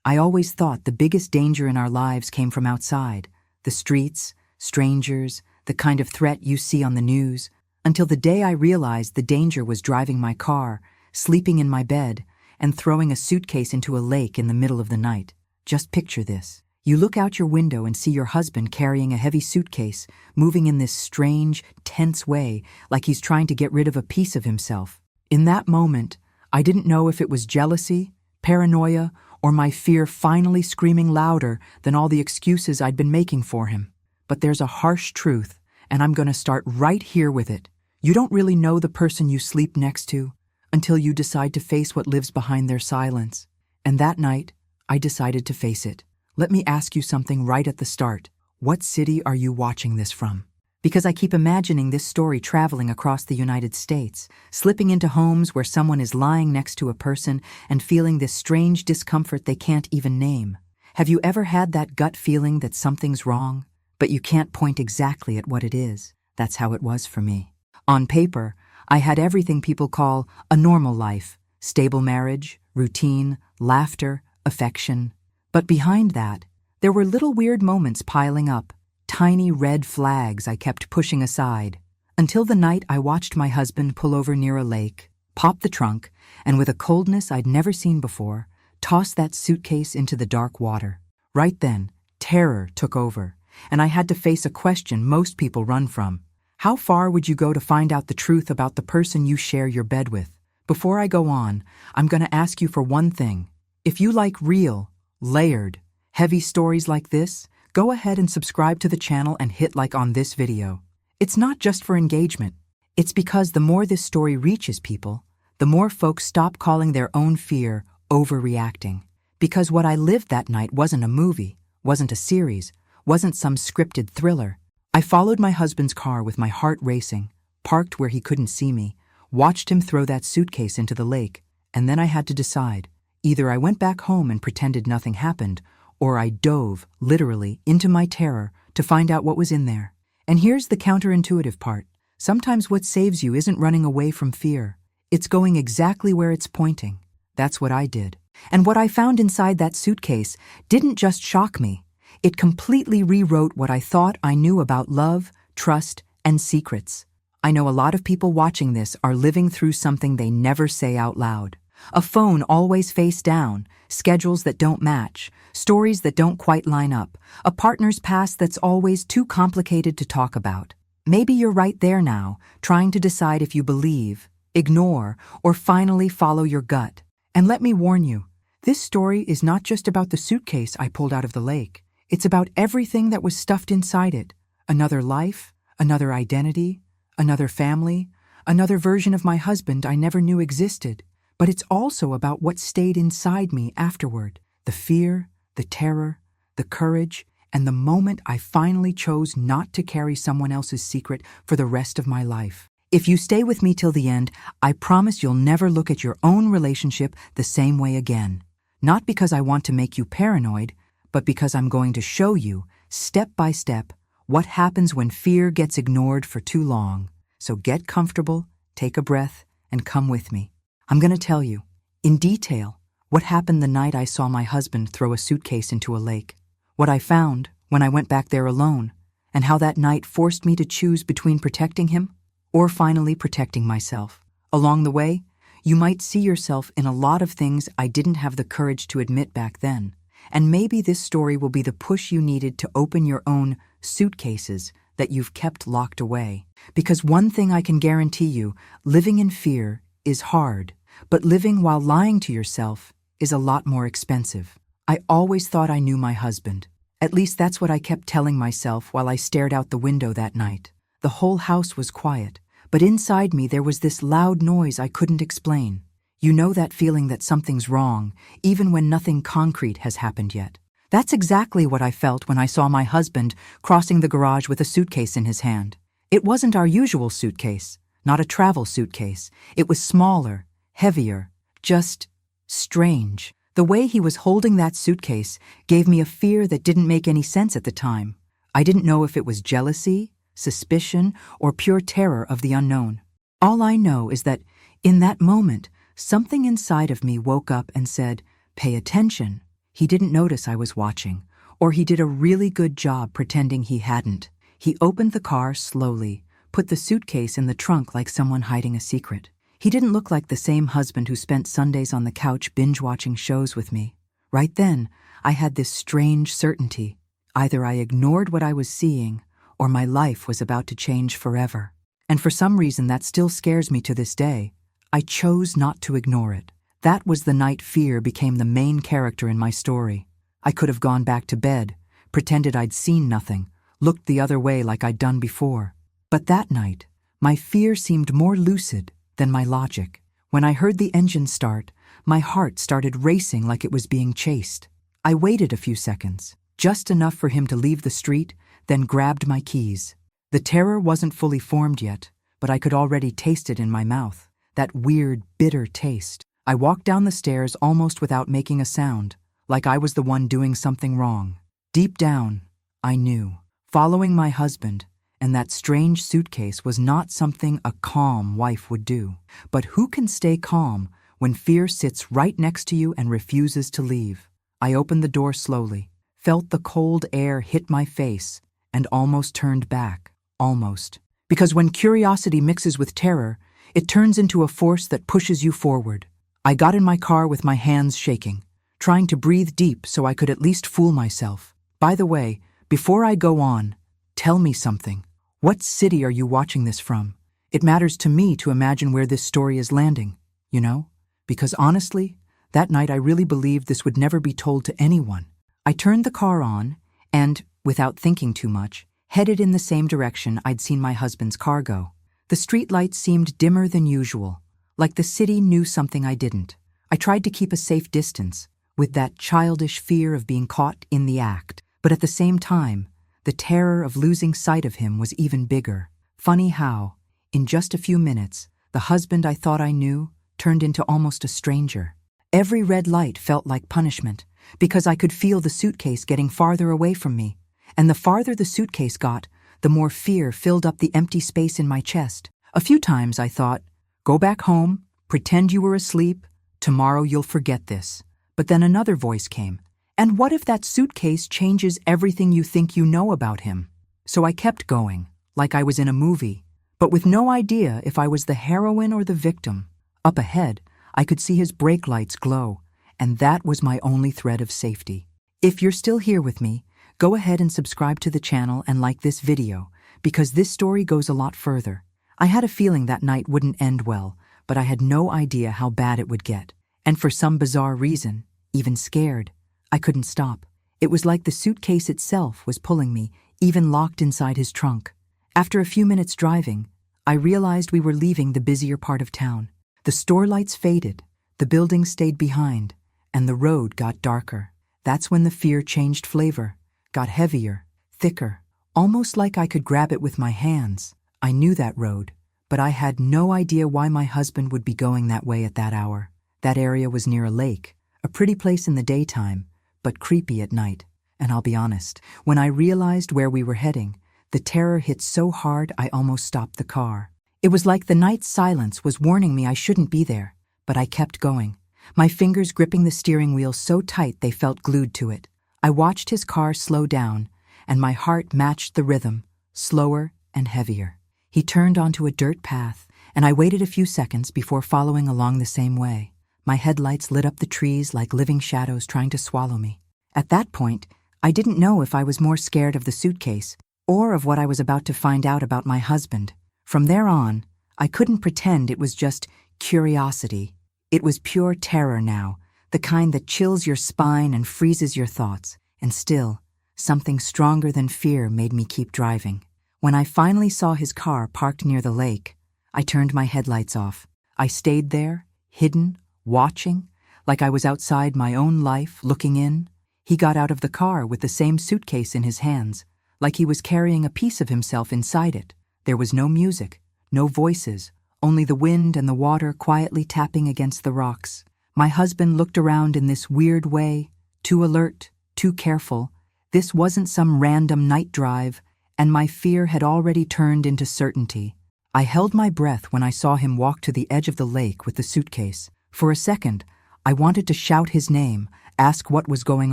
I always thought the biggest danger in our lives came from outside, the streets, strangers, the kind of threat you see on the news, until the day I realized the danger was driving my car, sleeping in my bed, and throwing a suitcase into a lake in the middle of the night. Just picture this. You look out your window and see your husband carrying a heavy suitcase, moving in this strange, tense way, like he's trying to get rid of a piece of himself. In that moment, I didn't know if it was jealousy, paranoia, or my fear finally screaming louder than all the excuses I'd been making for him. But there's a harsh truth, and I'm going to start right here with it. You don't really know the person you sleep next to until you decide to face what lives behind their silence. And that night, I decided to face it. Let me ask you something right at the start. What city are you watching this from? Because I keep imagining this story traveling across the United States, slipping into homes where someone is lying next to a person and feeling this strange discomfort they can't even name. Have you ever had that gut feeling that something's wrong, but you can't point exactly at what it is? That's how it was for me. On paper, I had everything people call a normal life: stable marriage, routine, laughter, affection. But behind that, there were little weird moments piling up, tiny red flags I kept pushing aside, until the night I watched my husband pull over near a lake, pop the trunk, and with a coldness I'd never seen before, toss that suitcase into the dark water. Right then, terror took over, and I had to face a question most people run from. How far would you go to find out the truth about the person you share your bed with? Before I go on, I'm going to ask you for one thing. If you like real, layered, heavy stories like this, go ahead and subscribe to the channel and hit like on this video. It's not just for engagement. It's because the more this story reaches people, the more folks stop calling their own fear overreacting. Because what I lived that night wasn't a movie, wasn't a series, wasn't some scripted thriller. I followed my husband's car with my heart racing, parked where he couldn't see me, watched him throw that suitcase into the lake, and then I had to decide. Either I went back home and pretended nothing happened, or I dove, literally, into my terror to find out what was in there. And here's the counterintuitive part. Sometimes what saves you isn't running away from fear. It's going exactly where it's pointing. That's what I did. And what I found inside that suitcase didn't just shock me. It completely rewrote what I thought I knew about love, trust, and secrets. I know a lot of people watching this are living through something they never say out loud. A phone always face down, schedules that don't match, stories that don't quite line up, a partner's past that's always too complicated to talk about. Maybe you're right there now, trying to decide if you believe, ignore, or finally follow your gut. And let me warn you, this story is not just about the suitcase I pulled out of the lake. It's about everything that was stuffed inside it. Another life, another identity, another family, another version of my husband I never knew existed. But it's also about what stayed inside me afterward. The fear, the terror, the courage, and the moment I finally chose not to carry someone else's secret for the rest of my life. If you stay with me till the end, I promise you'll never look at your own relationship the same way again. Not because I want to make you paranoid, but because I'm going to show you, step by step, what happens when fear gets ignored for too long. So get comfortable, take a breath, and come with me. I'm going to tell you, in detail, what happened the night I saw my husband throw a suitcase into a lake, what I found when I went back there alone, and how that night forced me to choose between protecting him or finally protecting myself. Along the way, you might see yourself in a lot of things I didn't have the courage to admit back then, and maybe this story will be the push you needed to open your own suitcases that you've kept locked away. Because one thing I can guarantee you, living in fear is hard, but living while lying to yourself is a lot more expensive. I always thought I knew my husband. At least that's what I kept telling myself while I stared out the window that night. The whole house was quiet, but inside me there was this loud noise I couldn't explain. You know that feeling that something's wrong, even when nothing concrete has happened yet. That's exactly what I felt when I saw my husband crossing the garage with a suitcase in his hand. It wasn't our usual suitcase. Not a travel suitcase. It was smaller, heavier, just strange. The way he was holding that suitcase gave me a fear that didn't make any sense at the time. I didn't know if it was jealousy, suspicion, or pure terror of the unknown. All I know is that, in that moment, something inside of me woke up and said, "Pay attention. He didn't notice I was watching, or he did a really good job pretending he hadn't. He opened the car slowly, put the suitcase in the trunk like someone hiding a secret. He didn't look like the same husband who spent Sundays on the couch binge-watching shows with me. Right then, I had this strange certainty. Either I ignored what I was seeing, or my life was about to change forever. And for some reason that still scares me to this day. I chose not to ignore it. That was the night fear became the main character in my story. I could have gone back to bed, pretended I'd seen nothing, looked the other way like I'd done before. But that night, my fear seemed more lucid than my logic. When I heard the engine start, my heart started racing like it was being chased. I waited a few seconds, just enough for him to leave the street, then grabbed my keys. The terror wasn't fully formed yet, but I could already taste it in my mouth, that weird, bitter taste. I walked down the stairs almost without making a sound, like I was the one doing something wrong. Deep down, I knew. Following my husband and that strange suitcase was not something a calm wife would do. But who can stay calm when fear sits right next to you and refuses to leave? I opened the door slowly, felt the cold air hit my face, and almost turned back. Almost. Because when curiosity mixes with terror, it turns into a force that pushes you forward. I got in my car with my hands shaking, trying to breathe deep so I could at least fool myself. By the way, before I go on, tell me something. What city are you watching this from? It matters to me to imagine where this story is landing, you know? Because honestly, that night I really believed this would never be told to anyone. I turned the car on and, without thinking too much, headed in the same direction I'd seen my husband's car go. The streetlights seemed dimmer than usual, like the city knew something I didn't. I tried to keep a safe distance, with that childish fear of being caught in the act. But at the same time, the terror of losing sight of him was even bigger. Funny how, in just a few minutes, the husband I thought I knew turned into almost a stranger. Every red light felt like punishment, because I could feel the suitcase getting farther away from me. And the farther the suitcase got, the more fear filled up the empty space in my chest. A few times I thought, go back home, pretend you were asleep, tomorrow you'll forget this. But then another voice came. And what if that suitcase changes everything you think you know about him? So I kept going, like I was in a movie, but with no idea if I was the heroine or the victim. Up ahead, I could see his brake lights glow, and that was my only thread of safety. If you're still here with me, go ahead and subscribe to the channel and like this video, because this story goes a lot further. I had a feeling that night wouldn't end well, but I had no idea how bad it would get. And for some bizarre reason, even scared, I couldn't stop. It was like the suitcase itself was pulling me, even locked inside his trunk. After a few minutes driving, I realized we were leaving the busier part of town. The store lights faded, the buildings stayed behind, and the road got darker. That's when the fear changed flavor, got heavier, thicker, almost like I could grab it with my hands. I knew that road, but I had no idea why my husband would be going that way at that hour. That area was near a lake, a pretty place in the daytime, but creepy at night. And I'll be honest, when I realized where we were heading, the terror hit so hard I almost stopped the car. It was like the night's silence was warning me I shouldn't be there, but I kept going, my fingers gripping the steering wheel so tight they felt glued to it. I watched his car slow down, and my heart matched the rhythm, slower and heavier. He turned onto a dirt path, and I waited a few seconds before following along the same way. My headlights lit up the trees like living shadows trying to swallow me. At that point, I didn't know if I was more scared of the suitcase or of what I was about to find out about my husband. From there on, I couldn't pretend it was just curiosity. It was pure terror now, the kind that chills your spine and freezes your thoughts. And still, something stronger than fear made me keep driving. When I finally saw his car parked near the lake, I turned my headlights off. I stayed there, hidden, watching, like I was outside my own life, looking in. He got out of the car with the same suitcase in his hands, like he was carrying a piece of himself inside it. There was no music, no voices, only the wind and the water quietly tapping against the rocks. My husband looked around in this weird way, too alert, too careful. This wasn't some random night drive, and my fear had already turned into certainty. I held my breath when I saw him walk to the edge of the lake with the suitcase. For a second, I wanted to shout his name, ask what was going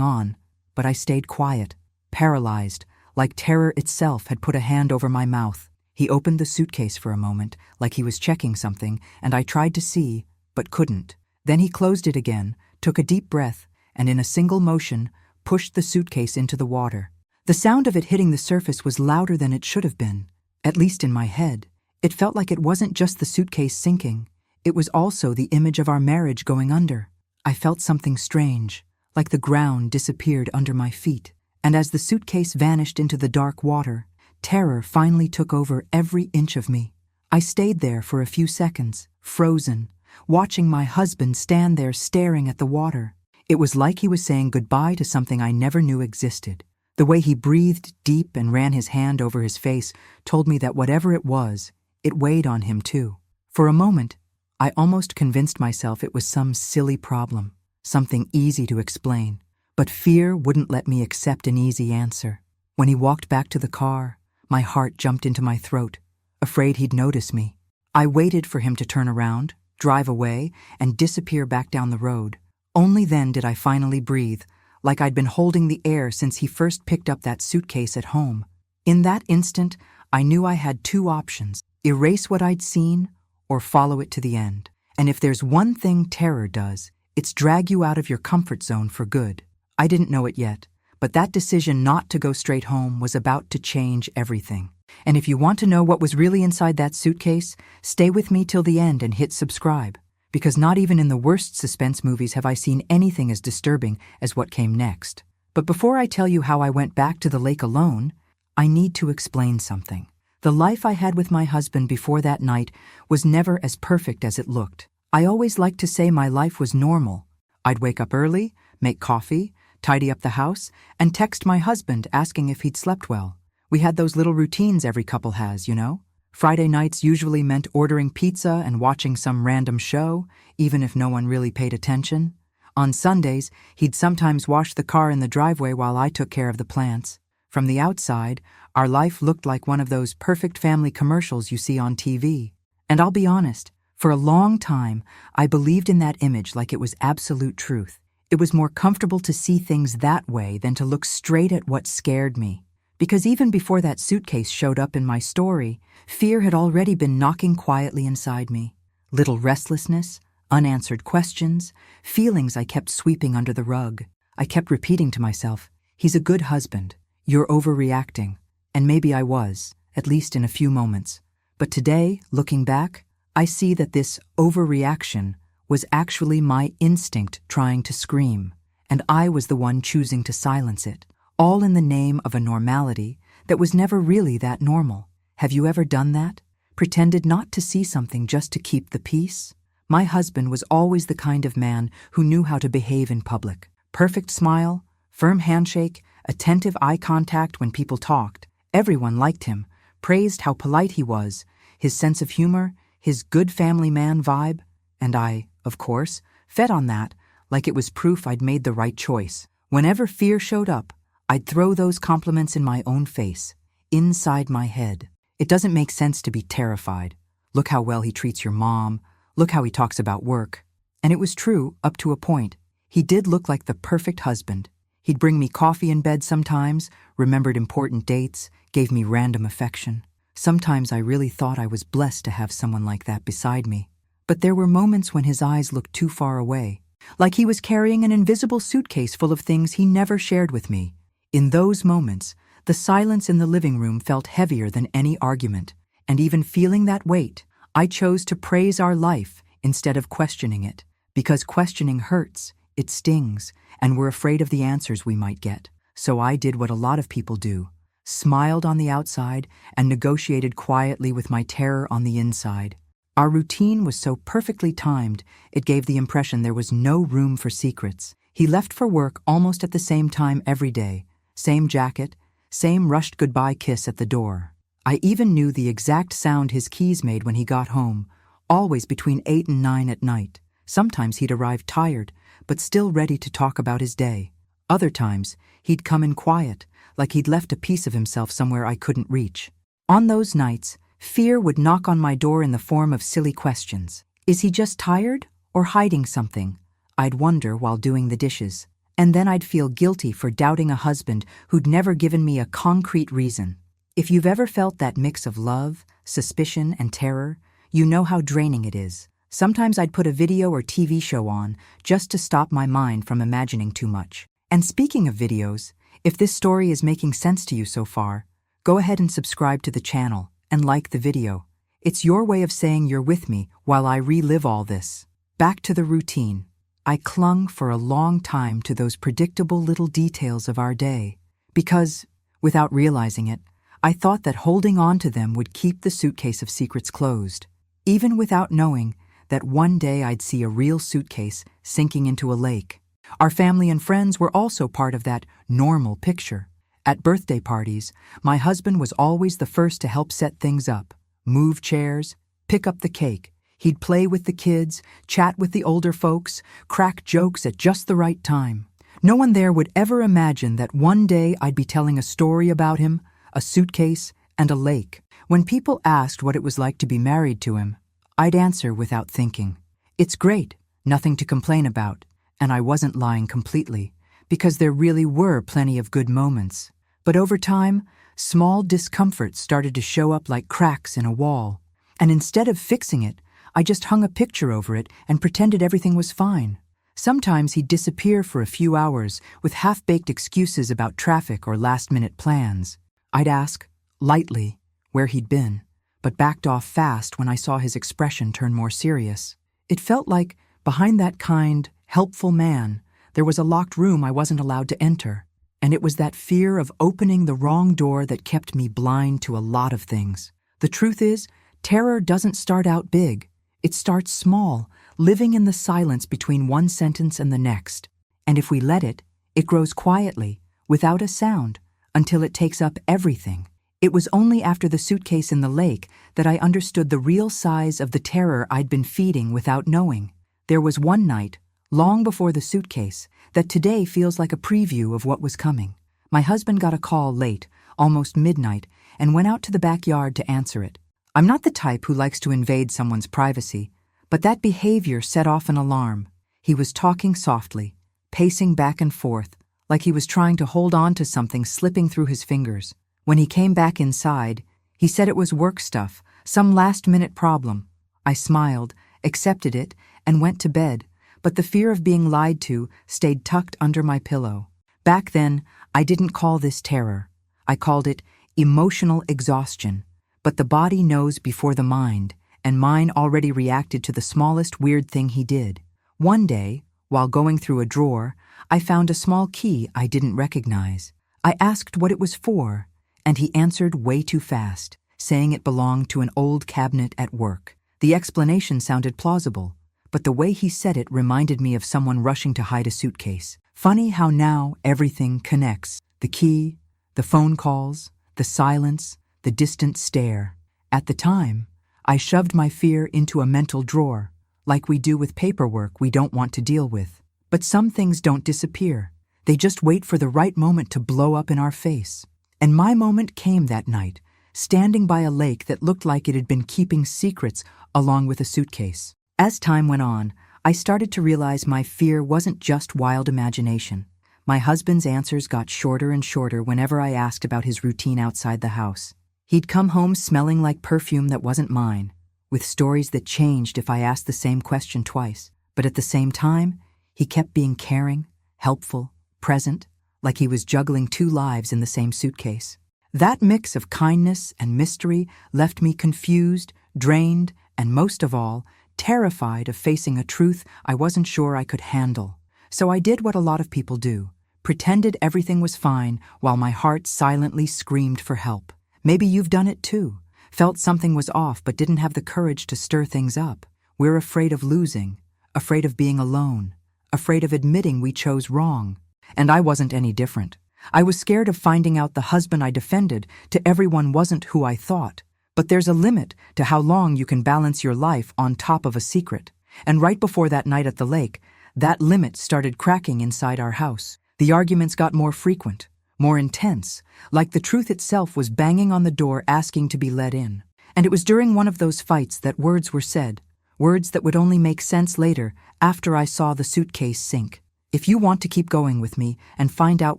on, but I stayed quiet, paralyzed, like terror itself had put a hand over my mouth. He opened the suitcase for a moment, like he was checking something, and I tried to see, but couldn't. Then he closed it again, took a deep breath, and in a single motion, pushed the suitcase into the water. The sound of it hitting the surface was louder than it should have been, at least in my head. It felt like it wasn't just the suitcase sinking, it was also the image of our marriage going under. I felt something strange, like the ground disappeared under my feet, and as the suitcase vanished into the dark water, terror finally took over every inch of me. I stayed there for a few seconds, frozen, watching my husband stand there staring at the water. It was like he was saying goodbye to something I never knew existed. The way he breathed deep and ran his hand over his face told me that whatever it was, it weighed on him too. For a moment, I almost convinced myself it was some silly problem, something easy to explain. But fear wouldn't let me accept an easy answer. When he walked back to the car, my heart jumped into my throat, afraid he'd notice me. I waited for him to turn around, drive away, and disappear back down the road. Only then did I finally breathe, like I'd been holding the air since he first picked up that suitcase at home. In that instant, I knew I had two options: erase what I'd seen or follow it to the end. And if there's one thing terror does, it's drag you out of your comfort zone for good. I didn't know it yet, but that decision not to go straight home was about to change everything. And if you want to know what was really inside that suitcase, stay with me till the end and hit subscribe, because not even in the worst suspense movies have I seen anything as disturbing as what came next. But before I tell you how I went back to the lake alone, I need to explain something. The life I had with my husband before that night was never as perfect as it looked. I always liked to say my life was normal. I'd wake up early, make coffee, tidy up the house, and text my husband asking if he'd slept well. We had those little routines every couple has, you know? Friday nights usually meant ordering pizza and watching some random show, even if no one really paid attention. On Sundays, he'd sometimes wash the car in the driveway while I took care of the plants. From the outside, our life looked like one of those perfect family commercials you see on TV. And I'll be honest, for a long time, I believed in that image like it was absolute truth. It was more comfortable to see things that way than to look straight at what scared me. Because even before that suitcase showed up in my story, fear had already been knocking quietly inside me. Little restlessness, unanswered questions, feelings I kept sweeping under the rug. I kept repeating to myself, "He's a good husband. You're overreacting." And maybe I was, at least in a few moments. But today, looking back, I see that this overreaction was actually my instinct trying to scream, and I was the one choosing to silence it, all in the name of a normality that was never really that normal. Have you ever done that? Pretended not to see something just to keep the peace? My husband was always the kind of man who knew how to behave in public. Perfect smile, firm handshake, attentive eye contact when people talked. Everyone liked him, praised how polite he was, his sense of humor, his good family man vibe, and I, of course, fed on that like it was proof I'd made the right choice. Whenever fear showed up, I'd throw those compliments in my own face, inside my head. It doesn't make sense to be terrified. Look how well he treats your mom. Look how he talks about work. And it was true up to a point. He did look like the perfect husband. He'd bring me coffee in bed sometimes, remembered important dates, gave me random affection. Sometimes I really thought I was blessed to have someone like that beside me. But there were moments when his eyes looked too far away, like he was carrying an invisible suitcase full of things he never shared with me. In those moments, the silence in the living room felt heavier than any argument, and even feeling that weight, I chose to praise our life instead of questioning it, because questioning hurts, it stings, and we're afraid of the answers we might get. So I did what a lot of people do, smiled on the outside and negotiated quietly with my terror on the inside. Our routine was so perfectly timed, it gave the impression there was no room for secrets. He left for work almost at the same time every day, same jacket, same rushed goodbye kiss at the door. I even knew the exact sound his keys made when he got home, always between 8 and 9 at night. Sometimes he'd arrive tired, but still ready to talk about his day. Other times, he'd come in quiet, like he'd left a piece of himself somewhere I couldn't reach. On those nights, fear would knock on my door in the form of silly questions. Is he just tired or hiding something? I'd wonder while doing the dishes. And then I'd feel guilty for doubting a husband who'd never given me a concrete reason. If you've ever felt that mix of love, suspicion, and terror, you know how draining it is. Sometimes I'd put a video or TV show on just to stop my mind from imagining too much. And speaking of videos, if this story is making sense to you so far, go ahead and subscribe to the channel and like the video. It's your way of saying you're with me while I relive all this. Back to the routine. I clung for a long time to those predictable little details of our day because, without realizing it, I thought that holding on to them would keep the suitcase of secrets closed, even without knowing that one day I'd see a real suitcase sinking into a lake. Our family and friends were also part of that normal picture. At birthday parties, my husband was always the first to help set things up, move chairs, pick up the cake. He'd play with the kids, chat with the older folks, crack jokes at just the right time. No one there would ever imagine that one day I'd be telling a story about him, a suitcase, and a lake. When people asked what it was like to be married to him, I'd answer without thinking. It's great, nothing to complain about. And I wasn't lying completely, because there really were plenty of good moments. But over time, small discomforts started to show up like cracks in a wall. And instead of fixing it, I just hung a picture over it and pretended everything was fine. Sometimes he'd disappear for a few hours with half-baked excuses about traffic or last-minute plans. I'd ask, lightly, where he'd been, but backed off fast when I saw his expression turn more serious. It felt like, behind that kind, helpful man, there was a locked room I wasn't allowed to enter. And it was that fear of opening the wrong door that kept me blind to a lot of things. The truth is, terror doesn't start out big. It starts small, living in the silence between one sentence and the next. And if we let it, it grows quietly, without a sound, until it takes up everything. It was only after the suitcase in the lake that I understood the real size of the terror I'd been feeding without knowing. There was one night, long before the suitcase, that today feels like a preview of what was coming. My husband got a call late, almost midnight, and went out to the backyard to answer it. I'm not the type who likes to invade someone's privacy, but that behavior set off an alarm. He was talking softly, pacing back and forth, like he was trying to hold on to something slipping through his fingers. When he came back inside, he said it was work stuff, some last-minute problem. I smiled, accepted it, and went to bed, but the fear of being lied to stayed tucked under my pillow. Back then, I didn't call this terror. I called it emotional exhaustion. But the body knows before the mind, and mine already reacted to the smallest weird thing he did. One day, while going through a drawer, I found a small key I didn't recognize. I asked what it was for, and he answered way too fast, saying it belonged to an old cabinet at work. The explanation sounded plausible, but the way he said it reminded me of someone rushing to hide a suitcase. Funny how now everything connects. The key, the phone calls, the silence, the distant stare. At the time, I shoved my fear into a mental drawer, like we do with paperwork we don't want to deal with. But some things don't disappear. They just wait for the right moment to blow up in our face. And my moment came that night, standing by a lake that looked like it had been keeping secrets along with a suitcase. As time went on, I started to realize my fear wasn't just wild imagination. My husband's answers got shorter and shorter whenever I asked about his routine outside the house. He'd come home smelling like perfume that wasn't mine, with stories that changed if I asked the same question twice. But at the same time, he kept being caring, helpful, present, like he was juggling two lives in the same suitcase. That mix of kindness and mystery left me confused, drained, and most of all, terrified of facing a truth I wasn't sure I could handle. So I did what a lot of people do, pretended everything was fine while my heart silently screamed for help. Maybe you've done it too, felt something was off but didn't have the courage to stir things up. We're afraid of losing, afraid of being alone, afraid of admitting we chose wrong. And I wasn't any different. I was scared of finding out the husband I defended to everyone wasn't who I thought. But there's a limit to how long you can balance your life on top of a secret. And right before that night at the lake, that limit started cracking inside our house. The arguments got more frequent, more intense, like the truth itself was banging on the door asking to be let in. And it was during one of those fights that words were said, words that would only make sense later after I saw the suitcase sink. If you want to keep going with me and find out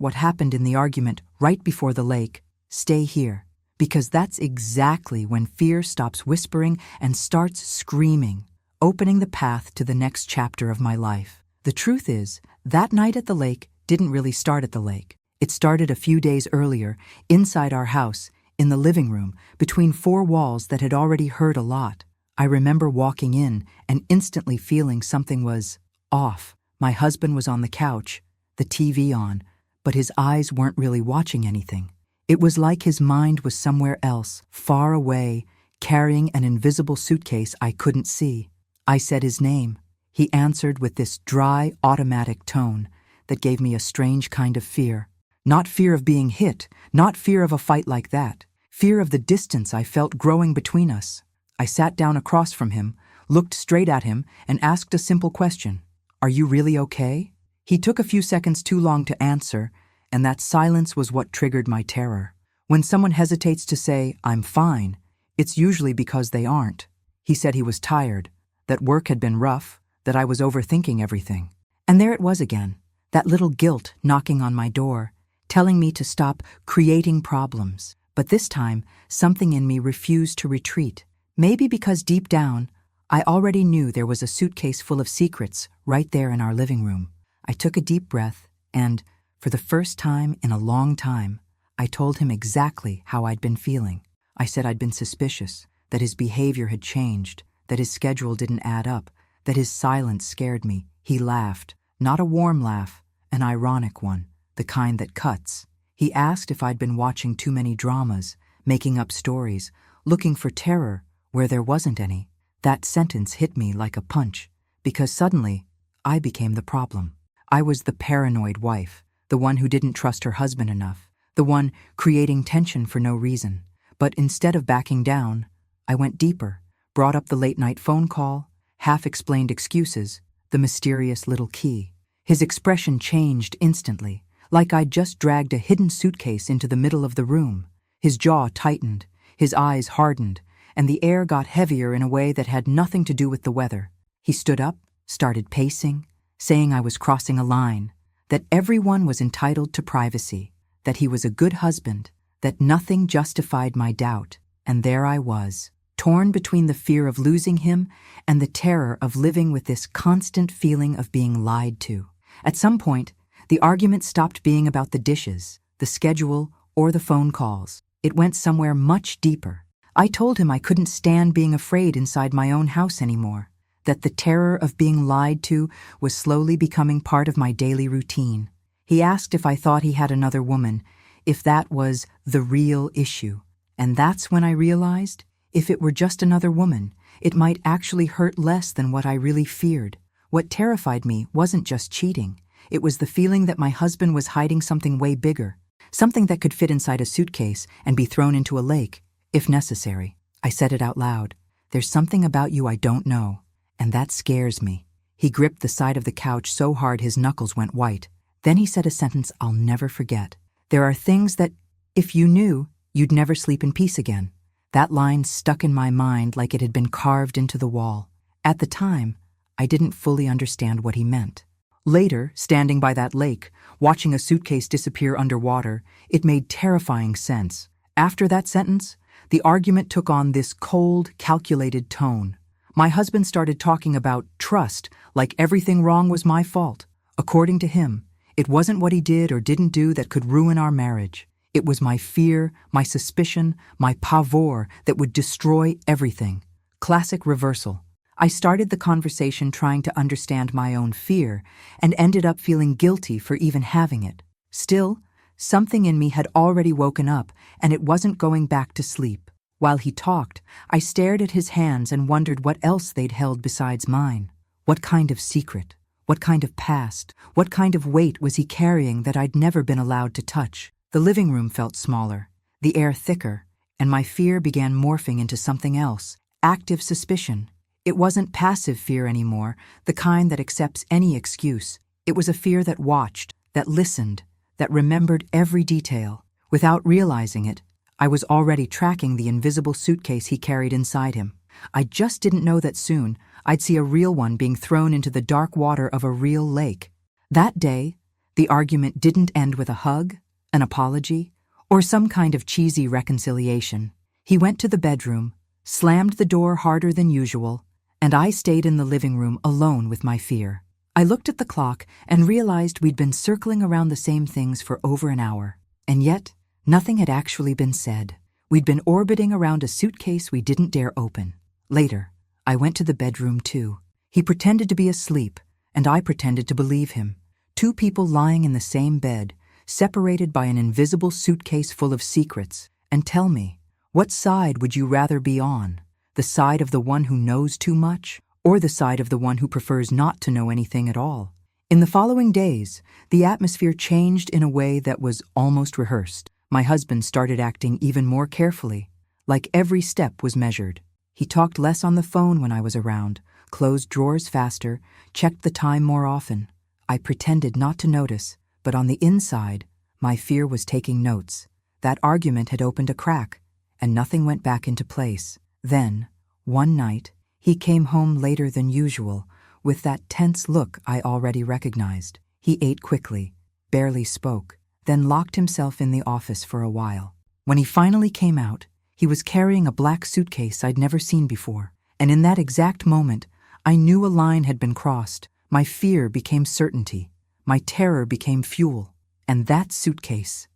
what happened in the argument right before the lake, stay here. Because that's exactly when fear stops whispering and starts screaming, opening the path to the next chapter of my life. The truth is, that night at the lake didn't really start at the lake. It started a few days earlier, inside our house, in the living room, between four walls that had already heard a lot. I remember walking in and instantly feeling something was off. My husband was on the couch, the TV on, but his eyes weren't really watching anything. It was like his mind was somewhere else, far away, carrying an invisible suitcase I couldn't see. I said his name. He answered with this dry, automatic tone that gave me a strange kind of fear. Not fear of being hit, not fear of a fight like that. Fear of the distance I felt growing between us. I sat down across from him, looked straight at him, and asked a simple question. Are you really okay? He took a few seconds too long to answer, and that silence was what triggered my terror. When someone hesitates to say, I'm fine, it's usually because they aren't. He said he was tired, that work had been rough, that I was overthinking everything. And there it was again, that little guilt knocking on my door, telling me to stop creating problems. But this time, something in me refused to retreat. Maybe because deep down, I already knew there was a suitcase full of secrets right there in our living room. I took a deep breath and, for the first time in a long time, I told him exactly how I'd been feeling. I said I'd been suspicious, that his behavior had changed, that his schedule didn't add up, that his silence scared me. He laughed, not a warm laugh, an ironic one, the kind that cuts. He asked if I'd been watching too many dramas, making up stories, looking for terror where there wasn't any. That sentence hit me like a punch, because suddenly I became the problem. I was the paranoid wife, the one who didn't trust her husband enough, the one creating tension for no reason. But instead of backing down, I went deeper, brought up the late-night phone call, half-explained excuses, the mysterious little key. His expression changed instantly, like I'd just dragged a hidden suitcase into the middle of the room. His jaw tightened, his eyes hardened, and the air got heavier in a way that had nothing to do with the weather. He stood up, started pacing, saying I was crossing a line, that everyone was entitled to privacy, that he was a good husband, that nothing justified my doubt. And there I was, torn between the fear of losing him and the terror of living with this constant feeling of being lied to. At some point, the argument stopped being about the dishes, the schedule, or the phone calls. It went somewhere much deeper. I told him I couldn't stand being afraid inside my own house anymore, that the terror of being lied to was slowly becoming part of my daily routine. He asked if I thought he had another woman, if that was the real issue. And that's when I realized, if it were just another woman, it might actually hurt less than what I really feared. What terrified me wasn't just cheating. It was the feeling that my husband was hiding something way bigger, something that could fit inside a suitcase and be thrown into a lake, if necessary. I said it out loud. There's something about you I don't know, and that scares me. He gripped the side of the couch so hard his knuckles went white. Then he said a sentence I'll never forget. There are things that, if you knew, you'd never sleep in peace again. That line stuck in my mind like it had been carved into the wall. At the time, I didn't fully understand what he meant. Later, standing by that lake, watching a suitcase disappear underwater, it made terrifying sense. After that sentence, the argument took on this cold, calculated tone. My husband started talking about trust, like everything wrong was my fault. According to him, it wasn't what he did or didn't do that could ruin our marriage. It was my fear, my suspicion, my pavor that would destroy everything. Classic reversal. I started the conversation trying to understand my own fear and ended up feeling guilty for even having it. Still, something in me had already woken up and it wasn't going back to sleep. While he talked, I stared at his hands and wondered what else they'd held besides mine. What kind of secret? What kind of past? What kind of weight was he carrying that I'd never been allowed to touch? The living room felt smaller, the air thicker, and my fear began morphing into something else, active suspicion. It wasn't passive fear anymore, the kind that accepts any excuse. It was a fear that watched, that listened, that remembered every detail. Without realizing it, I was already tracking the invisible suitcase he carried inside him. I just didn't know that soon I'd see a real one being thrown into the dark water of a real lake. That day, the argument didn't end with a hug, an apology, or some kind of cheesy reconciliation. He went to the bedroom, slammed the door harder than usual, and I stayed in the living room alone with my fear. I looked at the clock and realized we'd been circling around the same things for over an hour. And yet, nothing had actually been said. We'd been orbiting around a suitcase we didn't dare open. Later, I went to the bedroom too. He pretended to be asleep, and I pretended to believe him. Two people lying in the same bed, separated by an invisible suitcase full of secrets. And tell me, what side would you rather be on? The side of the one who knows too much, or the side of the one who prefers not to know anything at all? In the following days, the atmosphere changed in a way that was almost rehearsed. My husband started acting even more carefully, like every step was measured. He talked less on the phone when I was around, closed drawers faster, checked the time more often. I pretended not to notice, but on the inside, my fear was taking notes. That argument had opened a crack, and nothing went back into place. Then, one night, he came home later than usual, with that tense look I already recognized. He ate quickly, barely spoke, then locked himself in the office for a while. When he finally came out, he was carrying a black suitcase I'd never seen before. And in that exact moment, I knew a line had been crossed. My fear became certainty. My terror became fuel. And that suitcase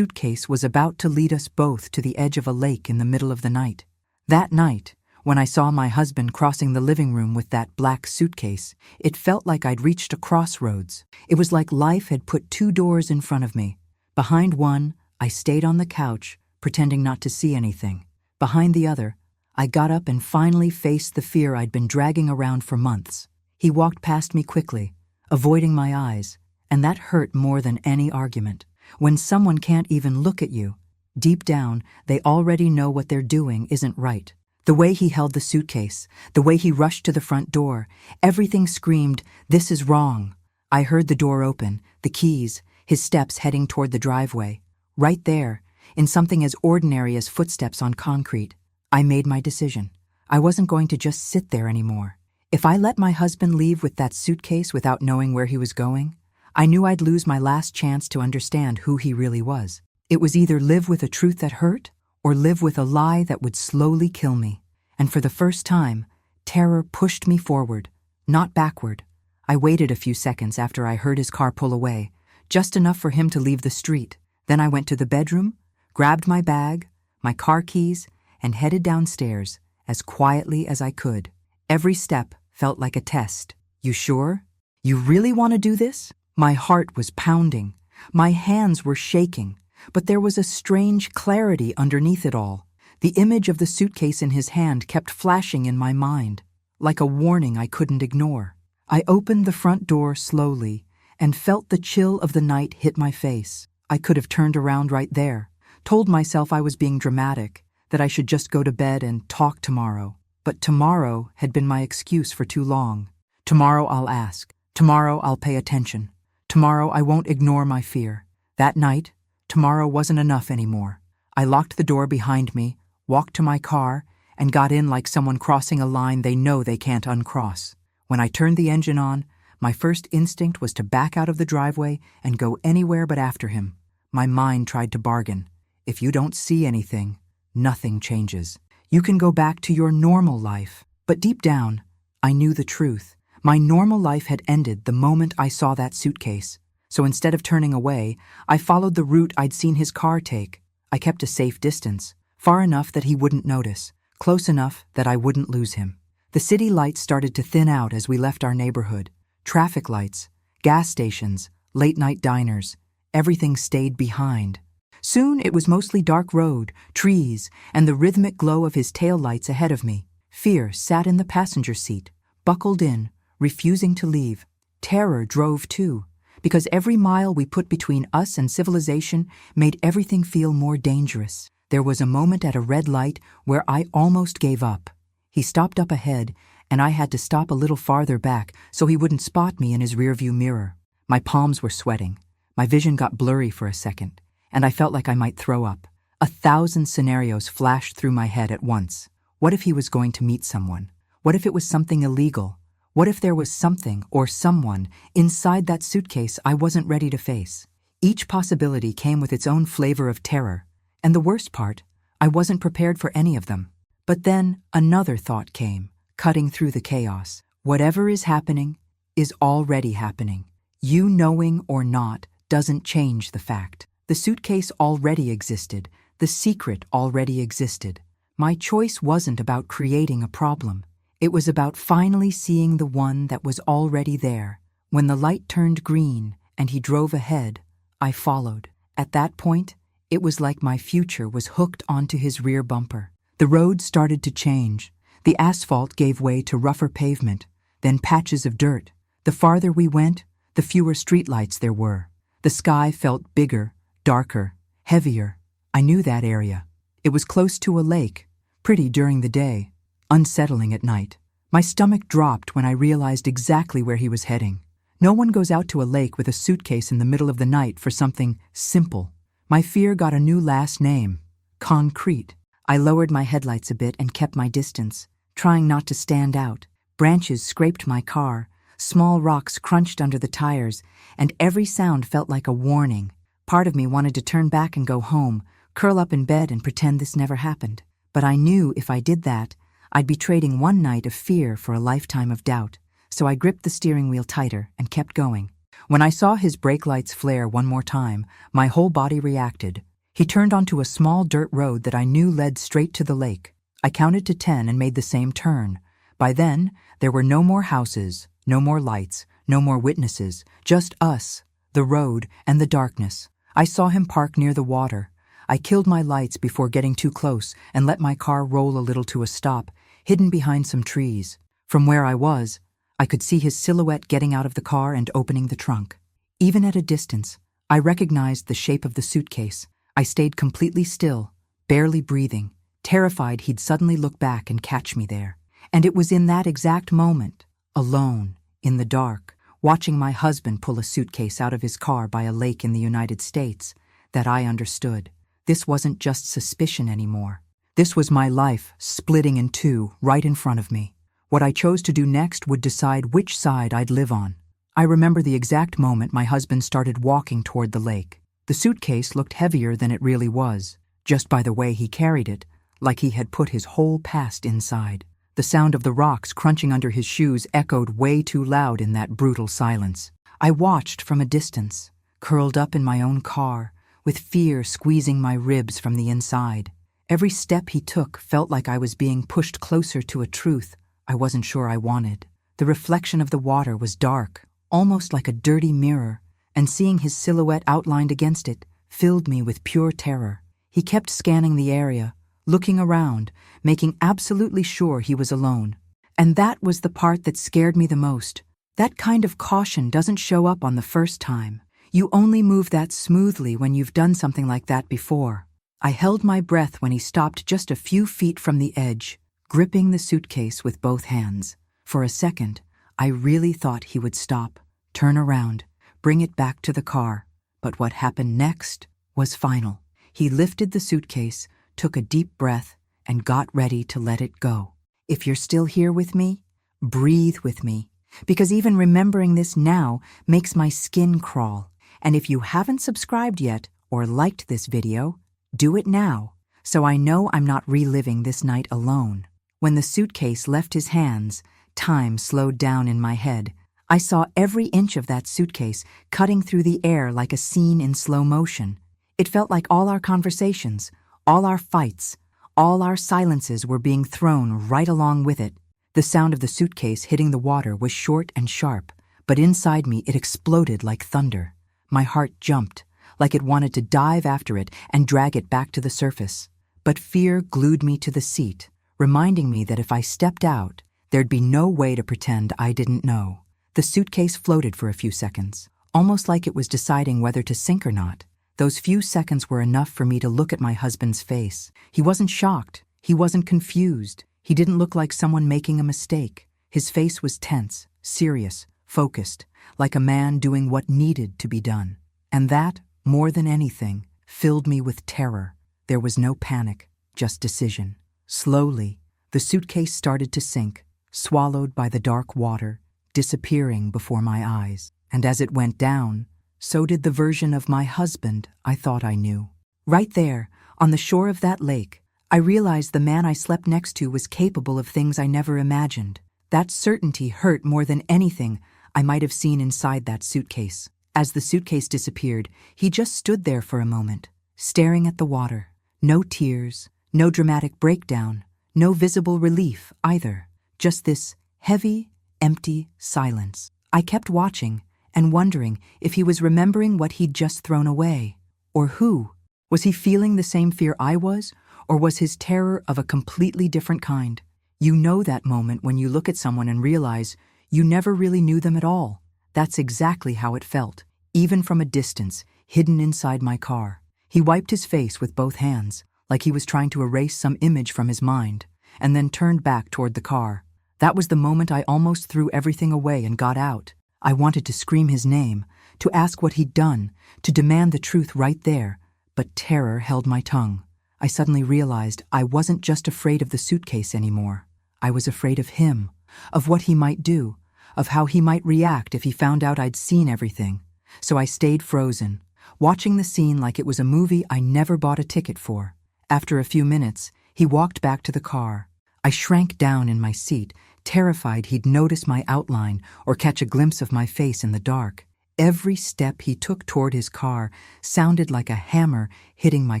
was about to lead us both to the edge of a lake in the middle of the night. That night, when I saw my husband crossing the living room with that black suitcase, it felt like I'd reached a crossroads. It was like life had put two doors in front of me. Behind one, I stayed on the couch, pretending not to see anything. Behind the other, I got up and finally faced the fear I'd been dragging around for months. He walked past me quickly, avoiding my eyes, and that hurt more than any argument. When someone can't even look at you, deep down, they already know what they're doing isn't right. The way he held the suitcase, the way he rushed to the front door, everything screamed, "This is wrong." I heard the door open, the keys, his steps heading toward the driveway. Right there, in something as ordinary as footsteps on concrete, I made my decision. I wasn't going to just sit there anymore. If I let my husband leave with that suitcase without knowing where he was going, I knew I'd lose my last chance to understand who he really was. It was either live with a truth that hurt, or live with a lie that would slowly kill me. And for the first time, terror pushed me forward, not backward. I waited a few seconds after I heard his car pull away, just enough for him to leave the street. Then I went to the bedroom, grabbed my bag, my car keys, and headed downstairs as quietly as I could. Every step felt like a test. "You sure? You really want to do this?" My heart was pounding. My hands were shaking. But there was a strange clarity underneath it all. The image of the suitcase in his hand kept flashing in my mind, like a warning I couldn't ignore. I opened the front door slowly and felt the chill of the night hit my face. I could have turned around right there, told myself I was being dramatic, that I should just go to bed and talk tomorrow. But tomorrow had been my excuse for too long. Tomorrow I'll ask. Tomorrow I'll pay attention. Tomorrow I won't ignore my fear. That night, tomorrow wasn't enough anymore. I locked the door behind me, walked to my car, and got in like someone crossing a line they know they can't uncross. When I turned the engine on, my first instinct was to back out of the driveway and go anywhere but after him. My mind tried to bargain. If you don't see anything, nothing changes. You can go back to your normal life. But deep down, I knew the truth. My normal life had ended the moment I saw that suitcase. So instead of turning away, I followed the route I'd seen his car take. I kept a safe distance, far enough that he wouldn't notice, close enough that I wouldn't lose him. The city lights started to thin out as we left our neighborhood. Traffic lights, gas stations, late-night diners, everything stayed behind. Soon it was mostly dark road, trees, and the rhythmic glow of his taillights ahead of me. Fear sat in the passenger seat, buckled in, refusing to leave. Terror drove too, because every mile we put between us and civilization made everything feel more dangerous. There was a moment at a red light where I almost gave up. He stopped up ahead, and I had to stop a little farther back so he wouldn't spot me in his rearview mirror. My palms were sweating. My vision got blurry for a second, and I felt like I might throw up. 1,000 scenarios flashed through my head at once. What if he was going to meet someone? What if it was something illegal? What if there was something or someone inside that suitcase I wasn't ready to face? Each possibility came with its own flavor of terror, and the worst part, I wasn't prepared for any of them. But then another thought came, cutting through the chaos. Whatever is happening is already happening. You knowing or not doesn't change the fact. The suitcase already existed. The secret already existed. My choice wasn't about creating a problem. It was about finally seeing the one that was already there. When the light turned green and he drove ahead, I followed. At that point, it was like my future was hooked onto his rear bumper. The road started to change. The asphalt gave way to rougher pavement, then patches of dirt. The farther we went, the fewer streetlights there were. The sky felt bigger, darker, heavier. I knew that area. It was close to a lake, pretty during the day, unsettling at night. My stomach dropped when I realized exactly where he was heading. No one goes out to a lake with a suitcase in the middle of the night for something simple. My fear got a new last name, concrete. I lowered my headlights a bit and kept my distance, trying not to stand out. Branches scraped my car, small rocks crunched under the tires, and every sound felt like a warning. Part of me wanted to turn back and go home, curl up in bed and pretend this never happened. But I knew if I did that, I'd be trading one night of fear for a lifetime of doubt. So I gripped the steering wheel tighter and kept going. When I saw his brake lights flare one more time, my whole body reacted. He turned onto a small dirt road that I knew led straight to the lake. I counted to 10 and made the same turn. By then, there were no more houses, no more lights, no more witnesses, just us, the road, and the darkness. I saw him park near the water. I killed my lights before getting too close and let my car roll a little to a stop, hidden behind some trees. From where I was, I could see his silhouette getting out of the car and opening the trunk. Even at a distance, I recognized the shape of the suitcase. I stayed completely still, barely breathing, terrified he'd suddenly look back and catch me there. And it was in that exact moment, alone, in the dark, watching my husband pull a suitcase out of his car by a lake in the United States, that I understood. This wasn't just suspicion anymore. This was my life splitting in two right in front of me. What I chose to do next would decide which side I'd live on. I remember the exact moment my husband started walking toward the lake. The suitcase looked heavier than it really was, just by the way he carried it, like he had put his whole past inside. The sound of the rocks crunching under his shoes echoed way too loud in that brutal silence. I watched from a distance, curled up in my own car, with fear squeezing my ribs from the inside. Every step he took felt like I was being pushed closer to a truth I wasn't sure I wanted. The reflection of the water was dark, almost like a dirty mirror, and seeing his silhouette outlined against it filled me with pure terror. He kept scanning the area, looking around, making absolutely sure he was alone. And that was the part that scared me the most. That kind of caution doesn't show up on the first time. You only move that smoothly when you've done something like that before. I held my breath when he stopped just a few feet from the edge, gripping the suitcase with both hands. For a second, I really thought he would stop, turn around, bring it back to the car. But what happened next was final. He lifted the suitcase, took a deep breath, and got ready to let it go. If you're still here with me, breathe with me, because even remembering this now makes my skin crawl. And if you haven't subscribed yet or liked this video, do it now, so I know I'm not reliving this night alone. When the suitcase left his hands, time slowed down in my head. I saw every inch of that suitcase cutting through the air like a scene in slow motion. It felt like all our conversations, all our fights, all our silences were being thrown right along with it. The sound of the suitcase hitting the water was short and sharp, but inside me it exploded like thunder. My heart jumped, like it wanted to dive after it and drag it back to the surface. But fear glued me to the seat, reminding me that if I stepped out, there'd be no way to pretend I didn't know. The suitcase floated for a few seconds, almost like it was deciding whether to sink or not. Those few seconds were enough for me to look at my husband's face. He wasn't shocked. He wasn't confused. He didn't look like someone making a mistake. His face was tense, serious, focused, like a man doing what needed to be done. And that, more than anything, filled me with terror. There was no panic, just decision. Slowly, the suitcase started to sink, swallowed by the dark water, disappearing before my eyes. And as it went down, so did the version of my husband I thought I knew. Right there, on the shore of that lake, I realized the man I slept next to was capable of things I never imagined. That certainty hurt more than anything I might have seen inside that suitcase. As the suitcase disappeared, he just stood there for a moment, staring at the water. No tears, no dramatic breakdown, no visible relief either. Just this heavy, empty silence. I kept watching and wondering if he was remembering what he'd just thrown away. Or who? Was he feeling the same fear I was, or was his terror of a completely different kind? You know that moment when you look at someone and realize you never really knew them at all. That's exactly how it felt, even from a distance, hidden inside my car. He wiped his face with both hands, like he was trying to erase some image from his mind, and then turned back toward the car. That was the moment I almost threw everything away and got out. I wanted to scream his name, to ask what he'd done, to demand the truth right there, but terror held my tongue. I suddenly realized I wasn't just afraid of the suitcase anymore. I was afraid of him, of what he might do, of how he might react if he found out I'd seen everything. So I stayed frozen, watching the scene like it was a movie I never bought a ticket for. After a few minutes, he walked back to the car. I shrank down in my seat, terrified he'd notice my outline or catch a glimpse of my face in the dark. Every step he took toward his car sounded like a hammer hitting my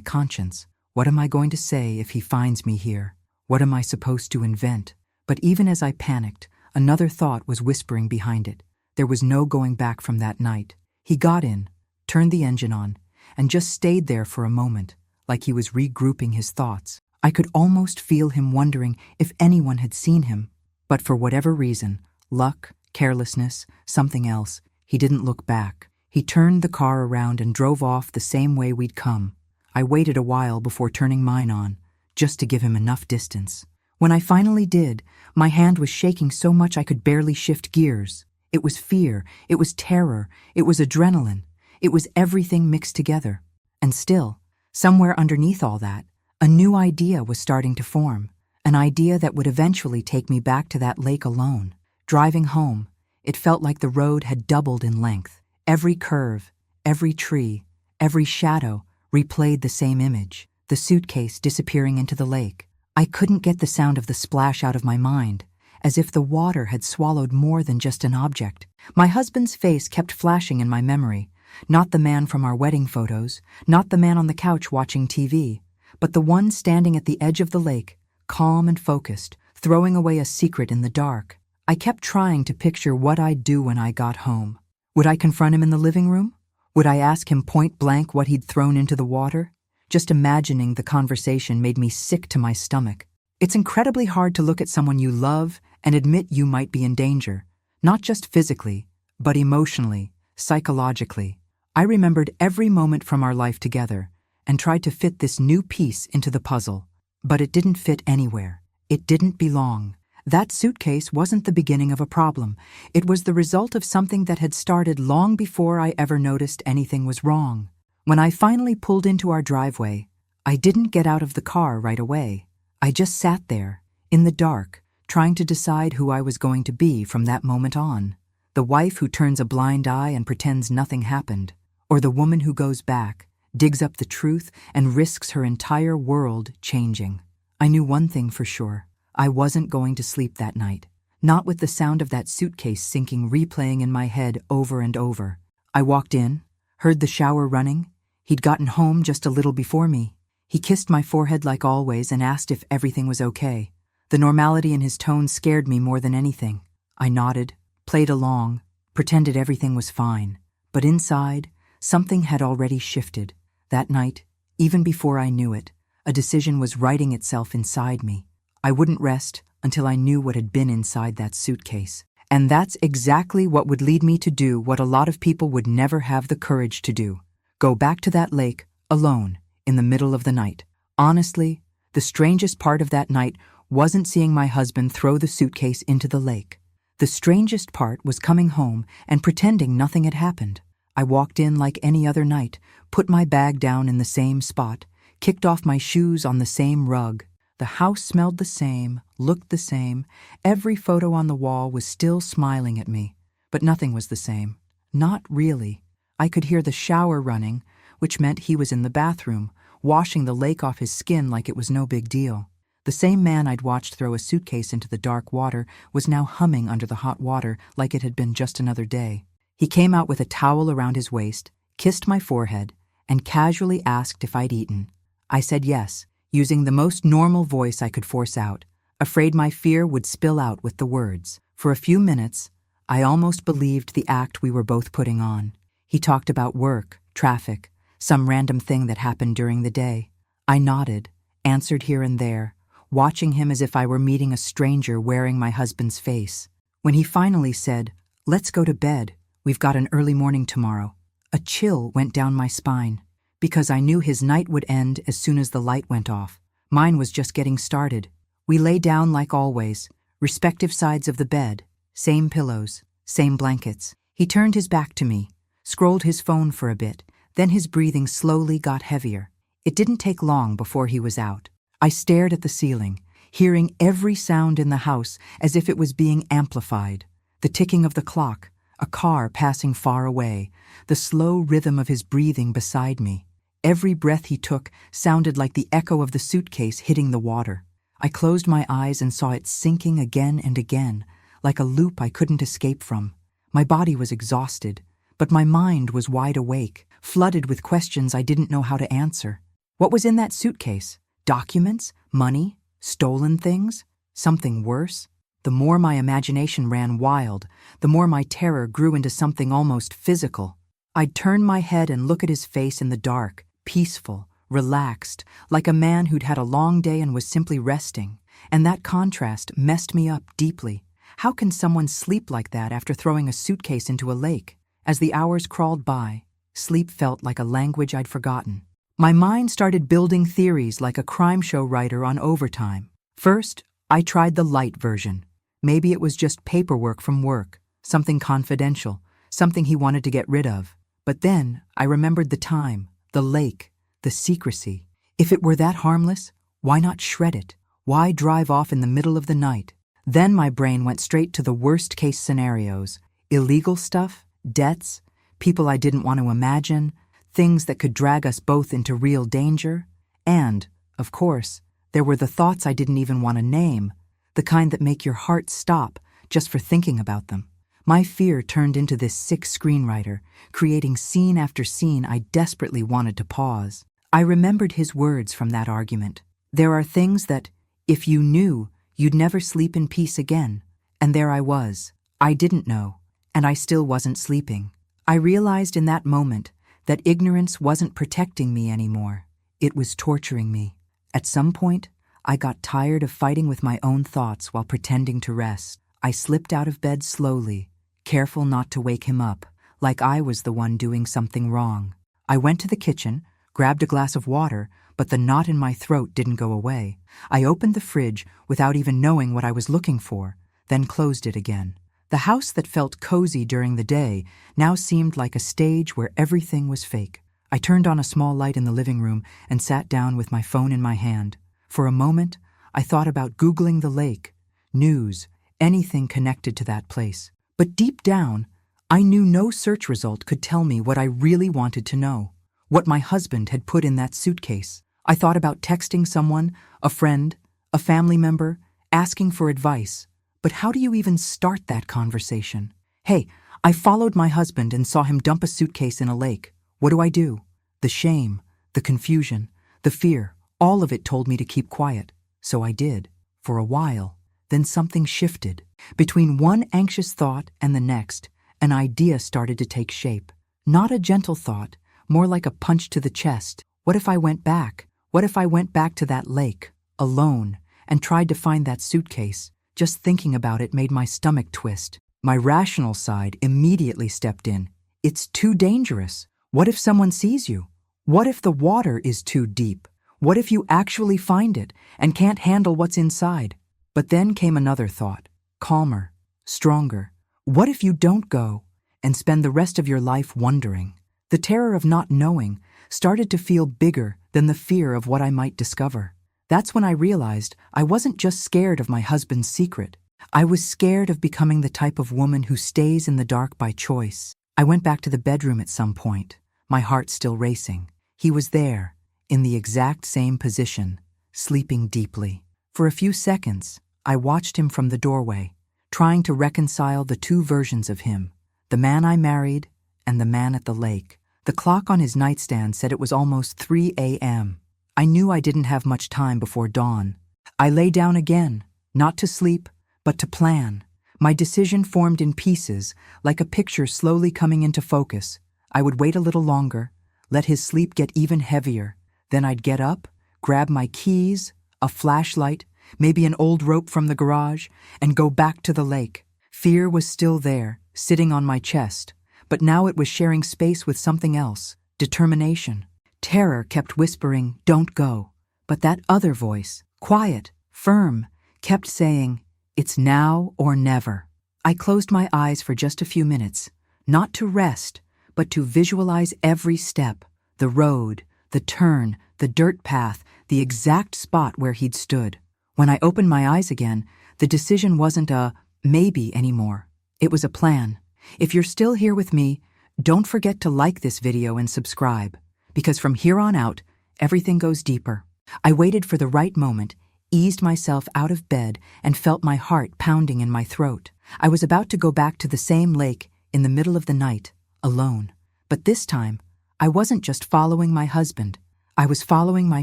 conscience. What am I going to say if he finds me here? What am I supposed to invent? But even as I panicked, another thought was whispering behind it. There was no going back from that night. He got in, turned the engine on, and just stayed there for a moment, like he was regrouping his thoughts. I could almost feel him wondering if anyone had seen him. But for whatever reason, luck, carelessness, something else, he didn't look back. He turned the car around and drove off the same way we'd come. I waited a while before turning mine on, just to give him enough distance. When I finally did, my hand was shaking so much I could barely shift gears. It was fear, it was terror, it was adrenaline, it was everything mixed together. And still, somewhere underneath all that, a new idea was starting to form, an idea that would eventually take me back to that lake alone. Driving home, it felt like the road had doubled in length. Every curve, every tree, every shadow replayed the same image, the suitcase disappearing into the lake. I couldn't get the sound of the splash out of my mind, as if the water had swallowed more than just an object. My husband's face kept flashing in my memory, not the man from our wedding photos, not the man on the couch watching TV, but the one standing at the edge of the lake, calm and focused, throwing away a secret in the dark. I kept trying to picture what I'd do when I got home. Would I confront him in the living room? Would I ask him point blank what he'd thrown into the water? Just imagining the conversation made me sick to my stomach. It's incredibly hard to look at someone you love and admit you might be in danger, not just physically, but emotionally, psychologically. I remembered every moment from our life together and tried to fit this new piece into the puzzle. But it didn't fit anywhere. It didn't belong. That suitcase wasn't the beginning of a problem. It was the result of something that had started long before I ever noticed anything was wrong. When I finally pulled into our driveway, I didn't get out of the car right away. I just sat there, in the dark, trying to decide who I was going to be from that moment on. The wife who turns a blind eye and pretends nothing happened, or the woman who goes back, digs up the truth, and risks her entire world changing. I knew one thing for sure. I wasn't going to sleep that night, not with the sound of that suitcase sinking replaying in my head over and over. I walked in, heard the shower running. He'd gotten home just a little before me. He kissed my forehead like always and asked if everything was okay. The normality in his tone scared me more than anything. I nodded, played along, pretended everything was fine. But inside, something had already shifted. That night, even before I knew it, a decision was writing itself inside me. I wouldn't rest until I knew what had been inside that suitcase. And that's exactly what would lead me to do what a lot of people would never have the courage to do. Go back to that lake, alone, in the middle of the night. Honestly, the strangest part of that night wasn't seeing my husband throw the suitcase into the lake. The strangest part was coming home and pretending nothing had happened. I walked in like any other night, put my bag down in the same spot, kicked off my shoes on the same rug. The house smelled the same, looked the same. Every photo on the wall was still smiling at me. But nothing was the same. Not really. I could hear the shower running, which meant he was in the bathroom, washing the lake off his skin like it was no big deal. The same man I'd watched throw a suitcase into the dark water was now humming under the hot water like it had been just another day. He came out with a towel around his waist, kissed my forehead, and casually asked if I'd eaten. I said yes, using the most normal voice I could force out, afraid my fear would spill out with the words. For a few minutes, I almost believed the act we were both putting on. He talked about work, traffic, some random thing that happened during the day. I nodded, answered here and there, watching him as if I were meeting a stranger wearing my husband's face. When he finally said, "Let's go to bed, we've got an early morning tomorrow," a chill went down my spine, because I knew his night would end as soon as the light went off. Mine was just getting started. We lay down like always, respective sides of the bed, same pillows, same blankets. He turned his back to me, scrolled his phone for a bit, then his breathing slowly got heavier. It didn't take long before he was out. I stared at the ceiling, hearing every sound in the house as if it was being amplified. The ticking of the clock, a car passing far away, the slow rhythm of his breathing beside me. Every breath he took sounded like the echo of the suitcase hitting the water. I closed my eyes and saw it sinking again and again, like a loop I couldn't escape from. My body was exhausted, but my mind was wide awake, flooded with questions I didn't know how to answer. What was in that suitcase? Documents? Money? Stolen things? Something worse? The more my imagination ran wild, the more my terror grew into something almost physical. I'd turn my head and look at his face in the dark, peaceful, relaxed, like a man who'd had a long day and was simply resting. And that contrast messed me up deeply. How can someone sleep like that after throwing a suitcase into a lake? As the hours crawled by, sleep felt like a language I'd forgotten. My mind started building theories like a crime show writer on overtime. First, I tried the light version. Maybe it was just paperwork from work, something confidential, something he wanted to get rid of. But then I remembered the time, the lake, the secrecy. If it were that harmless, why not shred it? Why drive off in the middle of the night? Then my brain went straight to the worst-case scenarios. Illegal stuff, debts, people I didn't want to imagine, things that could drag us both into real danger. And, of course, there were the thoughts I didn't even want to name, the kind that make your heart stop just for thinking about them. My fear turned into this sick screenwriter, creating scene after scene I desperately wanted to pause. I remembered his words from that argument. There are things that, if you knew, you'd never sleep in peace again. And there I was. I didn't know, and I still wasn't sleeping. I realized in that moment that ignorance wasn't protecting me anymore. It was torturing me. At some point, I got tired of fighting with my own thoughts while pretending to rest. I slipped out of bed slowly, careful not to wake him up, like I was the one doing something wrong. I went to the kitchen, grabbed a glass of water, but the knot in my throat didn't go away. I opened the fridge without even knowing what I was looking for, then closed it again. The house that felt cozy during the day now seemed like a stage where everything was fake. I turned on a small light in the living room and sat down with my phone in my hand. For a moment, I thought about Googling the lake, news, anything connected to that place. But deep down, I knew no search result could tell me what I really wanted to know, what my husband had put in that suitcase. I thought about texting someone, a friend, a family member, asking for advice. But how do you even start that conversation? Hey, I followed my husband and saw him dump a suitcase in a lake. What do? The shame, the confusion, the fear, all of it told me to keep quiet. So I did, for a while. Then something shifted. Between one anxious thought and the next, an idea started to take shape. Not a gentle thought, more like a punch to the chest. What if I went back? What if I went back to that lake, alone, and tried to find that suitcase? Just thinking about it made my stomach twist. My rational side immediately stepped in. It's too dangerous. What if someone sees you? What if the water is too deep? What if you actually find it and can't handle what's inside? But then came another thought, calmer, stronger. What if you don't go and spend the rest of your life wondering? The terror of not knowing started to feel bigger than the fear of what I might discover. That's when I realized I wasn't just scared of my husband's secret. I was scared of becoming the type of woman who stays in the dark by choice. I went back to the bedroom at some point, my heart still racing. He was there, in the exact same position, sleeping deeply. For a few seconds, I watched him from the doorway, trying to reconcile the two versions of him, the man I married and the man at the lake. The clock on his nightstand said it was almost 3 a.m. I knew I didn't have much time before dawn. I lay down again, not to sleep, but to plan. My decision formed in pieces, like a picture slowly coming into focus. I would wait a little longer, let his sleep get even heavier. Then I'd get up, grab my keys, a flashlight, maybe an old rope from the garage, and go back to the lake. Fear was still there, sitting on my chest, but now it was sharing space with something else, determination. Terror kept whispering, "Don't go." But that other voice, quiet, firm, kept saying, "It's now or never." I closed my eyes for just a few minutes, not to rest, but to visualize every step, the road, the turn, the dirt path, the exact spot where he'd stood. When I opened my eyes again, the decision wasn't a maybe anymore. It was a plan. If you're still here with me, don't forget to like this video and subscribe, because from here on out, everything goes deeper. I waited for the right moment, eased myself out of bed, and felt my heart pounding in my throat. I was about to go back to the same lake in the middle of the night, alone. But this time, I wasn't just following my husband. I was following my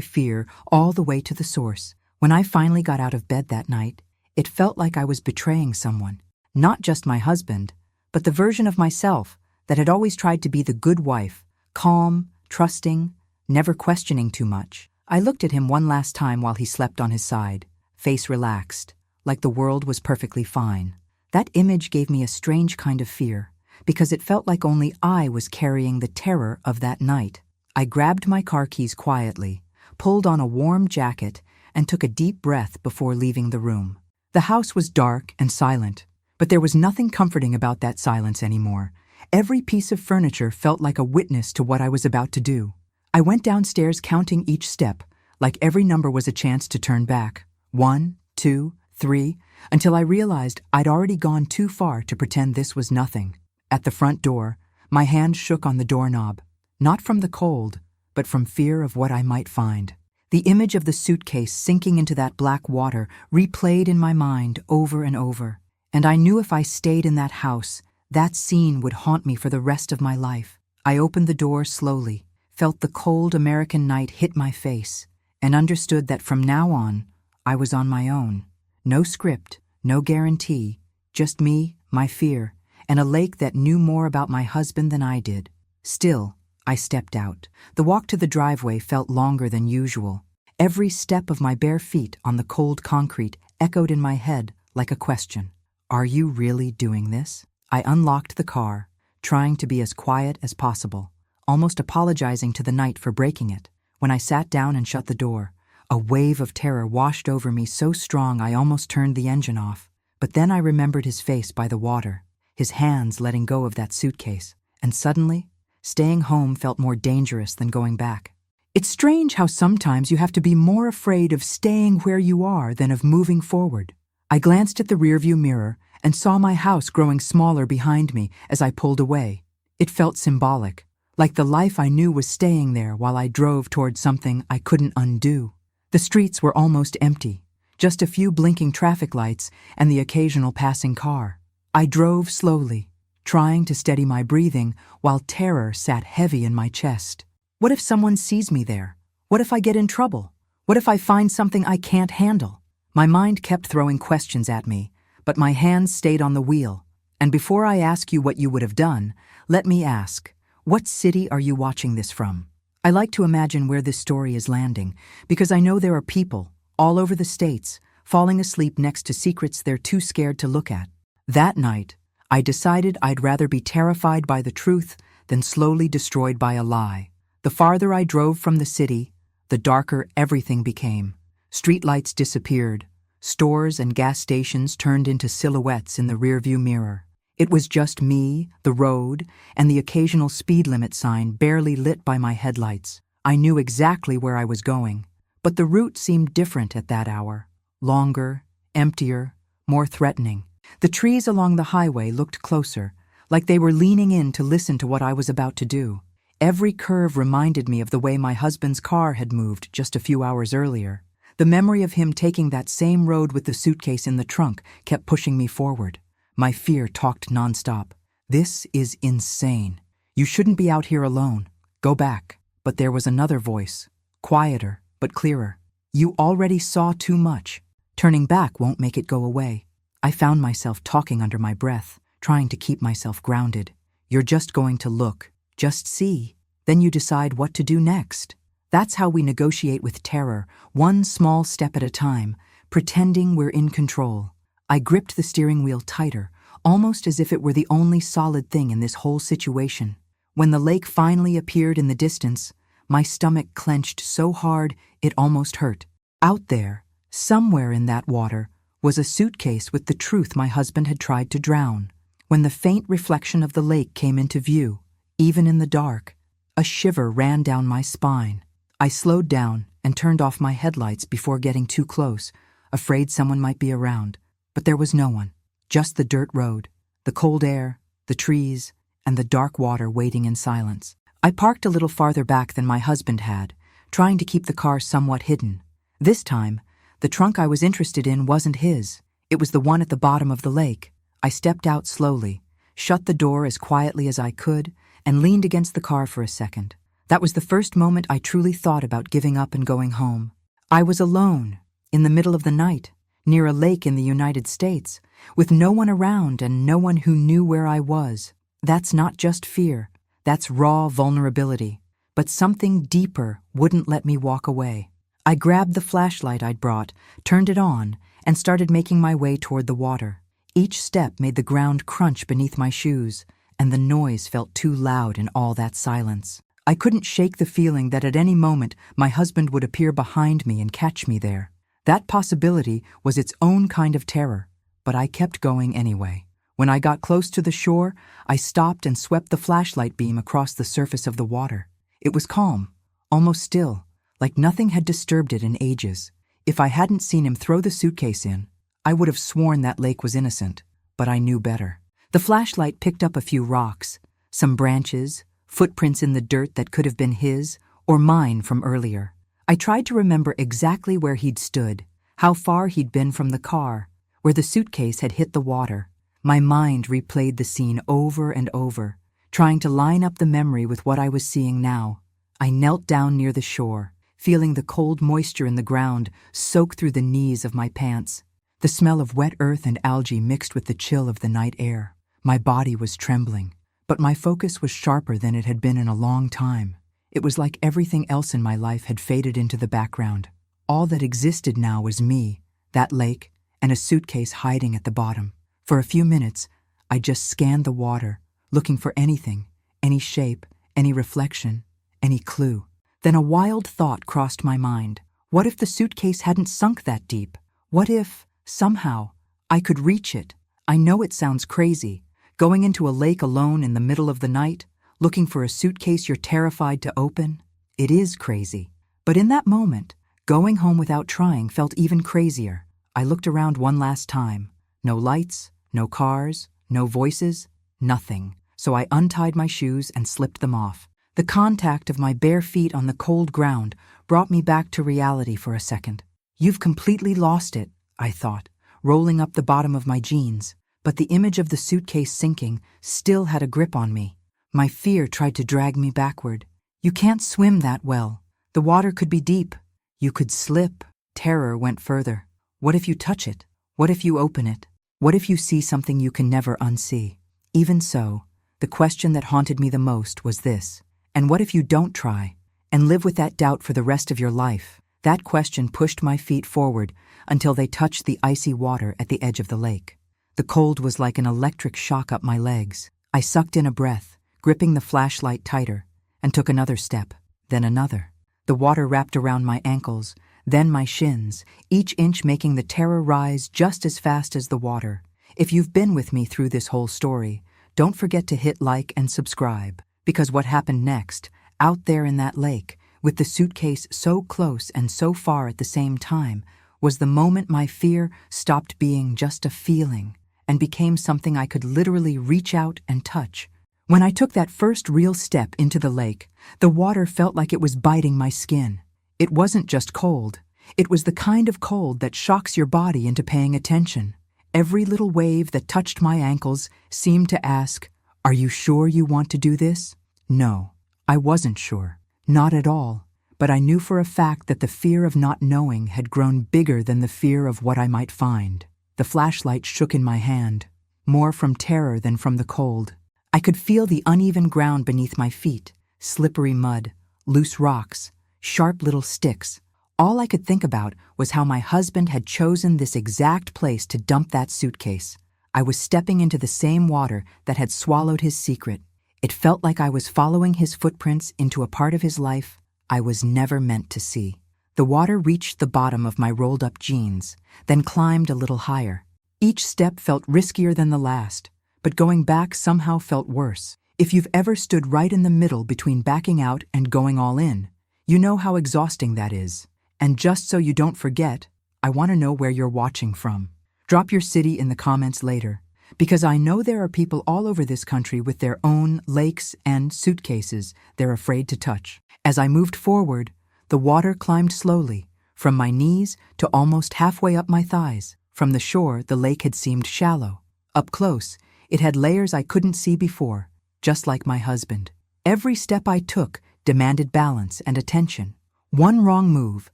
fear all the way to the source. When I finally got out of bed that night, it felt like I was betraying someone. Not just my husband, but the version of myself that had always tried to be the good wife, calm, trusting, never questioning too much. I looked at him one last time while he slept on his side, face relaxed, like the world was perfectly fine. That image gave me a strange kind of fear, because it felt like only I was carrying the terror of that night. I grabbed my car keys quietly, pulled on a warm jacket, and took a deep breath before leaving the room. The house was dark and silent, but there was nothing comforting about that silence anymore. Every piece of furniture felt like a witness to what I was about to do. I went downstairs counting each step, like every number was a chance to turn back. 1, 2, 3, until I realized I'd already gone too far to pretend this was nothing. At the front door, my hand shook on the doorknob, not from the cold, but from fear of what I might find. The image of the suitcase sinking into that black water replayed in my mind over and over, and I knew if I stayed in that house, that scene would haunt me for the rest of my life. I opened the door slowly, felt the cold American night hit my face, and understood that from now on, I was on my own. No script, no guarantee, just me, my fear, and a lake that knew more about my husband than I did. Still, I stepped out. The walk to the driveway felt longer than usual. Every step of my bare feet on the cold concrete echoed in my head like a question. Are you really doing this? I unlocked the car, trying to be as quiet as possible, almost apologizing to the night for breaking it. When I sat down and shut the door, a wave of terror washed over me so strong I almost turned the engine off. But then I remembered his face by the water, his hands letting go of that suitcase, and suddenly, staying home felt more dangerous than going back. It's strange how sometimes you have to be more afraid of staying where you are than of moving forward. I glanced at the rearview mirror and saw my house growing smaller behind me as I pulled away. It felt symbolic, like the life I knew was staying there while I drove toward something I couldn't undo. The streets were almost empty, just a few blinking traffic lights and the occasional passing car. I drove slowly, trying to steady my breathing while terror sat heavy in my chest. What if someone sees me there? What if I get in trouble? What if I find something I can't handle? My mind kept throwing questions at me, but my hands stayed on the wheel. And before I ask you what you would have done, let me ask, what city are you watching this from? I like to imagine where this story is landing, because I know there are people, all over the States, falling asleep next to secrets they're too scared to look at. That night, I decided I'd rather be terrified by the truth than slowly destroyed by a lie. The farther I drove from the city, the darker everything became. Streetlights disappeared. Stores and gas stations turned into silhouettes in the rearview mirror. It was just me, the road, and the occasional speed limit sign barely lit by my headlights. I knew exactly where I was going, But the route seemed different at that hour. Longer, emptier, more threatening. The trees along the highway looked closer, like they were leaning in to listen to what I was about to do. Every curve reminded me of the way my husband's car had moved just a few hours earlier. The memory of him taking that same road with the suitcase in the trunk kept pushing me forward. My fear talked nonstop. This is insane. You shouldn't be out here alone. Go back. But there was another voice, quieter but clearer. You already saw too much. Turning back won't make it go away. I found myself talking under my breath, trying to keep myself grounded. You're just going to look, just see, then you decide what to do next. That's how we negotiate with terror, one small step at a time, pretending we're in control. I gripped the steering wheel tighter, almost as if it were the only solid thing in this whole situation. When the lake finally appeared in the distance, my stomach clenched so hard it almost hurt. Out there, somewhere in that water, was a suitcase with the truth my husband had tried to drown. When the faint reflection of the lake came into view, even in the dark, a shiver ran down my spine. I slowed down and turned off my headlights before getting too close, afraid someone might be around. But there was no one, just the dirt road, the cold air, the trees, and the dark water waiting in silence. I parked a little farther back than my husband had, trying to keep the car somewhat hidden. This time, the trunk I was interested in wasn't his. It was the one at the bottom of the lake. I stepped out slowly, shut the door as quietly as I could, and leaned against the car for a second. That was the first moment I truly thought about giving up and going home. I was alone, in the middle of the night, near a lake in the United States, with no one around and no one who knew where I was. That's not just fear. That's raw vulnerability. But something deeper wouldn't let me walk away. I grabbed the flashlight I'd brought, turned it on, and started making my way toward the water. Each step made the ground crunch beneath my shoes, and the noise felt too loud in all that silence. I couldn't shake the feeling that at any moment my husband would appear behind me and catch me there. That possibility was its own kind of terror, but I kept going anyway. When I got close to the shore, I stopped and swept the flashlight beam across the surface of the water. It was calm, almost still, like nothing had disturbed it in ages. If I hadn't seen him throw the suitcase in, I would have sworn that lake was innocent, but I knew better. The flashlight picked up a few rocks, some branches, footprints in the dirt that could have been his or mine from earlier. I tried to remember exactly where he'd stood, how far he'd been from the car, where the suitcase had hit the water. My mind replayed the scene over and over, trying to line up the memory with what I was seeing now. I knelt down near the shore, feeling the cold moisture in the ground soak through the knees of my pants. The smell of wet earth and algae mixed with the chill of the night air. My body was trembling, but my focus was sharper than it had been in a long time. It was like everything else in my life had faded into the background. All that existed now was me, that lake, and a suitcase hiding at the bottom. For a few minutes, I just scanned the water, looking for anything, any shape, any reflection, any clue. Then a wild thought crossed my mind. What if the suitcase hadn't sunk that deep? What if, somehow, I could reach it? I know it sounds crazy. Going into a lake alone in the middle of the night, looking for a suitcase you're terrified to open? It is crazy. But in that moment, going home without trying felt even crazier. I looked around one last time. No lights, no cars, no voices, nothing. So I untied my shoes and slipped them off. The contact of my bare feet on the cold ground brought me back to reality for a second. You've completely lost it, I thought, rolling up the bottom of my jeans. But the image of the suitcase sinking still had a grip on me. My fear tried to drag me backward. You can't swim that well. The water could be deep. You could slip. Terror went further. What if you touch it? What if you open it? What if you see something you can never unsee? Even so, the question that haunted me the most was this. And what if you don't try, and live with that doubt for the rest of your life? That question pushed my feet forward until they touched the icy water at the edge of the lake. The cold was like an electric shock up my legs. I sucked in a breath, gripping the flashlight tighter, and took another step, then another. The water wrapped around my ankles, then my shins, each inch making the terror rise just as fast as the water. If you've been with me through this whole story, don't forget to hit like and subscribe, because what happened next, out there in that lake, with the suitcase so close and so far at the same time, was the moment my fear stopped being just a feeling and became something I could literally reach out and touch. When I took that first real step into the lake, the water felt like it was biting my skin. It wasn't just cold. It was the kind of cold that shocks your body into paying attention. Every little wave that touched my ankles seemed to ask, "Are you sure you want to do this?" No, I wasn't sure. Not at all. But I knew for a fact that the fear of not knowing had grown bigger than the fear of what I might find. The flashlight shook in my hand, more from terror than from the cold. I could feel the uneven ground beneath my feet, slippery mud, loose rocks, sharp little sticks. All I could think about was how my husband had chosen this exact place to dump that suitcase. I was stepping into the same water that had swallowed his secret. It felt like I was following his footprints into a part of his life I was never meant to see. The water reached the bottom of my rolled-up jeans, then climbed a little higher. Each step felt riskier than the last, but going back somehow felt worse. If you've ever stood right in the middle between backing out and going all in, you know how exhausting that is. And just so you don't forget, I want to know where you're watching from. Drop your city in the comments later, because I know there are people all over this country with their own lakes and suitcases they're afraid to touch. As I moved forward, the water climbed slowly, from my knees to almost halfway up my thighs. From the shore, the lake had seemed shallow. Up close, it had layers I couldn't see before, just like my husband. Every step I took demanded balance and attention. One wrong move,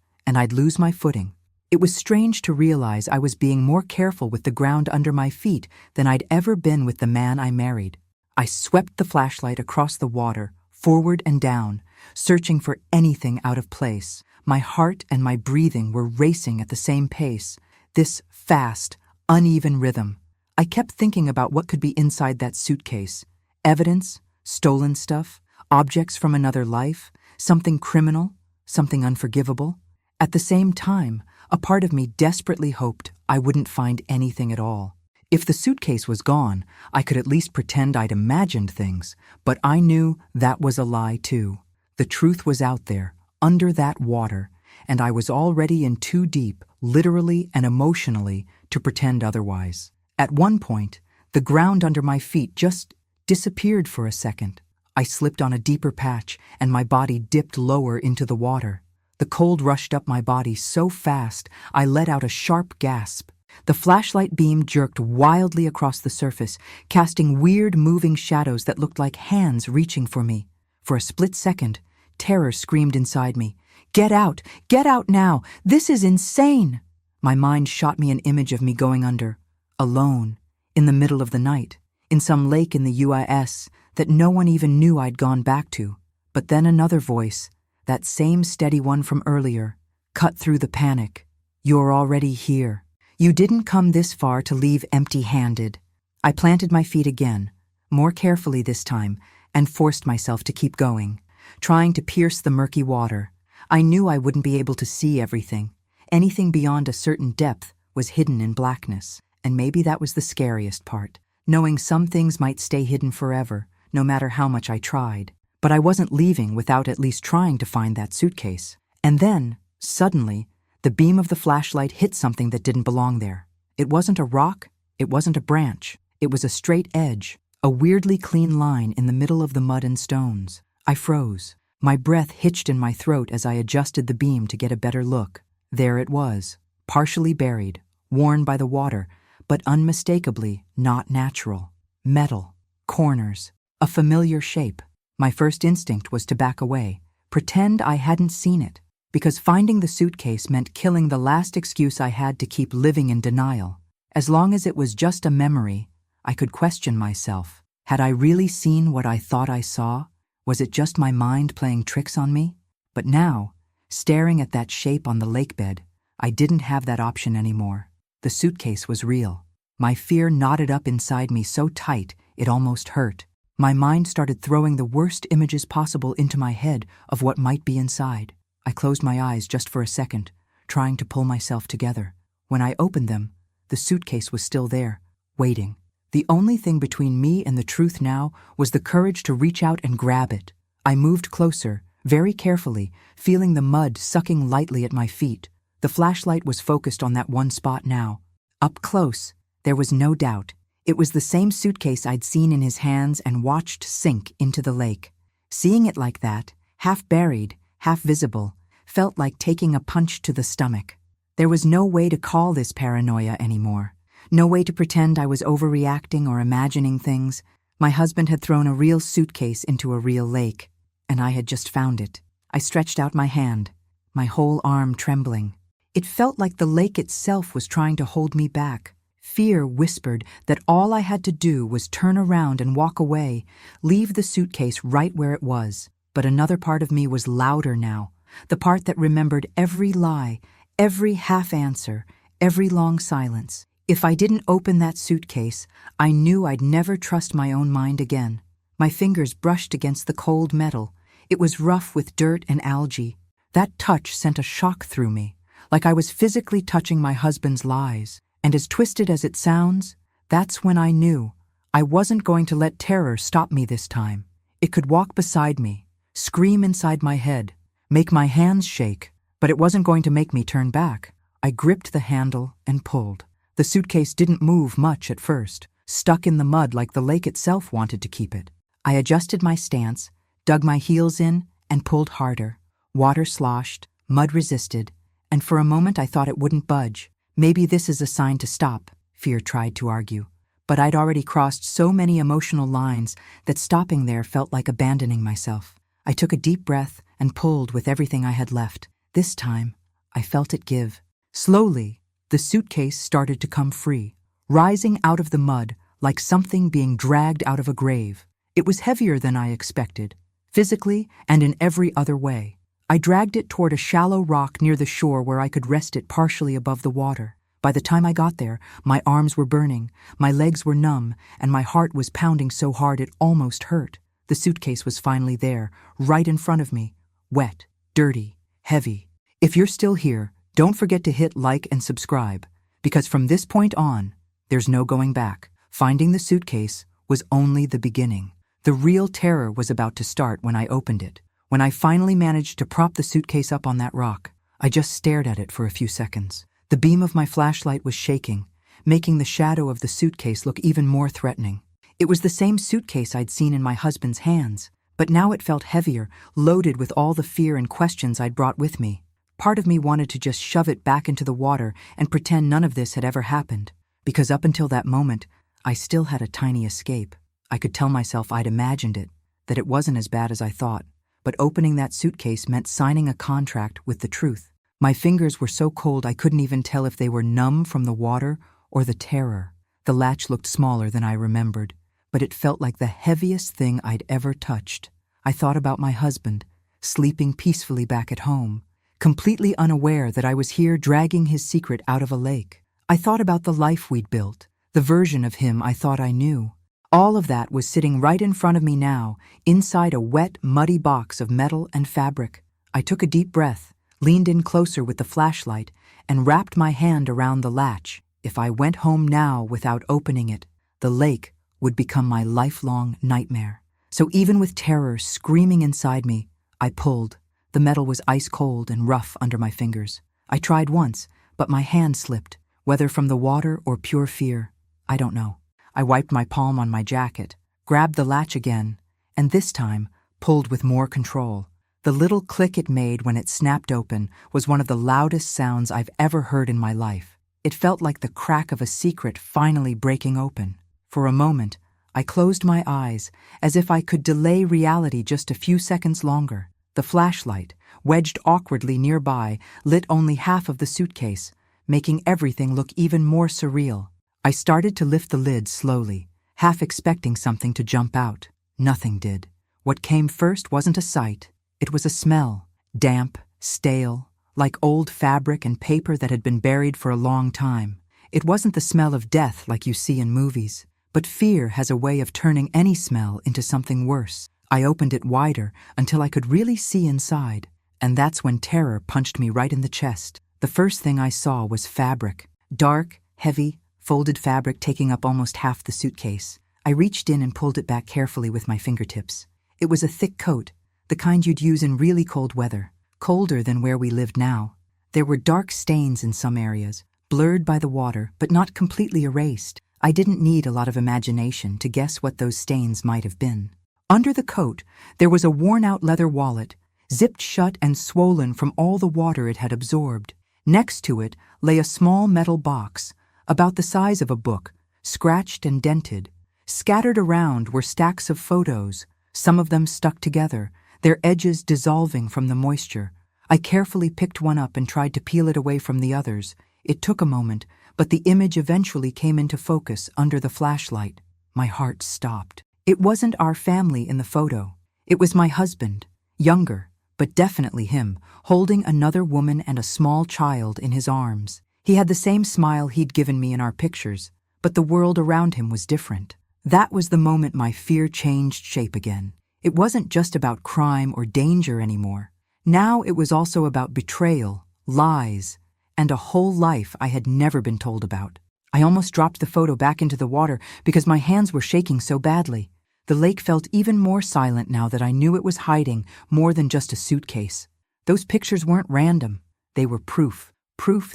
and I'd lose my footing. It was strange to realize I was being more careful with the ground under my feet than I'd ever been with the man I married. I swept the flashlight across the water, forward and down, searching for anything out of place. My heart and my breathing were racing at the same pace, this fast, uneven rhythm. I kept thinking about what could be inside that suitcase. Evidence, stolen stuff, objects from another life, something criminal, something unforgivable. At the same time, a part of me desperately hoped I wouldn't find anything at all. If the suitcase was gone, I could at least pretend I'd imagined things, but I knew that was a lie too. The truth was out there, under that water, and I was already in too deep, literally and emotionally, to pretend otherwise. At one point, the ground under my feet just disappeared for a second. I slipped on a deeper patch, and my body dipped lower into the water. The cold rushed up my body so fast, I let out a sharp gasp. The flashlight beam jerked wildly across the surface, casting weird moving shadows that looked like hands reaching for me. For a split second, terror screamed inside me. Get out! Get out now! This is insane! My mind shot me an image of me going under, alone, in the middle of the night, in some lake in the US that no one even knew I'd gone back to. But then another voice, that same steady one from earlier, cut through the panic. You're already here. You didn't come this far to leave empty-handed. I planted my feet again, more carefully this time, and forced myself to keep going, trying to pierce the murky water. I knew I wouldn't be able to see everything. Anything beyond a certain depth was hidden in blackness, and maybe that was the scariest part, knowing some things might stay hidden forever, no matter how much I tried. But I wasn't leaving without at least trying to find that suitcase. And then, suddenly, the beam of the flashlight hit something that didn't belong there. It wasn't a rock, it wasn't a branch. It was a straight edge, a weirdly clean line in the middle of the mud and stones. I froze. My breath hitched in my throat as I adjusted the beam to get a better look. There it was, partially buried, worn by the water, but unmistakably not natural. Metal, corners, a familiar shape. My first instinct was to back away, pretend I hadn't seen it, because finding the suitcase meant killing the last excuse I had to keep living in denial. As long as it was just a memory, I could question myself. Had I really seen what I thought I saw? Was it just my mind playing tricks on me? But now, staring at that shape on the lakebed, I didn't have that option anymore. The suitcase was real. My fear knotted up inside me so tight it almost hurt. My mind started throwing the worst images possible into my head of what might be inside. I closed my eyes just for a second, trying to pull myself together. When I opened them, the suitcase was still there, waiting. The only thing between me and the truth now was the courage to reach out and grab it. I moved closer, very carefully, feeling the mud sucking lightly at my feet. The flashlight was focused on that one spot now. Up close, there was no doubt. It was the same suitcase I'd seen in his hands and watched sink into the lake. Seeing it like that, half buried, half visible, felt like taking a punch to the stomach. There was no way to call this paranoia anymore. No way to pretend I was overreacting or imagining things. My husband had thrown a real suitcase into a real lake, and I had just found it. I stretched out my hand, my whole arm trembling. It felt like the lake itself was trying to hold me back. Fear whispered that all I had to do was turn around and walk away, leave the suitcase right where it was. But another part of me was louder now, the part that remembered every lie, every half-answer, every long silence. If I didn't open that suitcase, I knew I'd never trust my own mind again. My fingers brushed against the cold metal. It was rough with dirt and algae. That touch sent a shock through me, like I was physically touching my husband's lies. And as twisted as it sounds, that's when I knew I wasn't going to let terror stop me this time. It could walk beside me, scream inside my head, make my hands shake, but it wasn't going to make me turn back. I gripped the handle and pulled. The suitcase didn't move much at first, stuck in the mud like the lake itself wanted to keep it. I adjusted my stance, dug my heels in, and pulled harder. Water sloshed, mud resisted, and for a moment I thought it wouldn't budge. Maybe this is a sign to stop, fear tried to argue. But I'd already crossed so many emotional lines that stopping there felt like abandoning myself. I took a deep breath and pulled with everything I had left. This time, I felt it give. Slowly, the suitcase started to come free, rising out of the mud like something being dragged out of a grave. It was heavier than I expected, physically and in every other way. I dragged it toward a shallow rock near the shore where I could rest it partially above the water. By the time I got there, my arms were burning, my legs were numb, and my heart was pounding so hard it almost hurt. The suitcase was finally there, right in front of me, wet, dirty, heavy. If you're still here, don't forget to hit like and subscribe, because from this point on, there's no going back. Finding the suitcase was only the beginning. The real terror was about to start when I opened it. When I finally managed to prop the suitcase up on that rock, I just stared at it for a few seconds. The beam of my flashlight was shaking, making the shadow of the suitcase look even more threatening. It was the same suitcase I'd seen in my husband's hands, but now it felt heavier, loaded with all the fear and questions I'd brought with me. Part of me wanted to just shove it back into the water and pretend none of this had ever happened, because up until that moment, I still had a tiny escape. I could tell myself I'd imagined it, that it wasn't as bad as I thought. But opening that suitcase meant signing a contract with the truth. My fingers were so cold I couldn't even tell if they were numb from the water or the terror. The latch looked smaller than I remembered, but it felt like the heaviest thing I'd ever touched. I thought about my husband, sleeping peacefully back at home, completely unaware that I was here dragging his secret out of a lake. I thought about the life we'd built, the version of him I thought I knew. All of that was sitting right in front of me now, inside a wet, muddy box of metal and fabric. I took a deep breath, leaned in closer with the flashlight, and wrapped my hand around the latch. If I went home now without opening it, the lake would become my lifelong nightmare. So even with terror screaming inside me, I pulled. The metal was ice cold and rough under my fingers. I tried once, but my hand slipped, whether from the water or pure fear. I don't know. I wiped my palm on my jacket, grabbed the latch again, and this time pulled with more control. The little click it made when it snapped open was one of the loudest sounds I've ever heard in my life. It felt like the crack of a secret finally breaking open. For a moment, I closed my eyes, as if I could delay reality just a few seconds longer. The flashlight, wedged awkwardly nearby, lit only half of the suitcase, making everything look even more surreal. I started to lift the lid slowly, half expecting something to jump out. Nothing did. What came first wasn't a sight. It was a smell, damp, stale, like old fabric and paper that had been buried for a long time. It wasn't the smell of death like you see in movies, but fear has a way of turning any smell into something worse. I opened it wider until I could really see inside, and that's when terror punched me right in the chest. The first thing I saw was fabric, dark, heavy, folded fabric taking up almost half the suitcase. I reached in and pulled it back carefully with my fingertips. It was a thick coat, the kind you'd use in really cold weather, colder than where we lived now. There were dark stains in some areas, blurred by the water but not completely erased. I didn't need a lot of imagination to guess what those stains might have been. Under the coat, there was a worn-out leather wallet, zipped shut and swollen from all the water it had absorbed. Next to it lay a small metal box, about the size of a book, scratched and dented. Scattered around were stacks of photos, some of them stuck together, their edges dissolving from the moisture. I carefully picked one up and tried to peel it away from the others. It took a moment, but the image eventually came into focus under the flashlight. My heart stopped. It wasn't our family in the photo. It was my husband, younger, but definitely him, holding another woman and a small child in his arms. He had the same smile he'd given me in our pictures, but the world around him was different. That was the moment my fear changed shape again. It wasn't just about crime or danger anymore. Now it was also about betrayal, lies, and a whole life I had never been told about. I almost dropped the photo back into the water because my hands were shaking so badly. The lake felt even more silent now that I knew it was hiding more than just a suitcase. Those pictures weren't random. They were proof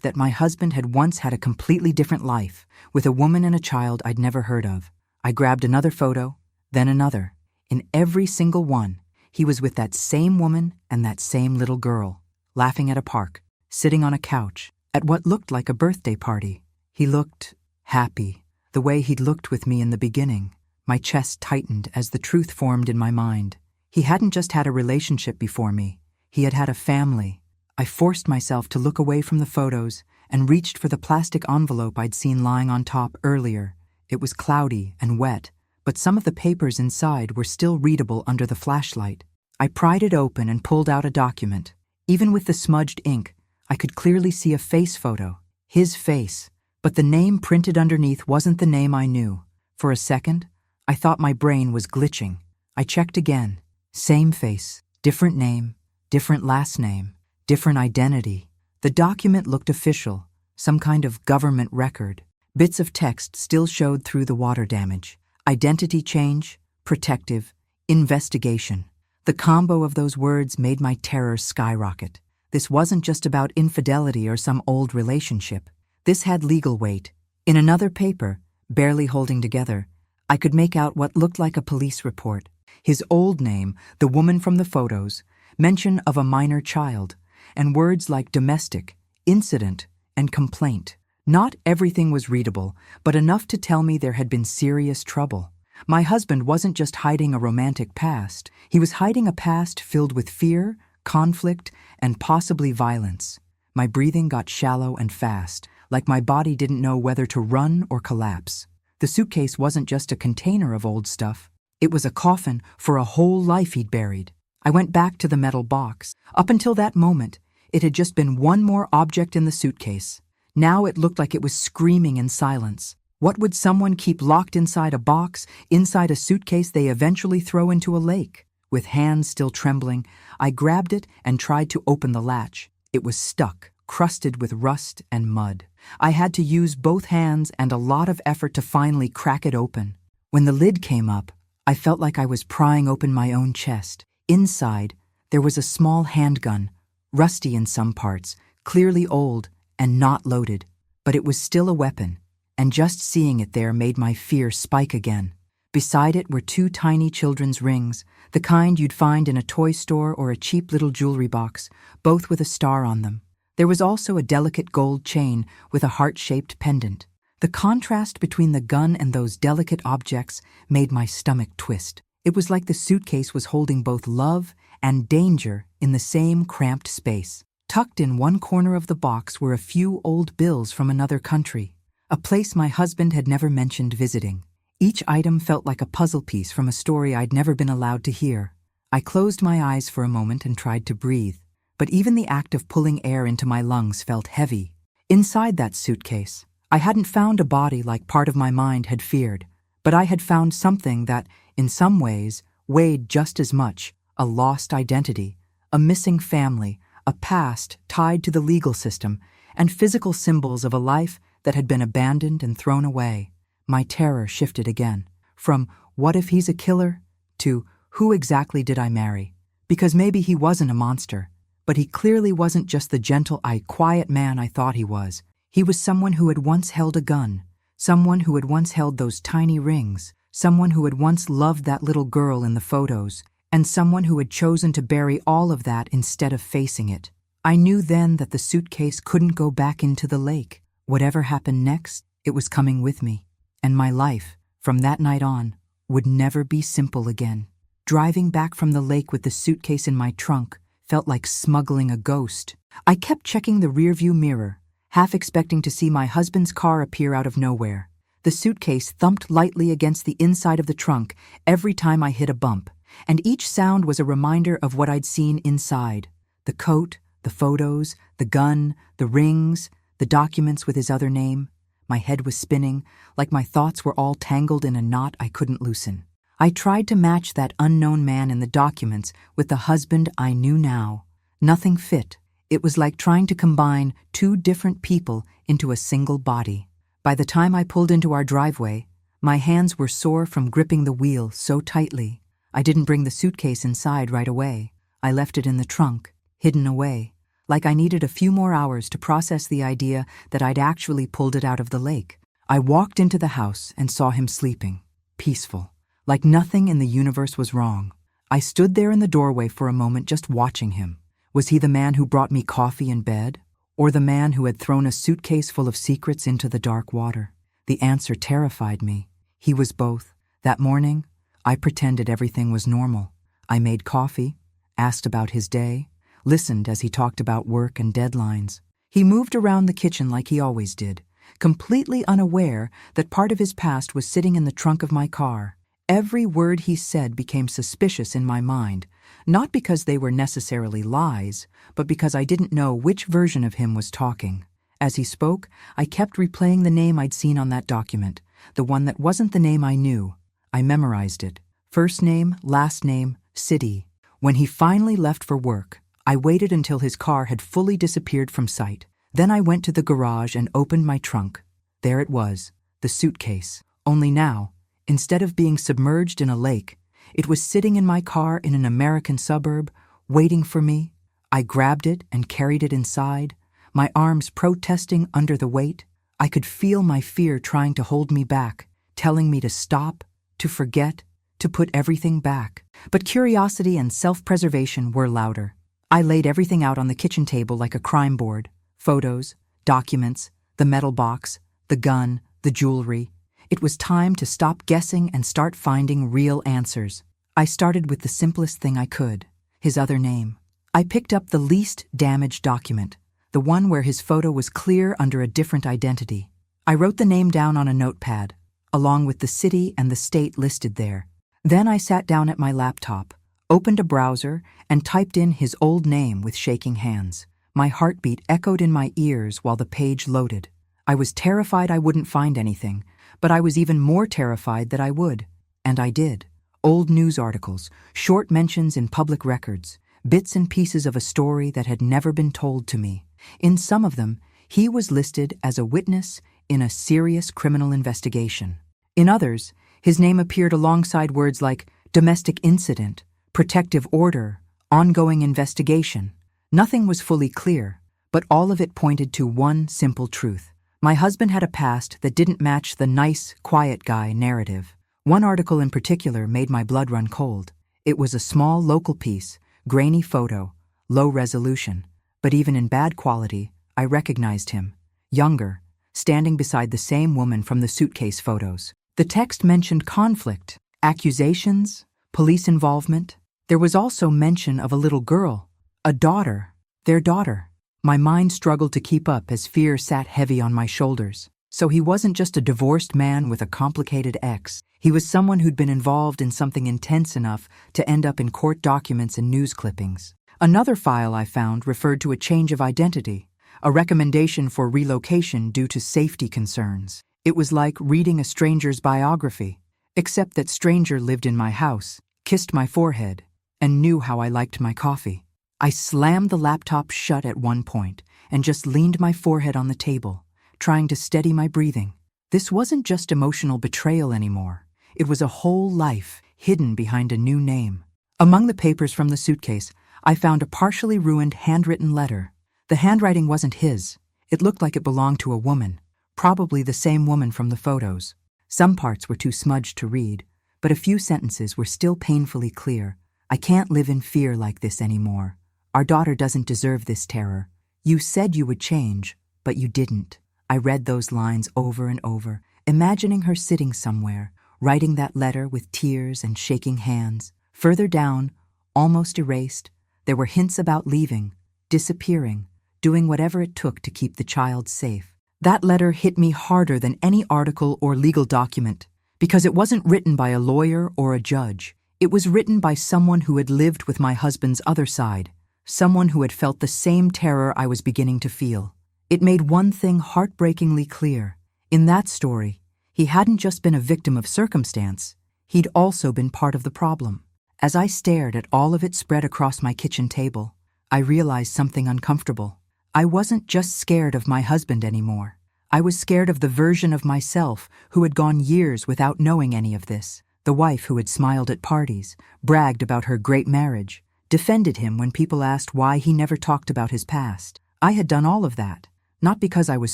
that my husband had once had a completely different life, with a woman and a child I'd never heard of. I grabbed another photo, then another. In every single one, he was with that same woman and that same little girl, laughing at a park, sitting on a couch, at what looked like a birthday party. He looked happy, the way he'd looked with me in the beginning. My chest tightened as the truth formed in my mind. He hadn't just had a relationship before me. He had had a family. I forced myself to look away from the photos and reached for the plastic envelope I'd seen lying on top earlier. It was cloudy and wet, but some of the papers inside were still readable under the flashlight. I pried it open and pulled out a document. Even with the smudged ink, I could clearly see a face photo. His face. But the name printed underneath wasn't the name I knew. For a second, I thought my brain was glitching. I checked again. Same face, different name, different last name, different identity. The document looked official, some kind of government record. Bits of text still showed through the water damage. Identity change, protective, investigation. The combo of those words made my terror skyrocket. This wasn't just about infidelity or some old relationship. This had legal weight. In another paper, barely holding together, I could make out what looked like a police report. His old name, the woman from the photos, mention of a minor child, and words like domestic, incident, and complaint. Not everything was readable, but enough to tell me there had been serious trouble. My husband wasn't just hiding a romantic past. He was hiding a past filled with fear, conflict, and possibly violence. My breathing got shallow and fast, like my body didn't know whether to run or collapse. The suitcase wasn't just a container of old stuff. It was a coffin for a whole life he'd buried. I went back to the metal box. Up until that moment, it had just been one more object in the suitcase. Now it looked like it was screaming in silence. What would someone keep locked inside a box, inside a suitcase they eventually throw into a lake? With hands still trembling, I grabbed it and tried to open the latch. It was stuck, crusted with rust and mud. I had to use both hands and a lot of effort to finally crack it open. When the lid came up, I felt like I was prying open my own chest. Inside, there was a small handgun, rusty in some parts, clearly old and not loaded. But it was still a weapon, and just seeing it there made my fear spike again. Beside it were two tiny children's rings, the kind you'd find in a toy store or a cheap little jewelry box, both with a star on them. There was also a delicate gold chain with a heart-shaped pendant. The contrast between the gun and those delicate objects made my stomach twist. It was like the suitcase was holding both love and danger in the same cramped space. Tucked in one corner of the box were a few old bills from another country, a place my husband had never mentioned visiting. Each item felt like a puzzle piece from a story I'd never been allowed to hear. I closed my eyes for a moment and tried to breathe, but even the act of pulling air into my lungs felt heavy. Inside that suitcase, I hadn't found a body like part of my mind had feared, but I had found something that, in some ways, weighed just as much: a lost identity, a missing family, a past tied to the legal system, and physical symbols of a life that had been abandoned and thrown away. My terror shifted again, from "what if he's a killer?" to "who exactly did I marry?" Because maybe he wasn't a monster, but he clearly wasn't just the gentle, quiet man I thought he was. He was someone who had once held a gun, someone who had once held those tiny rings, someone who had once loved that little girl in the photos, and someone who had chosen to bury all of that instead of facing it. I knew then that the suitcase couldn't go back into the lake. Whatever happened next, it was coming with me. And my life, from that night on, would never be simple again. Driving back from the lake with the suitcase in my trunk felt like smuggling a ghost. I kept checking the rearview mirror, half expecting to see my husband's car appear out of nowhere. The suitcase thumped lightly against the inside of the trunk every time I hit a bump, and each sound was a reminder of what I'd seen inside. The coat, the photos, the gun, the rings, the documents with his other name. My head was spinning, like my thoughts were all tangled in a knot I couldn't loosen. I tried to match that unknown man in the documents with the husband I knew now. Nothing fit. It was like trying to combine two different people into a single body. By the time I pulled into our driveway, my hands were sore from gripping the wheel so tightly. I didn't bring the suitcase inside right away. I left it in the trunk, hidden away, like I needed a few more hours to process the idea that I'd actually pulled it out of the lake. I walked into the house and saw him sleeping, peaceful, like nothing in the universe was wrong. I stood there in the doorway for a moment just watching him. Was he the man who brought me coffee in bed? Or the man who had thrown a suitcase full of secrets into the dark water? The answer terrified me. He was both. That morning, I pretended everything was normal. I made coffee, asked about his day, listened as he talked about work and deadlines. He moved around the kitchen like he always did, completely unaware that part of his past was sitting in the trunk of my car. Every word he said became suspicious in my mind, not because they were necessarily lies, but because I didn't know which version of him was talking. As he spoke, I kept replaying the name I'd seen on that document, the one that wasn't the name I knew. I memorized it. First name, last name, city. When he finally left for work, I waited until his car had fully disappeared from sight. Then I went to the garage and opened my trunk. There it was, the suitcase. Only now, instead of being submerged in a lake, it was sitting in my car in an American suburb, waiting for me. I grabbed it and carried it inside, my arms protesting under the weight. I could feel my fear trying to hold me back, telling me to stop, to forget, to put everything back. But curiosity and self-preservation were louder. I laid everything out on the kitchen table like a crime board. Photos, documents, the metal box, the gun, the jewelry. It was time to stop guessing and start finding real answers. I started with the simplest thing I could, his other name. I picked up the least damaged document, the one where his photo was clear under a different identity. I wrote the name down on a notepad, along with the city and the state listed there. Then I sat down at my laptop, opened a browser, and typed in his old name with shaking hands. My heartbeat echoed in my ears while the page loaded. I was terrified I wouldn't find anything, but I was even more terrified that I would. And I did. Old news articles, short mentions in public records, bits and pieces of a story that had never been told to me. In some of them, he was listed as a witness in a serious criminal investigation. In others, his name appeared alongside words like domestic incident, protective order, ongoing investigation. Nothing was fully clear, but all of it pointed to one simple truth. My husband had a past that didn't match the nice, quiet guy narrative. One article in particular made my blood run cold. It was a small local piece, grainy photo, low resolution. But even in bad quality, I recognized him. Younger, standing beside the same woman from the suitcase photos. The text mentioned conflict, accusations, police involvement. There was also mention of a little girl, a daughter, their daughter. My mind struggled to keep up as fear sat heavy on my shoulders. So he wasn't just a divorced man with a complicated ex. He was someone who'd been involved in something intense enough to end up in court documents and news clippings. Another file I found referred to a change of identity, a recommendation for relocation due to safety concerns. It was like reading a stranger's biography, except that stranger lived in my house, kissed my forehead, and knew how I liked my coffee. I slammed the laptop shut at one point and just leaned my forehead on the table, trying to steady my breathing. This wasn't just emotional betrayal anymore. It was a whole life hidden behind a new name. Among the papers from the suitcase, I found a partially ruined handwritten letter. The handwriting wasn't his. It looked like it belonged to a woman, probably the same woman from the photos. Some parts were too smudged to read, but a few sentences were still painfully clear. I can't live in fear like this anymore. Our daughter doesn't deserve this terror. You said you would change, but you didn't. I read those lines over and over, imagining her sitting somewhere, writing that letter with tears and shaking hands. Further down, almost erased, there were hints about leaving, disappearing, doing whatever it took to keep the child safe. That letter hit me harder than any article or legal document, because it wasn't written by a lawyer or a judge. It was written by someone who had lived with my husband's other side, someone who had felt the same terror I was beginning to feel. It made one thing heartbreakingly clear. In that story, he hadn't just been a victim of circumstance, he'd also been part of the problem. As I stared at all of it spread across my kitchen table, I realized something uncomfortable. I wasn't just scared of my husband anymore. I was scared of the version of myself who had gone years without knowing any of this. The wife who had smiled at parties, bragged about her great marriage, defended him when people asked why he never talked about his past. I had done all of that, not because I was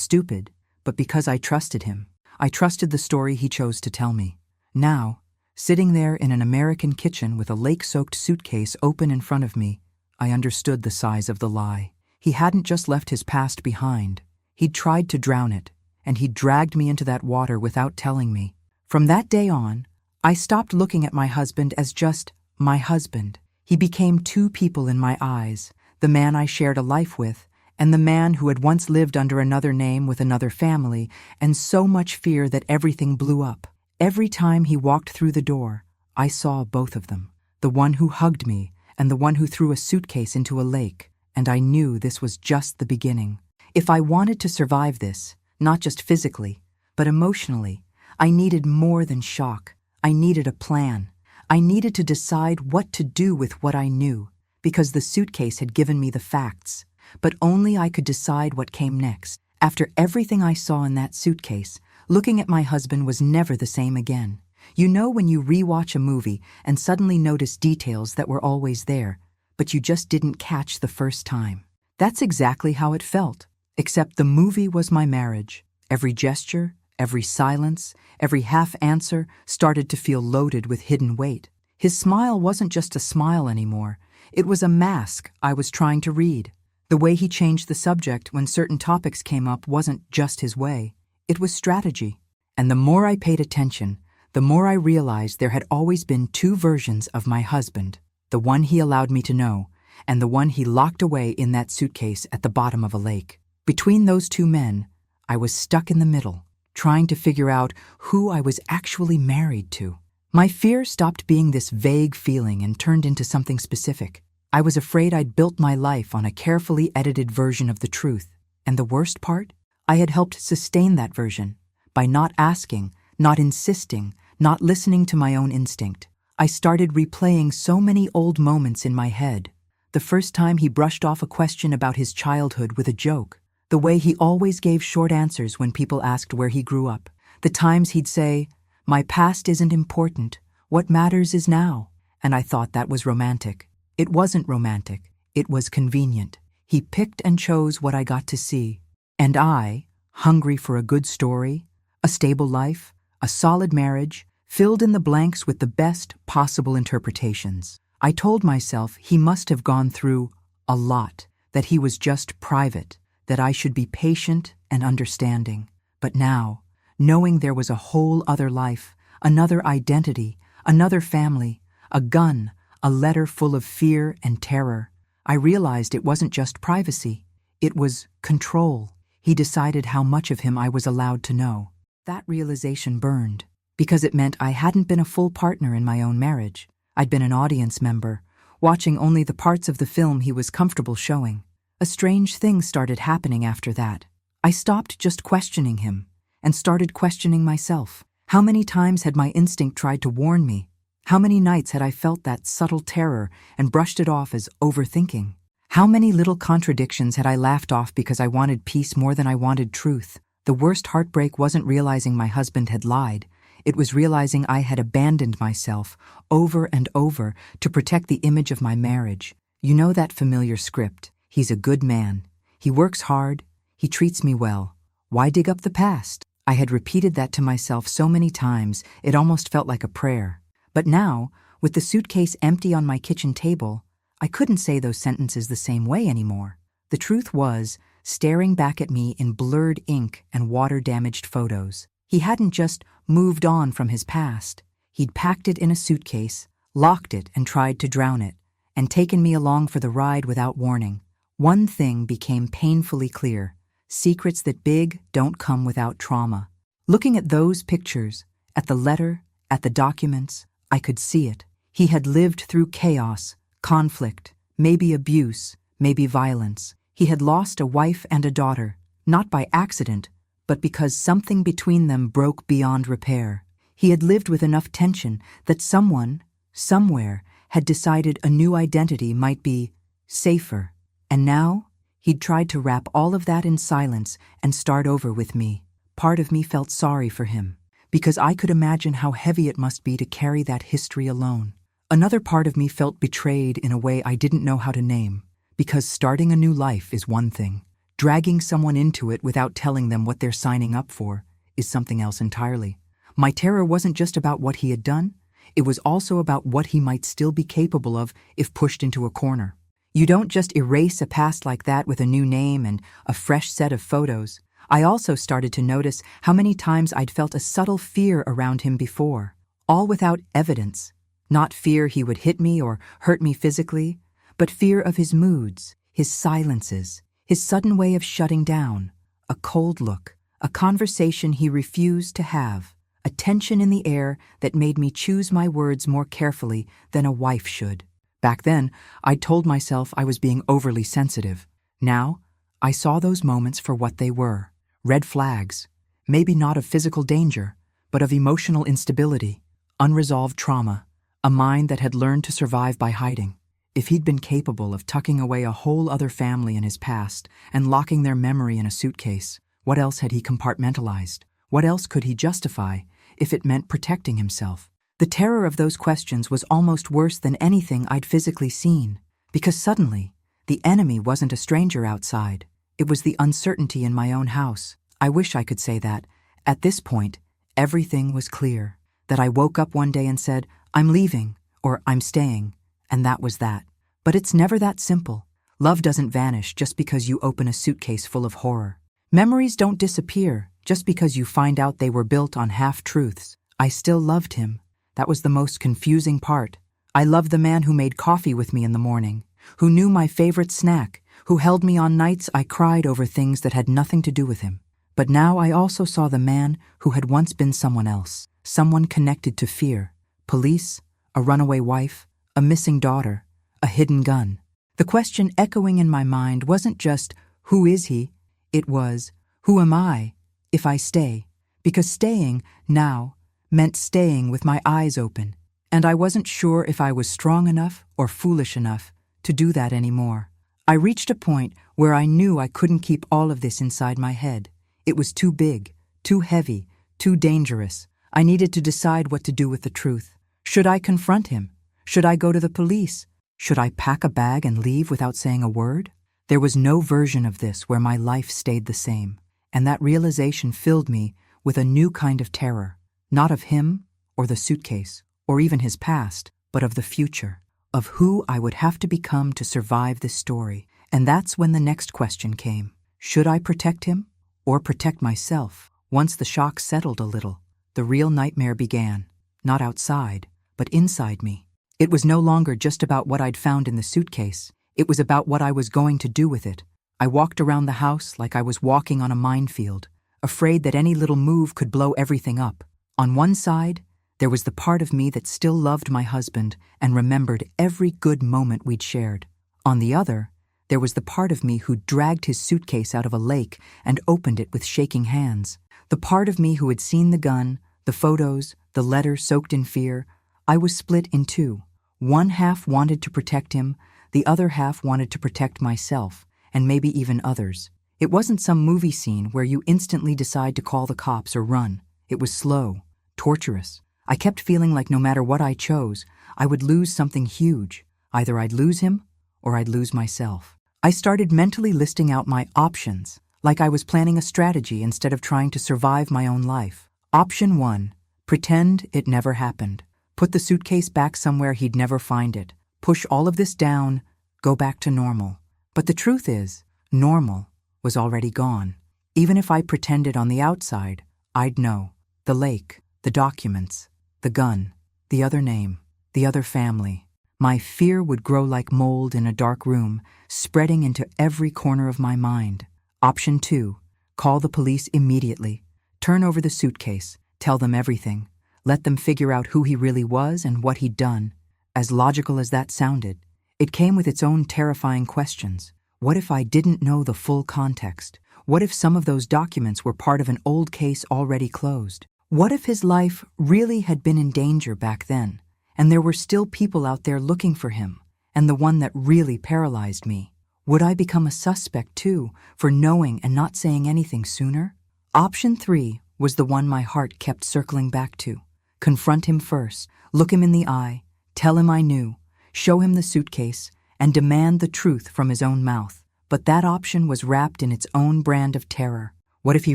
stupid, but because I trusted him. I trusted the story he chose to tell me. Now, sitting there in an American kitchen with a lake-soaked suitcase open in front of me, I understood the size of the lie. He hadn't just left his past behind. He'd tried to drown it, and he'd dragged me into that water without telling me. From that day on, I stopped looking at my husband as just my husband. He became two people in my eyes, the man I shared a life with, and the man who had once lived under another name with another family, and so much fear that everything blew up. Every time he walked through the door, I saw both of them, the one who hugged me and the one who threw a suitcase into a lake, and I knew this was just the beginning. If I wanted to survive this, not just physically, but emotionally, I needed more than shock. I needed a plan. I needed to decide what to do with what I knew, because the suitcase had given me the facts, but only I could decide what came next. After everything I saw in that suitcase, looking at my husband was never the same again. You know when you rewatch a movie and suddenly notice details that were always there, but you just didn't catch the first time. That's exactly how it felt, except the movie was my marriage. Every gesture, every silence, every half answer started to feel loaded with hidden weight. His smile wasn't just a smile anymore. It was a mask I was trying to read. The way he changed the subject when certain topics came up wasn't just his way. It was strategy. And the more I paid attention, the more I realized there had always been two versions of my husband, the one he allowed me to know, and the one he locked away in that suitcase at the bottom of a lake. Between those two men, I was stuck in the middle, trying to figure out who I was actually married to. My fear stopped being this vague feeling and turned into something specific. I was afraid I'd built my life on a carefully edited version of the truth. And the worst part? I had helped sustain that version by not asking, not insisting, not listening to my own instinct. I started replaying so many old moments in my head. The first time he brushed off a question about his childhood with a joke. The way he always gave short answers when people asked where he grew up. The times he'd say, "My past isn't important. What matters is now." And I thought that was romantic. It wasn't romantic. It was convenient. He picked and chose what I got to see. And I, hungry for a good story, a stable life, a solid marriage, filled in the blanks with the best possible interpretations. I told myself he must have gone through a lot, that he was just private, that I should be patient and understanding. But now, knowing there was a whole other life, another identity, another family, a gun, a letter full of fear and terror, I realized it wasn't just privacy. It was control. He decided how much of him I was allowed to know. That realization burned, because it meant I hadn't been a full partner in my own marriage. I'd been an audience member, watching only the parts of the film he was comfortable showing. A strange thing started happening after that. I stopped just questioning him and started questioning myself. How many times had my instinct tried to warn me? How many nights had I felt that subtle terror and brushed it off as overthinking? How many little contradictions had I laughed off because I wanted peace more than I wanted truth? The worst heartbreak wasn't realizing my husband had lied. It was realizing I had abandoned myself over and over to protect the image of my marriage. You know that familiar script. He's a good man. He works hard. He treats me well. Why dig up the past? I had repeated that to myself so many times, it almost felt like a prayer. But now, with the suitcase empty on my kitchen table, I couldn't say those sentences the same way anymore. The truth was, staring back at me in blurred ink and water-damaged photos. He hadn't just moved on from his past. He'd packed it in a suitcase, locked it and tried to drown it, and taken me along for the ride without warning. One thing became painfully clear. Secrets that big don't come without trauma. Looking at those pictures, at the letter, at the documents, I could see it. He had lived through chaos, conflict, maybe abuse, maybe violence. He had lost a wife and a daughter, not by accident, but because something between them broke beyond repair. He had lived with enough tension that someone, somewhere, had decided a new identity might be safer. And now, he'd tried to wrap all of that in silence and start over with me. Part of me felt sorry for him, because I could imagine how heavy it must be to carry that history alone. Another part of me felt betrayed in a way I didn't know how to name, because starting a new life is one thing. Dragging someone into it without telling them what they're signing up for is something else entirely. My terror wasn't just about what he had done, it was also about what he might still be capable of if pushed into a corner. You don't just erase a past like that with a new name and a fresh set of photos. I also started to notice how many times I'd felt a subtle fear around him before, all without evidence. Not fear he would hit me or hurt me physically, but fear of his moods, his silences, his sudden way of shutting down, a cold look, a conversation he refused to have, a tension in the air that made me choose my words more carefully than a wife should. Back then, I'd told myself I was being overly sensitive. Now, I saw those moments for what they were. Red flags, maybe not of physical danger, but of emotional instability, unresolved trauma, a mind that had learned to survive by hiding. If he'd been capable of tucking away a whole other family in his past and locking their memory in a suitcase, what else had he compartmentalized? What else could he justify if it meant protecting himself? The terror of those questions was almost worse than anything I'd physically seen, because suddenly, the enemy wasn't a stranger outside. It was the uncertainty in my own house. I wish I could say that, at this point, everything was clear. That I woke up one day and said, "I'm leaving," or "I'm staying," and that was that. But it's never that simple. Love doesn't vanish just because you open a suitcase full of horror. Memories don't disappear just because you find out they were built on half-truths. I still loved him. That was the most confusing part. I loved the man who made coffee with me in the morning, who knew my favorite snack, who held me on nights I cried over things that had nothing to do with him. But now I also saw the man who had once been someone else, someone connected to fear, police, a runaway wife, a missing daughter, a hidden gun. The question echoing in my mind wasn't just, who is he? It was, who am I if I stay? Because staying, now, meant staying with my eyes open, and I wasn't sure if I was strong enough or foolish enough to do that anymore. I reached a point where I knew I couldn't keep all of this inside my head. It was too big, too heavy, too dangerous. I needed to decide what to do with the truth. Should I confront him? Should I go to the police? Should I pack a bag and leave without saying a word? There was no version of this where my life stayed the same, and that realization filled me with a new kind of terror, not of him or the suitcase or even his past, but of the future, of who I would have to become to survive this story. And that's when the next question came. Should I protect him or protect myself? Once the shock settled a little, the real nightmare began, not outside, but inside me. It was no longer just about what I'd found in the suitcase. It was about what I was going to do with it. I walked around the house like I was walking on a minefield, afraid that any little move could blow everything up. On one side, there was the part of me that still loved my husband and remembered every good moment we'd shared. On the other, there was the part of me who dragged his suitcase out of a lake and opened it with shaking hands. The part of me who had seen the gun, the photos, the letter soaked in fear. I was split in two. One half wanted to protect him, the other half wanted to protect myself, and maybe even others. It wasn't some movie scene where you instantly decide to call the cops or run. It was slow, torturous. I kept feeling like no matter what I chose, I would lose something huge. Either I'd lose him, or I'd lose myself. I started mentally listing out my options, like I was planning a strategy instead of trying to survive my own life. Option 1. Pretend it never happened. Put the suitcase back somewhere he'd never find it. Push all of this down, go back to normal. But the truth is, normal was already gone. Even if I pretended on the outside, I'd know. The lake, the documents, the gun, the other name, the other family. My fear would grow like mold in a dark room, spreading into every corner of my mind. Option 2. Call the police immediately. Turn over the suitcase. Tell them everything. Let them figure out who he really was and what he'd done. As logical as that sounded, it came with its own terrifying questions. What if I didn't know the full context? What if some of those documents were part of an old case already closed? What if his life really had been in danger back then, and there were still people out there looking for him, and the one that really paralyzed me? Would I become a suspect too, for knowing and not saying anything sooner? Option 3 was the one my heart kept circling back to. Confront him first, look him in the eye, tell him I knew, show him the suitcase, and demand the truth from his own mouth. But that option was wrapped in its own brand of terror. What if he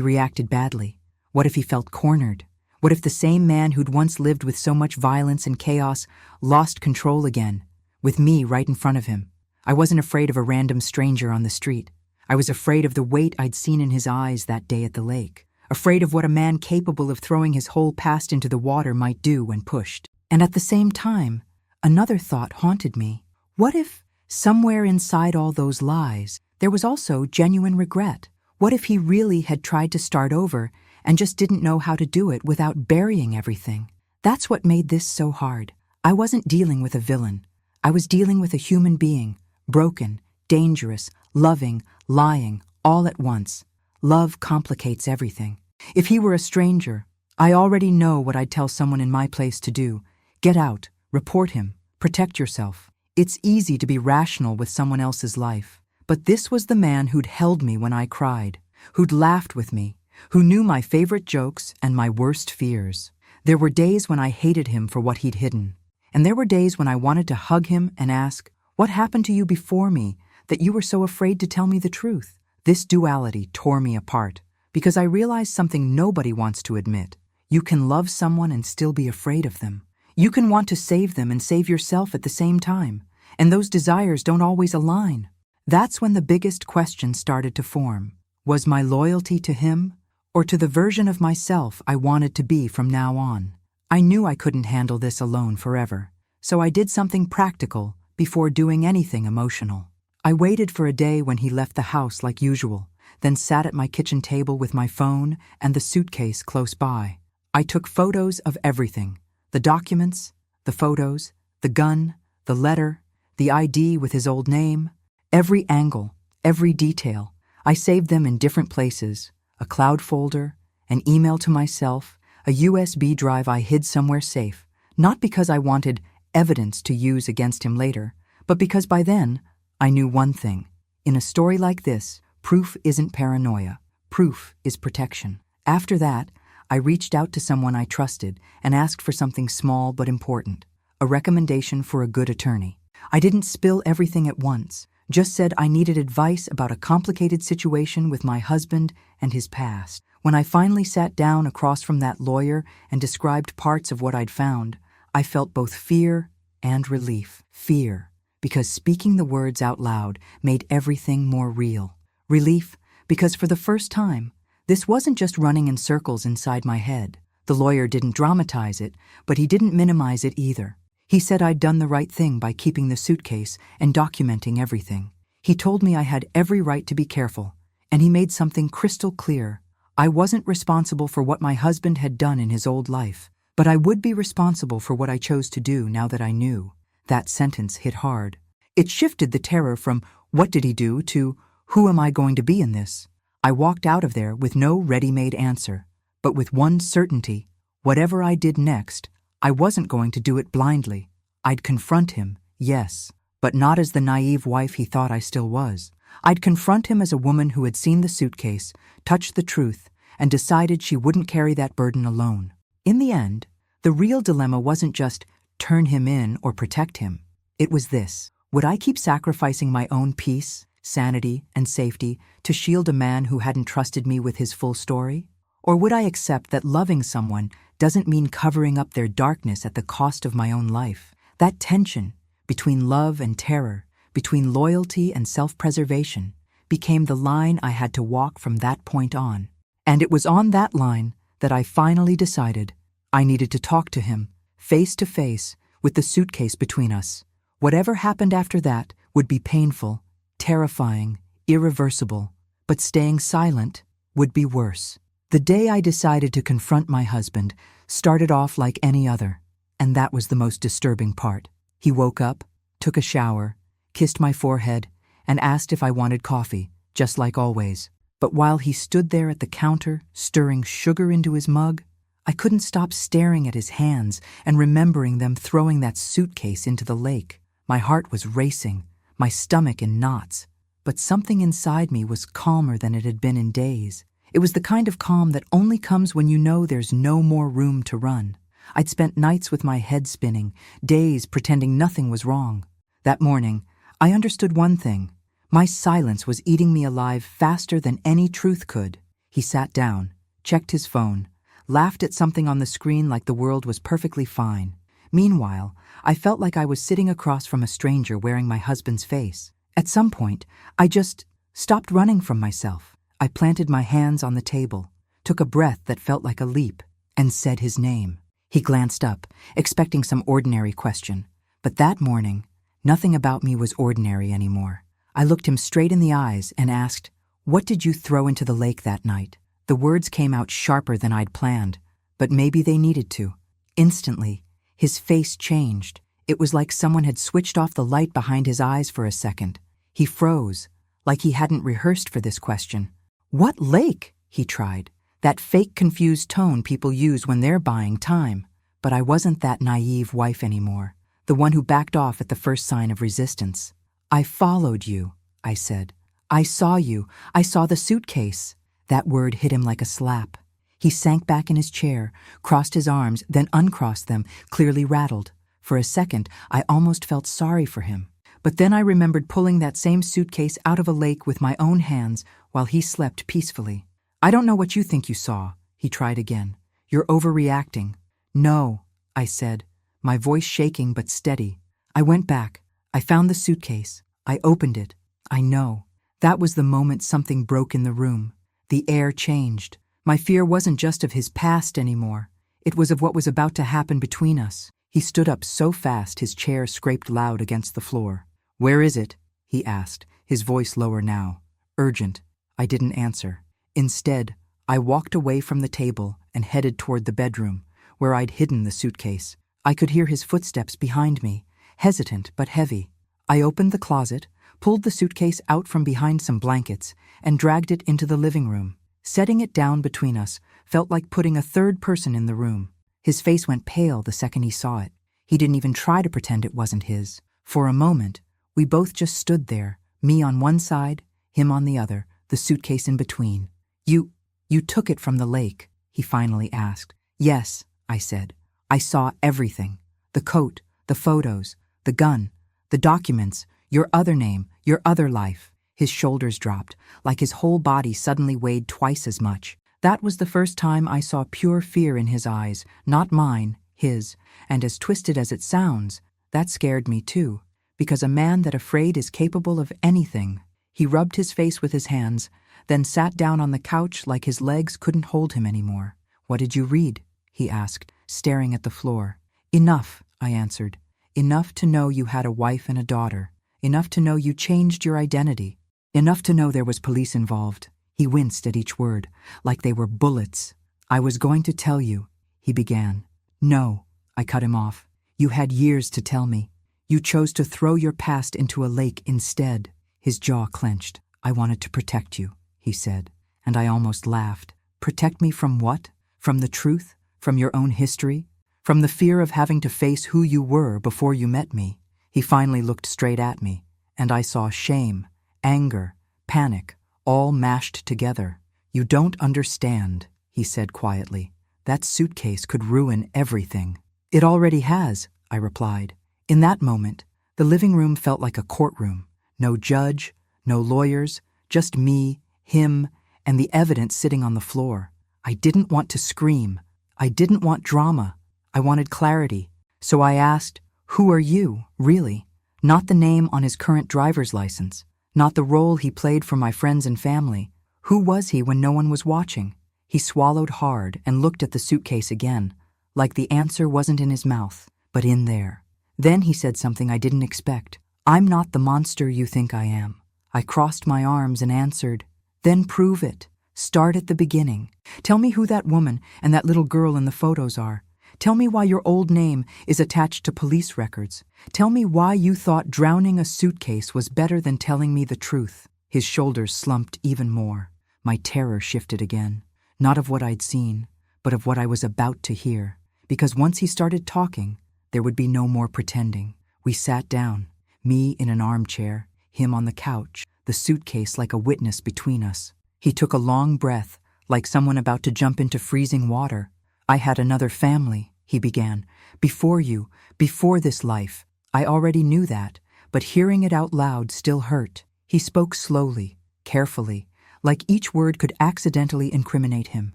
reacted badly? What if he felt cornered? What if the same man who'd once lived with so much violence and chaos lost control again, with me right in front of him? I wasn't afraid of a random stranger on the street. I was afraid of the weight I'd seen in his eyes that day at the lake. Afraid of what a man capable of throwing his whole past into the water might do when pushed. And at the same time, another thought haunted me. What if, somewhere inside all those lies, there was also genuine regret? What if he really had tried to start over and just didn't know how to do it without burying everything? That's what made this so hard. I wasn't dealing with a villain. I was dealing with a human being, broken, dangerous, loving, lying, all at once. Love complicates everything. If he were a stranger, I already know what I'd tell someone in my place to do. Get out, report him, protect yourself. It's easy to be rational with someone else's life. But this was the man who'd held me when I cried, who'd laughed with me, who knew my favorite jokes and my worst fears. There were days when I hated him for what he'd hidden. And there were days when I wanted to hug him and ask, what happened to you before me that you were so afraid to tell me the truth? This duality tore me apart because I realized something nobody wants to admit. You can love someone and still be afraid of them. You can want to save them and save yourself at the same time, and those desires don't always align. That's when the biggest question started to form. Was my loyalty to him or to the version of myself I wanted to be from now on? I knew I couldn't handle this alone forever, so I did something practical before doing anything emotional. I waited for a day when he left the house like usual, then sat at my kitchen table with my phone and the suitcase close by. I took photos of everything: the documents, the photos, the gun, the letter, the ID with his old name. Every angle, every detail. I saved them in different places: a cloud folder, an email to myself, a USB drive I hid somewhere safe, not because I wanted evidence to use against him later, but because by then I knew one thing. In a story like this, proof isn't paranoia. Proof is protection. After that, I reached out to someone I trusted and asked for something small but important: a recommendation for a good attorney. I didn't spill everything at once, just said I needed advice about a complicated situation with my husband and his past. When I finally sat down across from that lawyer and described parts of what I'd found, I felt both fear and relief. Fear, because speaking the words out loud made everything more real. Relief, because for the first time, this wasn't just running in circles inside my head. The lawyer didn't dramatize it, but he didn't minimize it either. He said I'd done the right thing by keeping the suitcase and documenting everything. He told me I had every right to be careful, and he made something crystal clear. I wasn't responsible for what my husband had done in his old life, but I would be responsible for what I chose to do now that I knew. That sentence hit hard. It shifted the terror from what did he do to who am I going to be in this? I walked out of there with no ready-made answer, but with one certainty: whatever I did next, I wasn't going to do it blindly. I'd confront him, yes, but not as the naive wife he thought I still was. I'd confront him as a woman who had seen the suitcase, touched the truth, and decided she wouldn't carry that burden alone. In the end, the real dilemma wasn't just turn him in or protect him. It was this: would I keep sacrificing my own peace, sanity, and safety to shield a man who hadn't trusted me with his full story? Or would I accept that loving someone doesn't mean covering up their darkness at the cost of my own life? That tension between love and terror, between loyalty and self-preservation, became the line I had to walk from that point on. And it was on that line that I finally decided I needed to talk to him, face to face, with the suitcase between us. Whatever happened after that would be painful, terrifying, irreversible, but staying silent would be worse. The day I decided to confront my husband started off like any other, and that was the most disturbing part. He woke up, took a shower, kissed my forehead, and asked if I wanted coffee, just like always. But while he stood there at the counter, stirring sugar into his mug, I couldn't stop staring at his hands and remembering them throwing that suitcase into the lake. My heart was racing, my stomach in knots, but something inside me was calmer than it had been in days. It was the kind of calm that only comes when you know there's no more room to run. I'd spent nights with my head spinning, days pretending nothing was wrong. That morning, I understood one thing. My silence was eating me alive faster than any truth could. He sat down, checked his phone, laughed at something on the screen like the world was perfectly fine. Meanwhile, I felt like I was sitting across from a stranger wearing my husband's face. At some point, I just stopped running from myself. I planted my hands on the table, took a breath that felt like a leap, and said his name. He glanced up, expecting some ordinary question. But that morning, nothing about me was ordinary anymore. I looked him straight in the eyes and asked, "What did you throw into the lake that night?" The words came out sharper than I'd planned, but maybe they needed to. Instantly, his face changed. It was like someone had switched off the light behind his eyes for a second. He froze, like he hadn't rehearsed for this question. "What lake?" he tried, that fake confused tone people use when they're buying time. But I wasn't that naive wife anymore, the one who backed off at the first sign of resistance. "I followed you," I said. "I saw you. I saw the suitcase." That word hit him like a slap. He sank back in his chair, crossed his arms, then uncrossed them, clearly rattled. For a second, I almost felt sorry for him. But then I remembered pulling that same suitcase out of a lake with my own hands while he slept peacefully. "I don't know what you think you saw," he tried again. "You're overreacting." "No," I said, my voice shaking but steady. I went back. I found the suitcase. I opened it. I know. That was the moment something broke in the room. The air changed. My fear wasn't just of his past anymore. It was of what was about to happen between us. He stood up so fast his chair scraped loud against the floor. "Where is it?" he asked, his voice lower now. Urgent. I didn't answer. Instead, I walked away from the table and headed toward the bedroom, where I'd hidden the suitcase. I could hear his footsteps behind me, hesitant but heavy. I opened the closet, pulled the suitcase out from behind some blankets, and dragged it into the living room. Setting it down between us felt like putting a third person in the room. His face went pale the second he saw it. He didn't even try to pretend it wasn't his. For a moment, we both just stood there, me on one side, him on the other, the suitcase in between. You took it from the lake?" he finally asked. "Yes," I said. "I saw everything. The coat, the photos, the gun, the documents, your other name, your other life." His shoulders dropped, like his whole body suddenly weighed twice as much. That was the first time I saw pure fear in his eyes, not mine, his, and as twisted as it sounds, that scared me too, because a man that afraid is capable of anything. He rubbed his face with his hands, then sat down on the couch like his legs couldn't hold him anymore. "What did you read?" he asked, staring at the floor. "Enough," I answered. "Enough to know you had a wife and a daughter. Enough to know you changed your identity. Enough to know there was police involved." He winced at each word, like they were bullets. "I was going to tell you," he began. "No," I cut him off. "You had years to tell me. You chose to throw your past into a lake instead." His jaw clenched. "I wanted to protect you," he said, and I almost laughed. "Protect me from what? From the truth? From your own history? From the fear of having to face who you were before you met me?" He finally looked straight at me, and I saw shame, anger, panic, all mashed together. "You don't understand," he said quietly. That suitcase could ruin everything. It already has, I replied. In that moment, the living room felt like a courtroom. No judge, no lawyers, just me, him, and the evidence sitting on the floor. I didn't want to scream. I didn't want drama. I wanted clarity. So I asked, "Who are you, really?" Not the name on his current driver's license, not the role he played for my friends and family. Who was he when no one was watching? He swallowed hard and looked at the suitcase again, like the answer wasn't in his mouth, but in there. Then he said something I didn't expect. "I'm not the monster you think I am." I crossed my arms and answered, "Then prove it. Start at the beginning. Tell me who that woman and that little girl in the photos are. Tell me why your old name is attached to police records. Tell me why you thought drowning a suitcase was better than telling me the truth." His shoulders slumped even more. My terror shifted again, not of what I'd seen, but of what I was about to hear. Because once he started talking, there would be no more pretending. We sat down, me in an armchair, him on the couch, the suitcase like a witness between us. He took a long breath, like someone about to jump into freezing water. "I had another family," he began. "Before you, before this life. I already knew that, but hearing it out loud still hurt." He spoke slowly, carefully, like each word could accidentally incriminate him.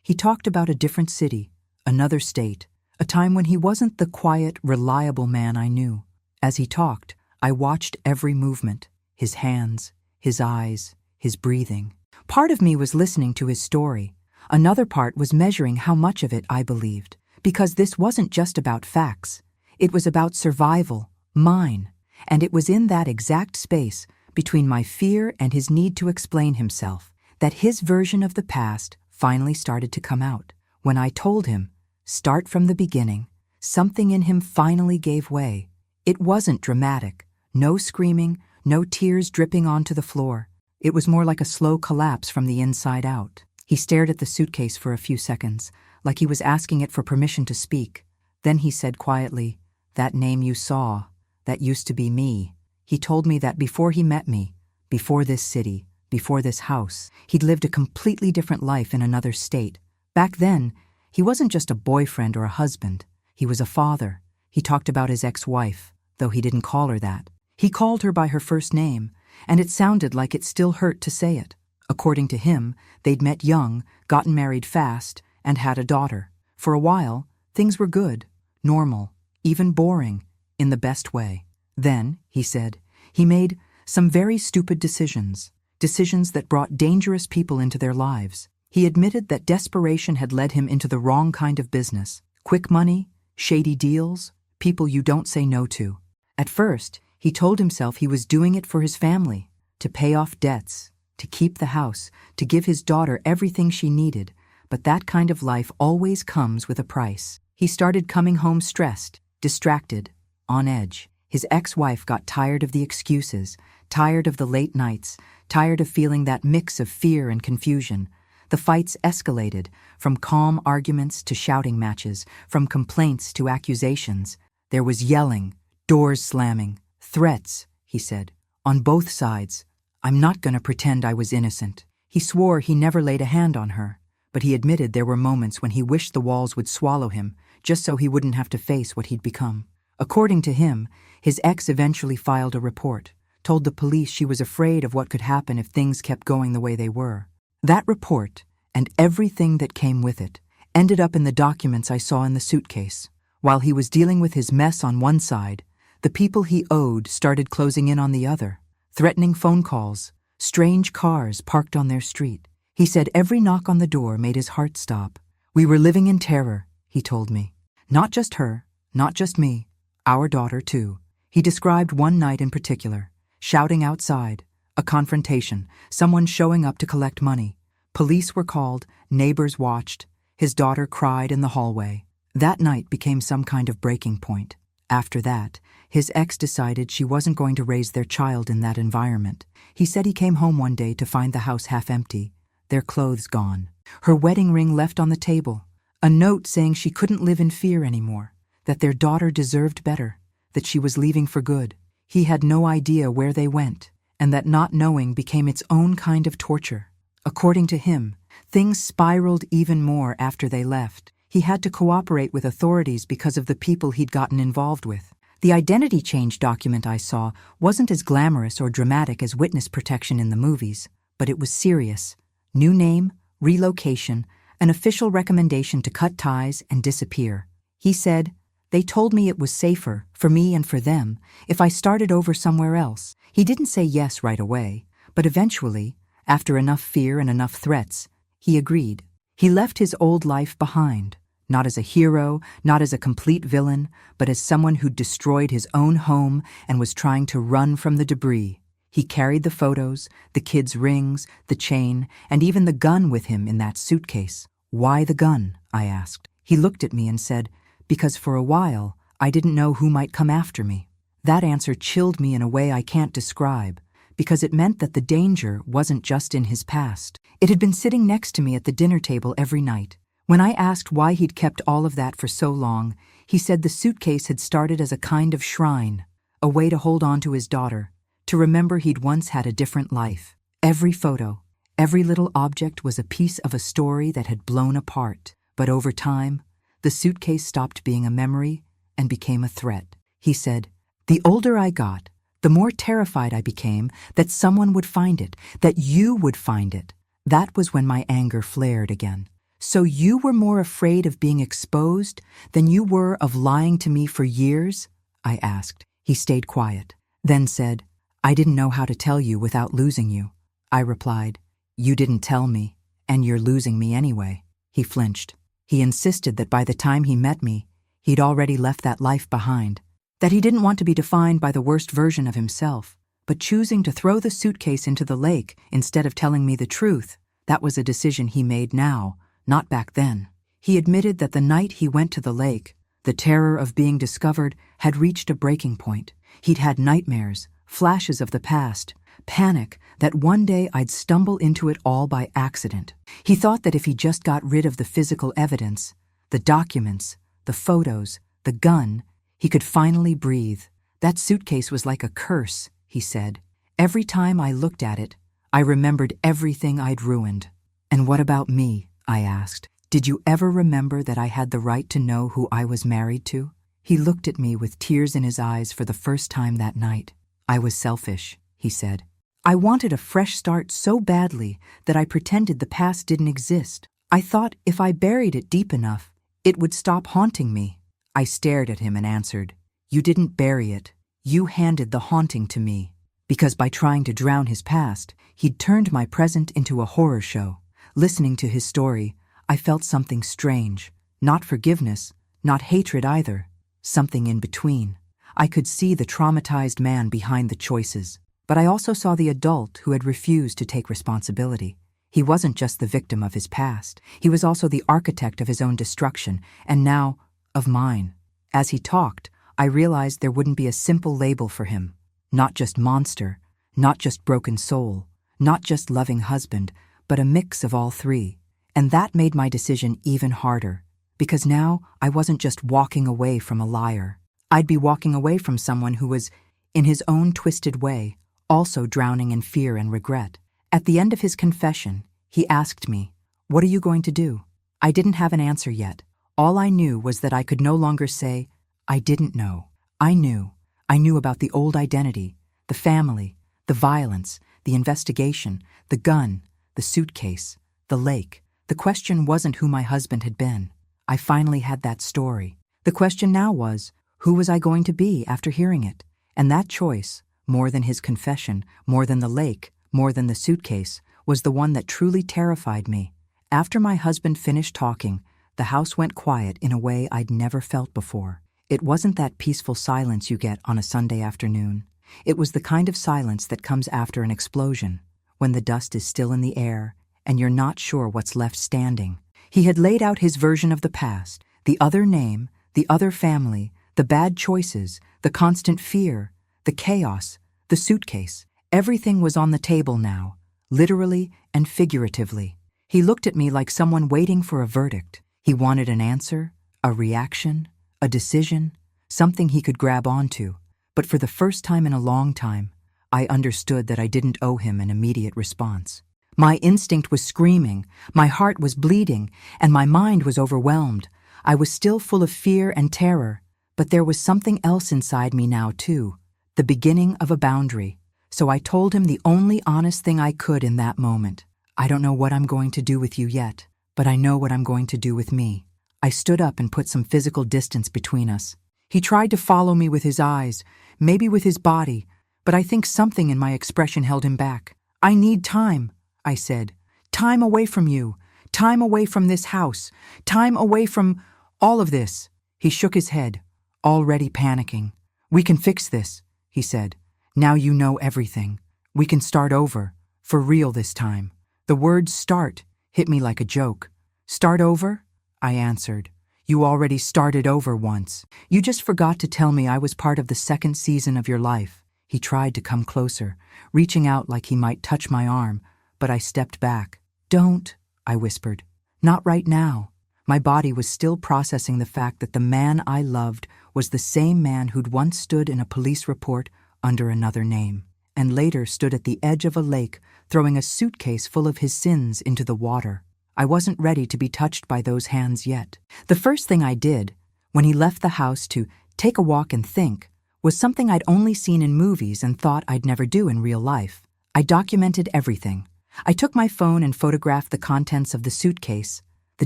He talked about a different city, another state, a time when he wasn't the quiet, reliable man I knew. As he talked, I watched every movement, his hands, his eyes, his breathing. Part of me was listening to his story. Another part was measuring how much of it I believed. Because this wasn't just about facts. It was about survival, mine. And it was in that exact space, between my fear and his need to explain himself, that his version of the past finally started to come out. When I told him, "Start from the beginning," something in him finally gave way. It wasn't dramatic. No screaming, no tears dripping onto the floor. It was more like a slow collapse from the inside out. He stared at the suitcase for a few seconds, like he was asking it for permission to speak. Then he said quietly, "That name you saw, that used to be me." He told me that before he met me, before this city, before this house, he'd lived a completely different life in another state. Back then, he wasn't just a boyfriend or a husband. He was a father. He talked about his ex-wife, though he didn't call her that. He called her by her first name, and it sounded like it still hurt to say it. According to him, they'd met young, gotten married fast, and had a daughter. For a while, things were good, normal, even boring, in the best way. Then, he said, he made some very stupid decisions that brought dangerous people into their lives. He admitted that desperation had led him into the wrong kind of business. Quick money, shady deals, people you don't say no to. At first, he told himself he was doing it for his family, to pay off debts, to keep the house, to give his daughter everything she needed, but that kind of life always comes with a price. He started coming home stressed, distracted, on edge. His ex-wife got tired of the excuses, tired of the late nights, tired of feeling that mix of fear and confusion. The fights escalated, from calm arguments to shouting matches, from complaints to accusations. There was yelling, doors slamming, threats, he said, on both sides. "I'm not going to pretend I was innocent." He swore he never laid a hand on her, but he admitted there were moments when he wished the walls would swallow him, just so he wouldn't have to face what he'd become. According to him, his ex eventually filed a report, told the police she was afraid of what could happen if things kept going the way they were. That report, and everything that came with it, ended up in the documents I saw in the suitcase. While he was dealing with his mess on one side, the people he owed started closing in on the other. Threatening phone calls, strange cars parked on their street. He said every knock on the door made his heart stop. "We were living in terror," he told me. Not just her, not just me, our daughter too. He described one night in particular, shouting outside, a confrontation, someone showing up to collect money. Police were called, neighbors watched, his daughter cried in the hallway. That night became some kind of breaking point. After that, his ex decided she wasn't going to raise their child in that environment. He said he came home one day to find the house half empty, their clothes gone, her wedding ring left on the table, a note saying she couldn't live in fear anymore, that their daughter deserved better, that she was leaving for good. He had no idea where they went, and that not knowing became its own kind of torture. According to him, things spiraled even more after they left. He had to cooperate with authorities because of the people he'd gotten involved with. The identity change document I saw wasn't as glamorous or dramatic as witness protection in the movies, but it was serious. New name, relocation, an official recommendation to cut ties and disappear. He said, "They told me it was safer, for me and for them, if I started over somewhere else." He didn't say yes right away, but eventually, after enough fear and enough threats, he agreed. He left his old life behind, not as a hero, not as a complete villain, but as someone who'd destroyed his own home and was trying to run from the debris. He carried the photos, the kids' rings, the chain, and even the gun with him in that suitcase. "Why the gun?" I asked. He looked at me and said, "Because for a while, I didn't know who might come after me." That answer chilled me in a way I can't describe, because it meant that the danger wasn't just in his past. It had been sitting next to me at the dinner table every night. When I asked why he'd kept all of that for so long, he said the suitcase had started as a kind of shrine, a way to hold on to his daughter, to remember he'd once had a different life. Every photo, every little object was a piece of a story that had blown apart. But over time, the suitcase stopped being a memory and became a threat. He said, "The older I got, the more terrified I became that someone would find it, that you would find it." That was when my anger flared again. "So you were more afraid of being exposed than you were of lying to me for years?" I asked. He stayed quiet, then said, "I didn't know how to tell you without losing you." I replied, "You didn't tell me, and you're losing me anyway." He flinched. He insisted that by the time he met me, he'd already left that life behind, that he didn't want to be defined by the worst version of himself. But choosing to throw the suitcase into the lake instead of telling me the truth, that was a decision he made now, not back then. He admitted that the night he went to the lake, the terror of being discovered had reached a breaking point. He'd had nightmares, flashes of the past, panic that one day I'd stumble into it all by accident. He thought that if he just got rid of the physical evidence, the documents, the photos, the gun, he could finally breathe. That suitcase was like a curse, he said. Every time I looked at it, I remembered everything I'd ruined. "And what about me?" I asked. "Did you ever remember that I had the right to know who I was married to?" He looked at me with tears in his eyes for the first time that night. "I was selfish," he said. "I wanted a fresh start so badly that I pretended the past didn't exist. I thought if I buried it deep enough, it would stop haunting me." I stared at him and answered, "You didn't bury it. You handed the haunting to me." Because by trying to drown his past, he'd turned my present into a horror show. Listening to his story, I felt something strange. Not forgiveness, not hatred either. Something in between. I could see the traumatized man behind the choices. But I also saw the adult who had refused to take responsibility. He wasn't just the victim of his past. He was also the architect of his own destruction, and now, of mine. As he talked, I realized there wouldn't be a simple label for him. Not just monster, not just broken soul, not just loving husband, but a mix of all three. And that made my decision even harder, because now I wasn't just walking away from a liar. I'd be walking away from someone who was, in his own twisted way, also drowning in fear and regret. At the end of his confession, he asked me, "What are you going to do?" I didn't have an answer yet. All I knew was that I could no longer say, "I didn't know." I knew. I knew about the old identity, the family, the violence, the investigation, the gun, the suitcase, the lake. The question wasn't who my husband had been. I finally had that story. The question now was, who was I going to be after hearing it? And that choice, more than his confession, more than the lake, more than the suitcase, was the one that truly terrified me. After my husband finished talking, the house went quiet in a way I'd never felt before. It wasn't that peaceful silence you get on a Sunday afternoon. It was the kind of silence that comes after an explosion, when the dust is still in the air and you're not sure what's left standing. He had laid out his version of the past, the other name, the other family, the bad choices, the constant fear, the chaos, the suitcase. Everything was on the table now, literally and figuratively. He looked at me like someone waiting for a verdict. He wanted an answer, a reaction, a decision, something he could grab onto. But for the first time in a long time, I understood that I didn't owe him an immediate response. My instinct was screaming, my heart was bleeding, and my mind was overwhelmed. I was still full of fear and terror, but there was something else inside me now too, the beginning of a boundary. So I told him the only honest thing I could in that moment. I don't know what I'm going to do with you yet, but I know what I'm going to do with me. I stood up and put some physical distance between us. He tried to follow me with his eyes, maybe with his body, but I think something in my expression held him back. I need time, I said. Time away from you. Time away from this house. Time away from all of this. He shook his head, already panicking. We can fix this, he said. Now you know everything. We can start over, for real this time. The word start hit me like a joke. Start over? I answered. You already started over once. You just forgot to tell me I was part of the second season of your life. He tried to come closer, reaching out like he might touch my arm, but I stepped back. Don't, I whispered. Not right now. My body was still processing the fact that the man I loved was the same man who'd once stood in a police report under another name, and later stood at the edge of a lake throwing a suitcase full of his sins into the water. I wasn't ready to be touched by those hands yet. The first thing I did, when he left the house to take a walk and think, was something I'd only seen in movies and thought I'd never do in real life. I documented everything. I took my phone and photographed the contents of the suitcase, the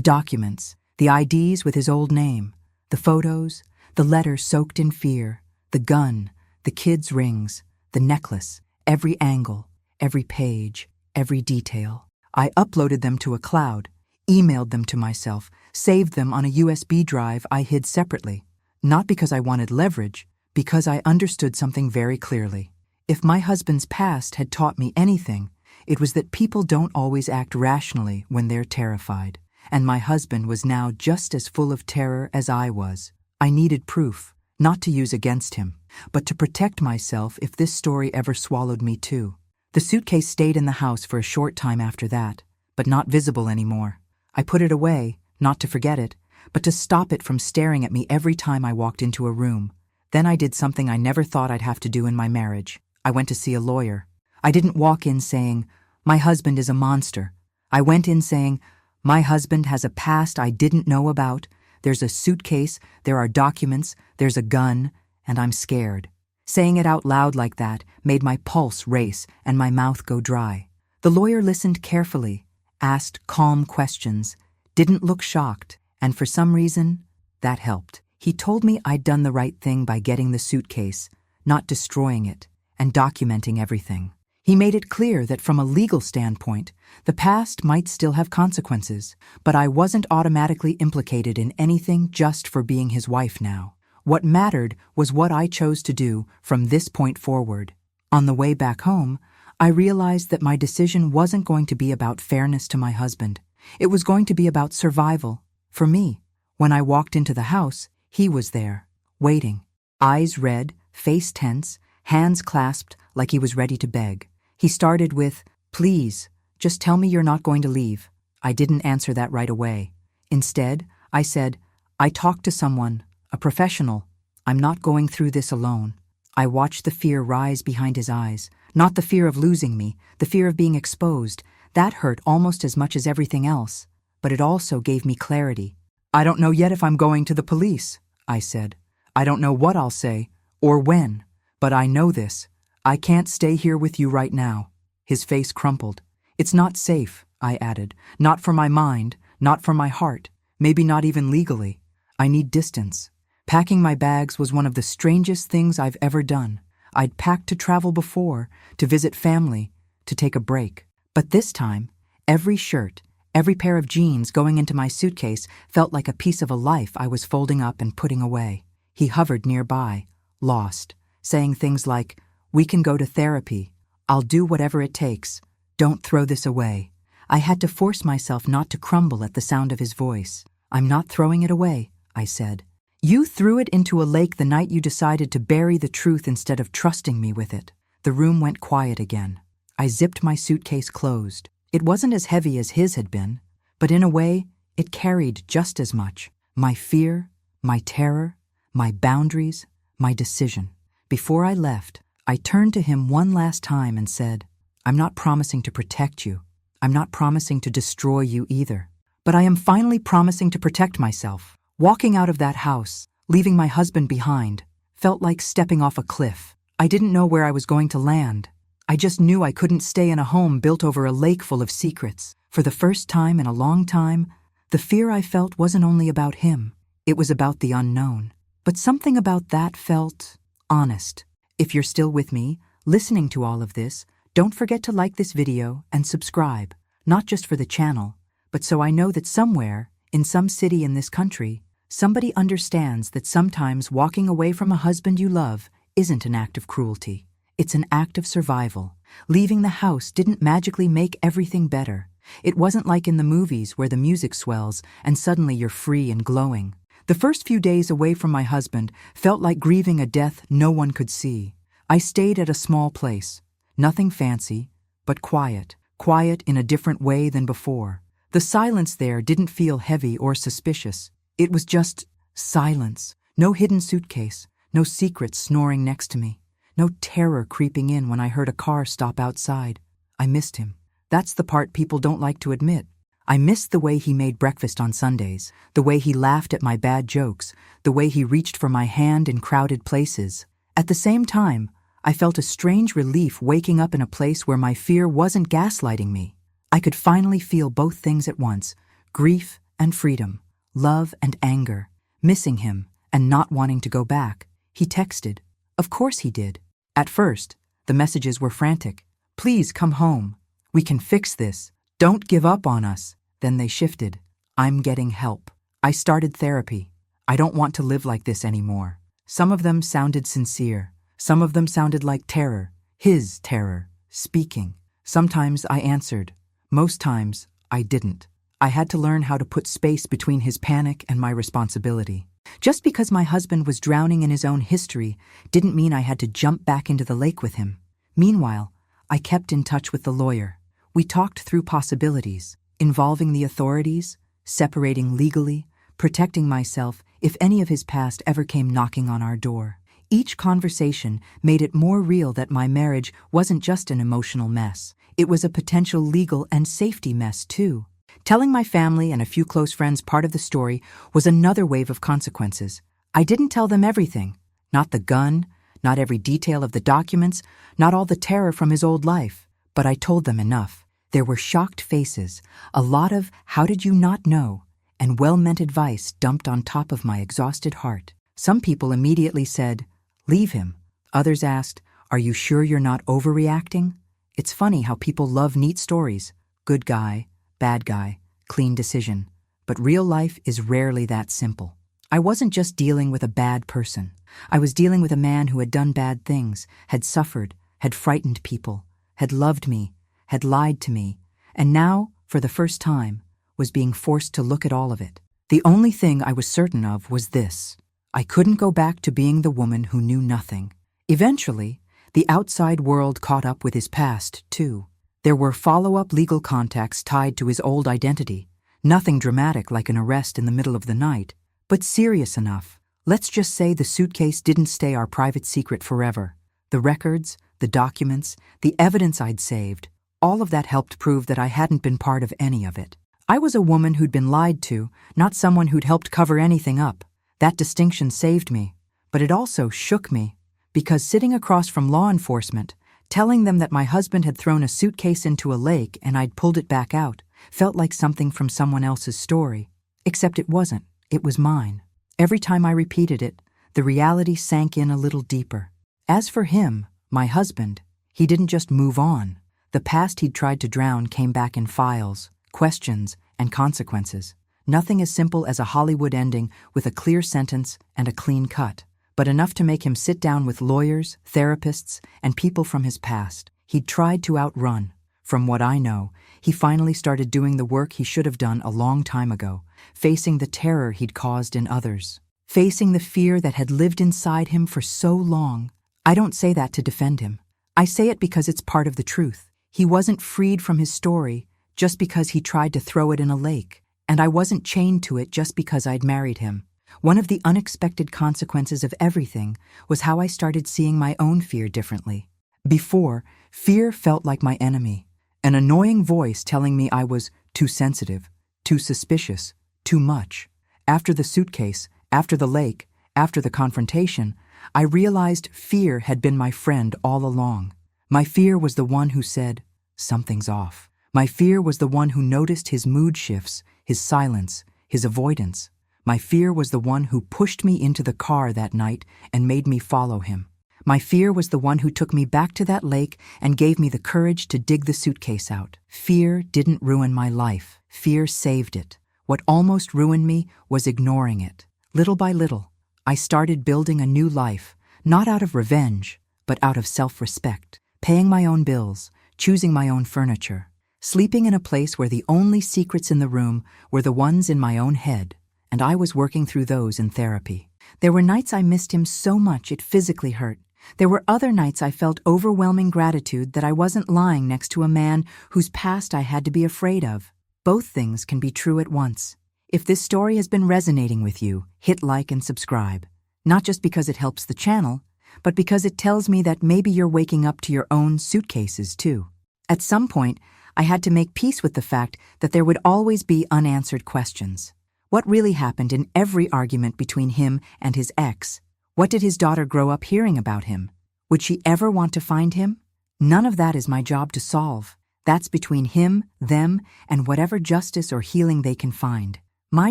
documents, the IDs with his old name, the photos, the letters soaked in fear, the gun, the kids' rings, the necklace, every angle, every page, every detail. I uploaded them to a cloud, emailed them to myself, saved them on a USB drive I hid separately. Not because I wanted leverage, because I understood something very clearly. If my husband's past had taught me anything, it was that people don't always act rationally when they're terrified. And my husband was now just as full of terror as I was. I needed proof, not to use against him, but to protect myself if this story ever swallowed me too. The suitcase stayed in the house for a short time after that, but not visible anymore. I put it away, not to forget it, but to stop it from staring at me every time I walked into a room. Then I did something I never thought I'd have to do in my marriage. I went to see a lawyer. I didn't walk in saying, my husband is a monster. I went in saying, my husband has a past I didn't know about. There's a suitcase, there are documents, there's a gun, and I'm scared. Saying it out loud like that made my pulse race and my mouth go dry. The lawyer listened carefully, asked calm questions, didn't look shocked, and for some reason, that helped. He told me I'd done the right thing by getting the suitcase, not destroying it, and documenting everything. He made it clear that from a legal standpoint, the past might still have consequences, but I wasn't automatically implicated in anything just for being his wife now. What mattered was what I chose to do from this point forward. On the way back home, I realized that my decision wasn't going to be about fairness to my husband. It was going to be about survival, for me. When I walked into the house, he was there, waiting. Eyes red, face tense, hands clasped like he was ready to beg. He started with, please, just tell me you're not going to leave. I didn't answer that right away. Instead, I said, I talked to someone, a professional. I'm not going through this alone. I watched the fear rise behind his eyes, not the fear of losing me, the fear of being exposed. That hurt almost as much as everything else, but it also gave me clarity. I don't know yet if I'm going to the police, I said. I don't know what I'll say, or when, but I know this. I can't stay here with you right now. His face crumpled. It's not safe, I added. Not for my mind, not for my heart, maybe not even legally. I need distance. Packing my bags was one of the strangest things I've ever done. I'd packed to travel before, to visit family, to take a break. But this time, every shirt, every pair of jeans going into my suitcase felt like a piece of a life I was folding up and putting away. He hovered nearby, lost, saying things like, we can go to therapy. I'll do whatever it takes. Don't throw this away. I had to force myself not to crumble at the sound of his voice. I'm not throwing it away, I said. You threw it into a lake the night you decided to bury the truth instead of trusting me with it. The room went quiet again. I zipped my suitcase closed. It wasn't as heavy as his had been, but in a way, it carried just as much. My fear, my terror, my boundaries, my decision. Before I left, I turned to him one last time and said, I'm not promising to protect you. I'm not promising to destroy you either. But I am finally promising to protect myself. Walking out of that house, leaving my husband behind, felt like stepping off a cliff. I didn't know where I was going to land. I just knew I couldn't stay in a home built over a lake full of secrets. For the first time in a long time, the fear I felt wasn't only about him. It was about the unknown. But something about that felt honest. If you're still with me, listening to all of this, don't forget to like this video and subscribe, not just for the channel, but so I know that somewhere, in some city in this country, somebody understands that sometimes walking away from a husband you love isn't an act of cruelty. It's an act of survival. Leaving the house didn't magically make everything better. It wasn't like in the movies where the music swells and suddenly you're free and glowing. The first few days away from my husband felt like grieving a death no one could see. I stayed at a small place. Nothing fancy, but quiet. Quiet in a different way than before. The silence there didn't feel heavy or suspicious. It was just silence. No hidden suitcase. No secrets snoring next to me. No terror creeping in when I heard a car stop outside. I missed him. That's the part people don't like to admit. I missed the way he made breakfast on Sundays, the way he laughed at my bad jokes, the way he reached for my hand in crowded places. At the same time, I felt a strange relief waking up in a place where my fear wasn't gaslighting me. I could finally feel both things at once, grief and freedom, love and anger, missing him and not wanting to go back. He texted. Of course he did. At first, the messages were frantic. Please come home. We can fix this. Don't give up on us. Then they shifted. I'm getting help. I started therapy. I don't want to live like this anymore. Some of them sounded sincere. Some of them sounded like terror. His terror. Speaking. Sometimes I answered. Most times, I didn't. I had to learn how to put space between his panic and my responsibility. Just because my husband was drowning in his own history didn't mean I had to jump back into the lake with him. Meanwhile, I kept in touch with the lawyer. We talked through possibilities, involving the authorities, separating legally, protecting myself if any of his past ever came knocking on our door. Each conversation made it more real that my marriage wasn't just an emotional mess. It was a potential legal and safety mess, too. Telling my family and a few close friends part of the story was another wave of consequences. I didn't tell them everything. Not the gun, not every detail of the documents, not all the terror from his old life. But I told them enough. There were shocked faces, a lot of "how did you not know?" and well-meant advice dumped on top of my exhausted heart. Some people immediately said, "Leave him." Others asked, "Are you sure you're not overreacting?" It's funny how people love neat stories. Good guy, bad guy, clean decision. But real life is rarely that simple. I wasn't just dealing with a bad person. I was dealing with a man who had done bad things, had suffered, had frightened people, had loved me, had lied to me, and now, for the first time, was being forced to look at all of it. The only thing I was certain of was this. I couldn't go back to being the woman who knew nothing. Eventually, the outside world caught up with his past, too. There were follow-up legal contacts tied to his old identity. Nothing dramatic like an arrest in the middle of the night, but serious enough. Let's just say the suitcase didn't stay our private secret forever. The records, the documents, the evidence I'd saved, all of that helped prove that I hadn't been part of any of it. I was a woman who'd been lied to, not someone who'd helped cover anything up. That distinction saved me, but it also shook me, because sitting across from law enforcement, telling them that my husband had thrown a suitcase into a lake and I'd pulled it back out, felt like something from someone else's story. Except it wasn't. It was mine. Every time I repeated it, the reality sank in a little deeper. As for him, my husband, he didn't just move on. The past he'd tried to drown came back in files, questions, and consequences. Nothing as simple as a Hollywood ending with a clear sentence and a clean cut, but enough to make him sit down with lawyers, therapists, and people from his past. He'd tried to outrun. From what I know, he finally started doing the work he should have done a long time ago, facing the terror he'd caused in others, facing the fear that had lived inside him for so long. I don't say that to defend him. I say it because it's part of the truth. He wasn't freed from his story just because he tried to throw it in a lake, and I wasn't chained to it just because I'd married him. One of the unexpected consequences of everything was how I started seeing my own fear differently. Before, fear felt like my enemy, an annoying voice telling me I was too sensitive, too suspicious, too much. After the suitcase, after the lake, after the confrontation, I realized fear had been my friend all along. My fear was the one who said, "Something's off." My fear was the one who noticed his mood shifts, his silence, his avoidance. My fear was the one who pushed me into the car that night and made me follow him. My fear was the one who took me back to that lake and gave me the courage to dig the suitcase out. Fear didn't ruin my life. Fear saved it. What almost ruined me was ignoring it. Little by little, I started building a new life, not out of revenge, but out of self-respect. Paying my own bills, choosing my own furniture, sleeping in a place where the only secrets in the room were the ones in my own head, and I was working through those in therapy. There were nights I missed him so much it physically hurt. There were other nights I felt overwhelming gratitude that I wasn't lying next to a man whose past I had to be afraid of. Both things can be true at once. If this story has been resonating with you, hit like and subscribe. Not just because it helps the channel, but because it tells me that maybe you're waking up to your own suitcases too. At some point, I had to make peace with the fact that there would always be unanswered questions. What really happened in every argument between him and his ex? What did his daughter grow up hearing about him? Would she ever want to find him? None of that is my job to solve. That's between him, them, and whatever justice or healing they can find. My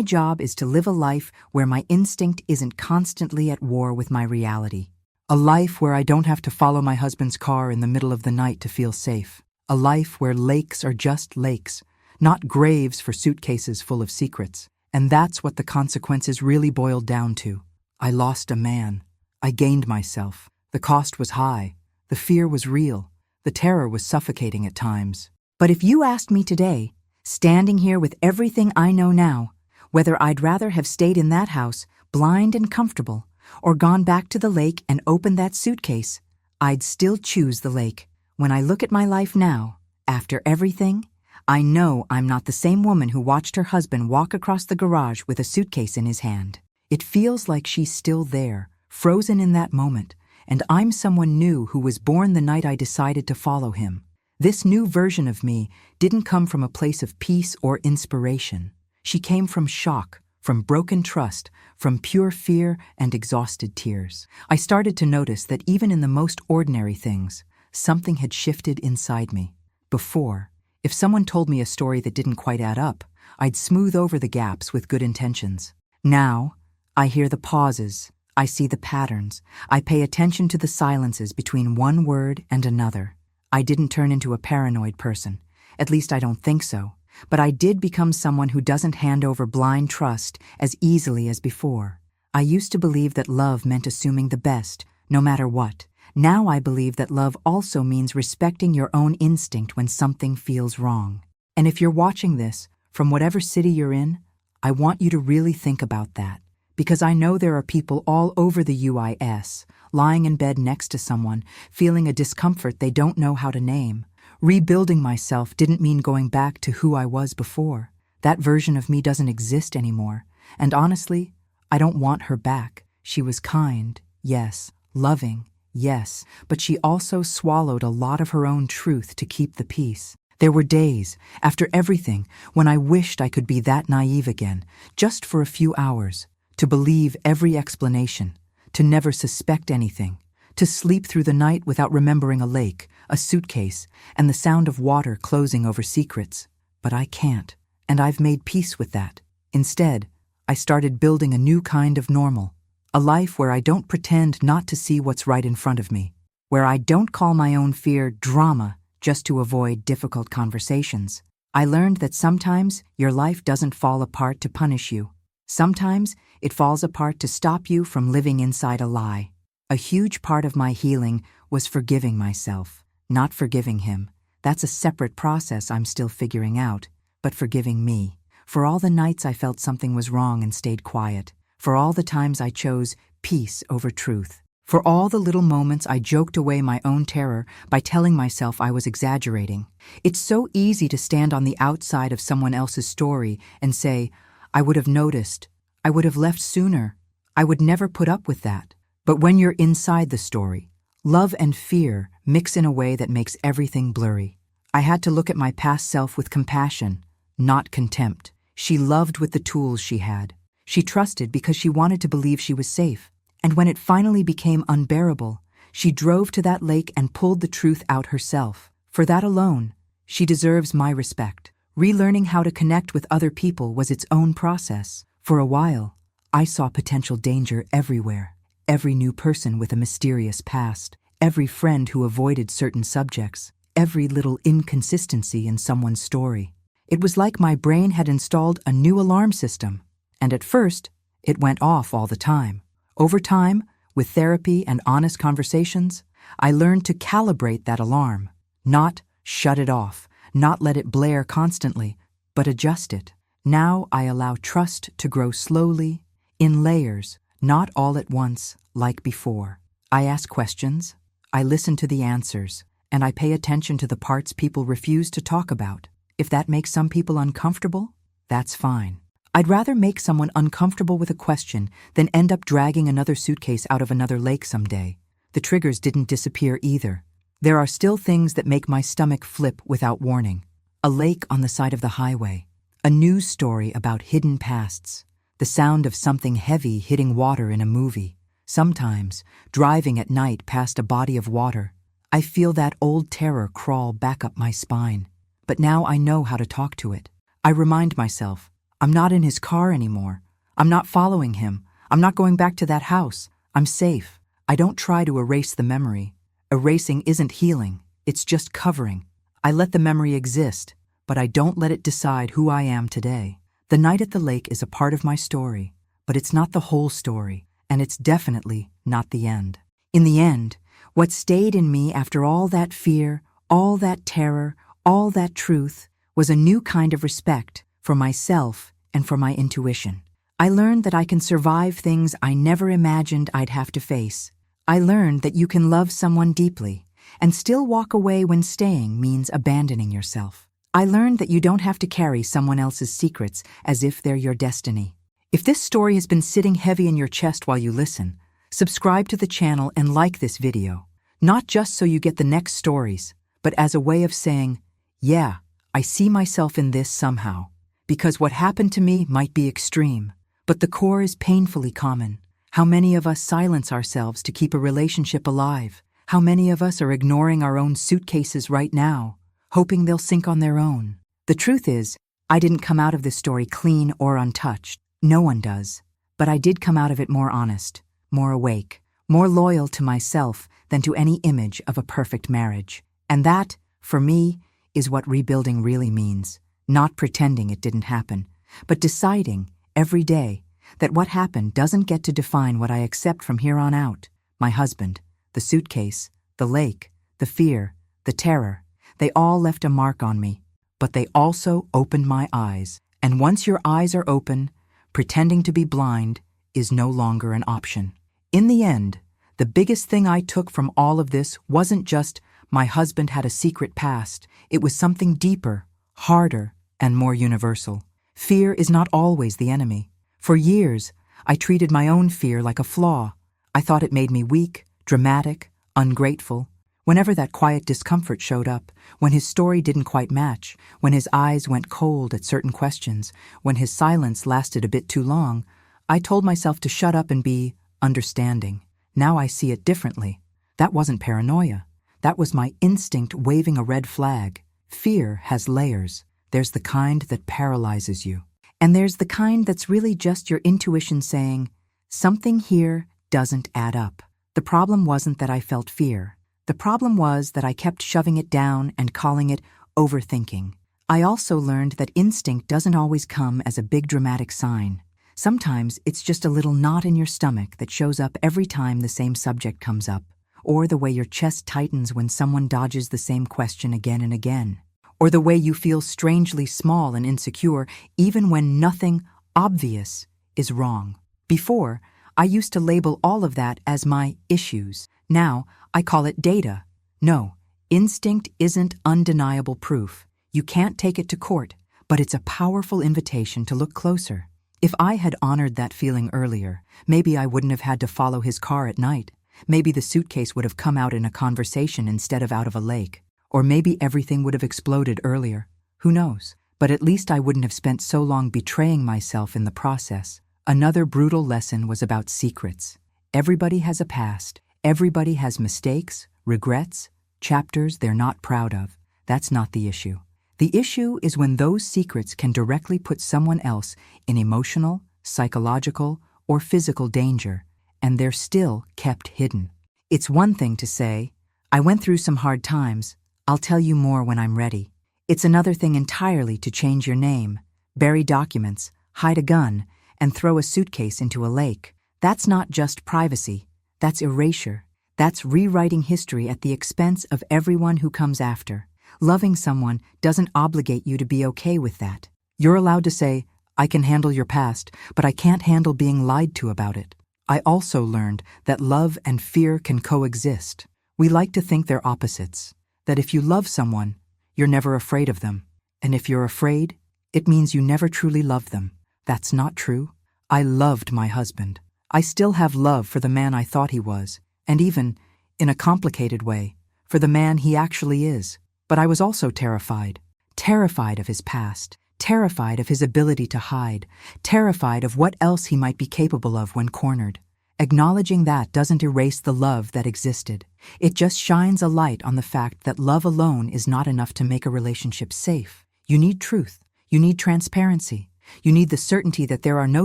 job is to live a life where my instinct isn't constantly at war with my reality. A life where I don't have to follow my husband's car in the middle of the night to feel safe. A life where lakes are just lakes, not graves for suitcases full of secrets. And that's what the consequences really boiled down to. I lost a man. I gained myself. The cost was high. The fear was real. The terror was suffocating at times. But if you asked me today, standing here with everything I know now, whether I'd rather have stayed in that house, blind and comfortable, or gone back to the lake and opened that suitcase, I'd still choose the lake. When I look at my life now, after everything, I know I'm not the same woman who watched her husband walk across the garage with a suitcase in his hand. It feels like she's still there, frozen in that moment, and I'm someone new who was born the night I decided to follow him. This new version of me didn't come from a place of peace or inspiration. She came from shock, from broken trust, from pure fear and exhausted tears. I started to notice that even in the most ordinary things, something had shifted inside me. Before, if someone told me a story that didn't quite add up, I'd smooth over the gaps with good intentions. Now, I hear the pauses, I see the patterns, I pay attention to the silences between one word and another. I didn't turn into a paranoid person, at least I don't think so, but I did become someone who doesn't hand over blind trust as easily as before. I used to believe that love meant assuming the best, no matter what. Now I believe that love also means respecting your own instinct when something feels wrong. And if you're watching this, from whatever city you're in, I want you to really think about that. Because I know there are people all over the US, lying in bed next to someone, feeling a discomfort they don't know how to name. Rebuilding myself didn't mean going back to who I was before. That version of me doesn't exist anymore. And honestly, I don't want her back. She was kind, yes, loving, yes, but she also swallowed a lot of her own truth to keep the peace. There were days, after everything, when I wished I could be that naive again, just for a few hours. To believe every explanation, to never suspect anything, to sleep through the night without remembering a lake, a suitcase, and the sound of water closing over secrets. But I can't, and I've made peace with that. Instead, I started building a new kind of normal, a life where I don't pretend not to see what's right in front of me, where I don't call my own fear drama just to avoid difficult conversations. I learned that sometimes your life doesn't fall apart to punish you. Sometimes it falls apart to stop you from living inside a lie. A huge part of my healing was forgiving myself, not forgiving him. That's a separate process I'm still figuring out, but forgiving me. For all the nights I felt something was wrong and stayed quiet. For all the times I chose peace over truth. For all the little moments I joked away my own terror by telling myself I was exaggerating. It's so easy to stand on the outside of someone else's story and say, I would have noticed. I would have left sooner. I would never put up with that. But when you're inside the story, love and fear mix in a way that makes everything blurry. I had to look at my past self with compassion, not contempt. She loved with the tools she had. She trusted because she wanted to believe she was safe. And when it finally became unbearable, she drove to that lake and pulled the truth out herself. For that alone, she deserves my respect. Relearning how to connect with other people was its own process. For a while, I saw potential danger everywhere. Every new person with a mysterious past, every friend who avoided certain subjects, every little inconsistency in someone's story. It was like my brain had installed a new alarm system, and at first, it went off all the time. Over time, with therapy and honest conversations, I learned to calibrate that alarm, not shut it off, not let it blare constantly, but adjust it. Now I allow trust to grow slowly, in layers, not all at once, like before. I ask questions, I listen to the answers, and I pay attention to the parts people refuse to talk about. If that makes some people uncomfortable, that's fine. I'd rather make someone uncomfortable with a question than end up dragging another suitcase out of another lake someday. The triggers didn't disappear either. There are still things that make my stomach flip without warning. A lake on the side of the highway. A news story about hidden pasts. The sound of something heavy hitting water in a movie. Sometimes, driving at night past a body of water, I feel that old terror crawl back up my spine. But now I know how to talk to it. I remind myself, I'm not in his car anymore. I'm not following him. I'm not going back to that house. I'm safe. I don't try to erase the memory. Erasing isn't healing. It's just covering. I let the memory exist, but I don't let it decide who I am today. The night at the lake is a part of my story, but it's not the whole story, and it's definitely not the end. In the end, what stayed in me after all that fear, all that terror, all that truth, was a new kind of respect for myself and for my intuition. I learned that I can survive things I never imagined I'd have to face. I learned that you can love someone deeply and still walk away when staying means abandoning yourself. I learned that you don't have to carry someone else's secrets as if they're your destiny. If this story has been sitting heavy in your chest while you listen, subscribe to the channel and like this video, not just so you get the next stories, but as a way of saying, yeah, I see myself in this somehow. Because what happened to me might be extreme, but the core is painfully common. How many of us silence ourselves to keep a relationship alive? How many of us are ignoring our own suitcases right now, hoping they'll sink on their own? The truth is, I didn't come out of this story clean or untouched. No one does. But I did come out of it more honest, more awake, more loyal to myself than to any image of a perfect marriage. And that, for me, is what rebuilding really means. Not pretending it didn't happen, but deciding, every day, that what happened doesn't get to define what I accept from here on out. My husband, the suitcase, the lake, the fear, the terror, they all left a mark on me, but they also opened my eyes. And once your eyes are open, pretending to be blind is no longer an option. In the end, the biggest thing I took from all of this wasn't just my husband had a secret past. It was something deeper, harder, and more universal. Fear is not always the enemy. For years, I treated my own fear like a flaw. I thought it made me weak, dramatic, ungrateful. Whenever that quiet discomfort showed up, when his story didn't quite match, when his eyes went cold at certain questions, when his silence lasted a bit too long, I told myself to shut up and be understanding. Now I see it differently. That wasn't paranoia. That was my instinct waving a red flag. Fear has layers. There's the kind that paralyzes you. And there's the kind that's really just your intuition saying, something here doesn't add up. The problem wasn't that I felt fear. The problem was that I kept shoving it down and calling it overthinking. I also learned that instinct doesn't always come as a big dramatic sign. Sometimes it's just a little knot in your stomach that shows up every time the same subject comes up, or the way your chest tightens when someone dodges the same question again and again, or the way you feel strangely small and insecure even when nothing obvious is wrong. Before, I used to label all of that as my issues. Now, I call it data. No, instinct isn't undeniable proof. You can't take it to court, but it's a powerful invitation to look closer. If I had honored that feeling earlier, maybe I wouldn't have had to follow his car at night. Maybe the suitcase would have come out in a conversation instead of out of a lake. Or maybe everything would have exploded earlier. Who knows? But at least I wouldn't have spent so long betraying myself in the process. Another brutal lesson was about secrets. Everybody has a past. Everybody has mistakes, regrets, chapters they're not proud of. That's not the issue. The issue is when those secrets can directly put someone else in emotional, psychological, or physical danger, and they're still kept hidden. It's one thing to say, "I went through some hard times. I'll tell you more when I'm ready." It's another thing entirely to change your name, bury documents, hide a gun, and throw a suitcase into a lake. That's not just privacy. That's erasure. That's rewriting history at the expense of everyone who comes after. Loving someone doesn't obligate you to be okay with that. You're allowed to say, "I can handle your past, but I can't handle being lied to about it." I also learned that love and fear can coexist. We like to think they're opposites, that if you love someone, you're never afraid of them. And if you're afraid, it means you never truly love them. That's not true. I loved my husband. I still have love for the man I thought he was, and even, in a complicated way, for the man he actually is. But I was also terrified. Terrified of his past. Terrified of his ability to hide. Terrified of what else he might be capable of when cornered. Acknowledging that doesn't erase the love that existed. It just shines a light on the fact that love alone is not enough to make a relationship safe. You need truth. You need transparency. You need the certainty that there are no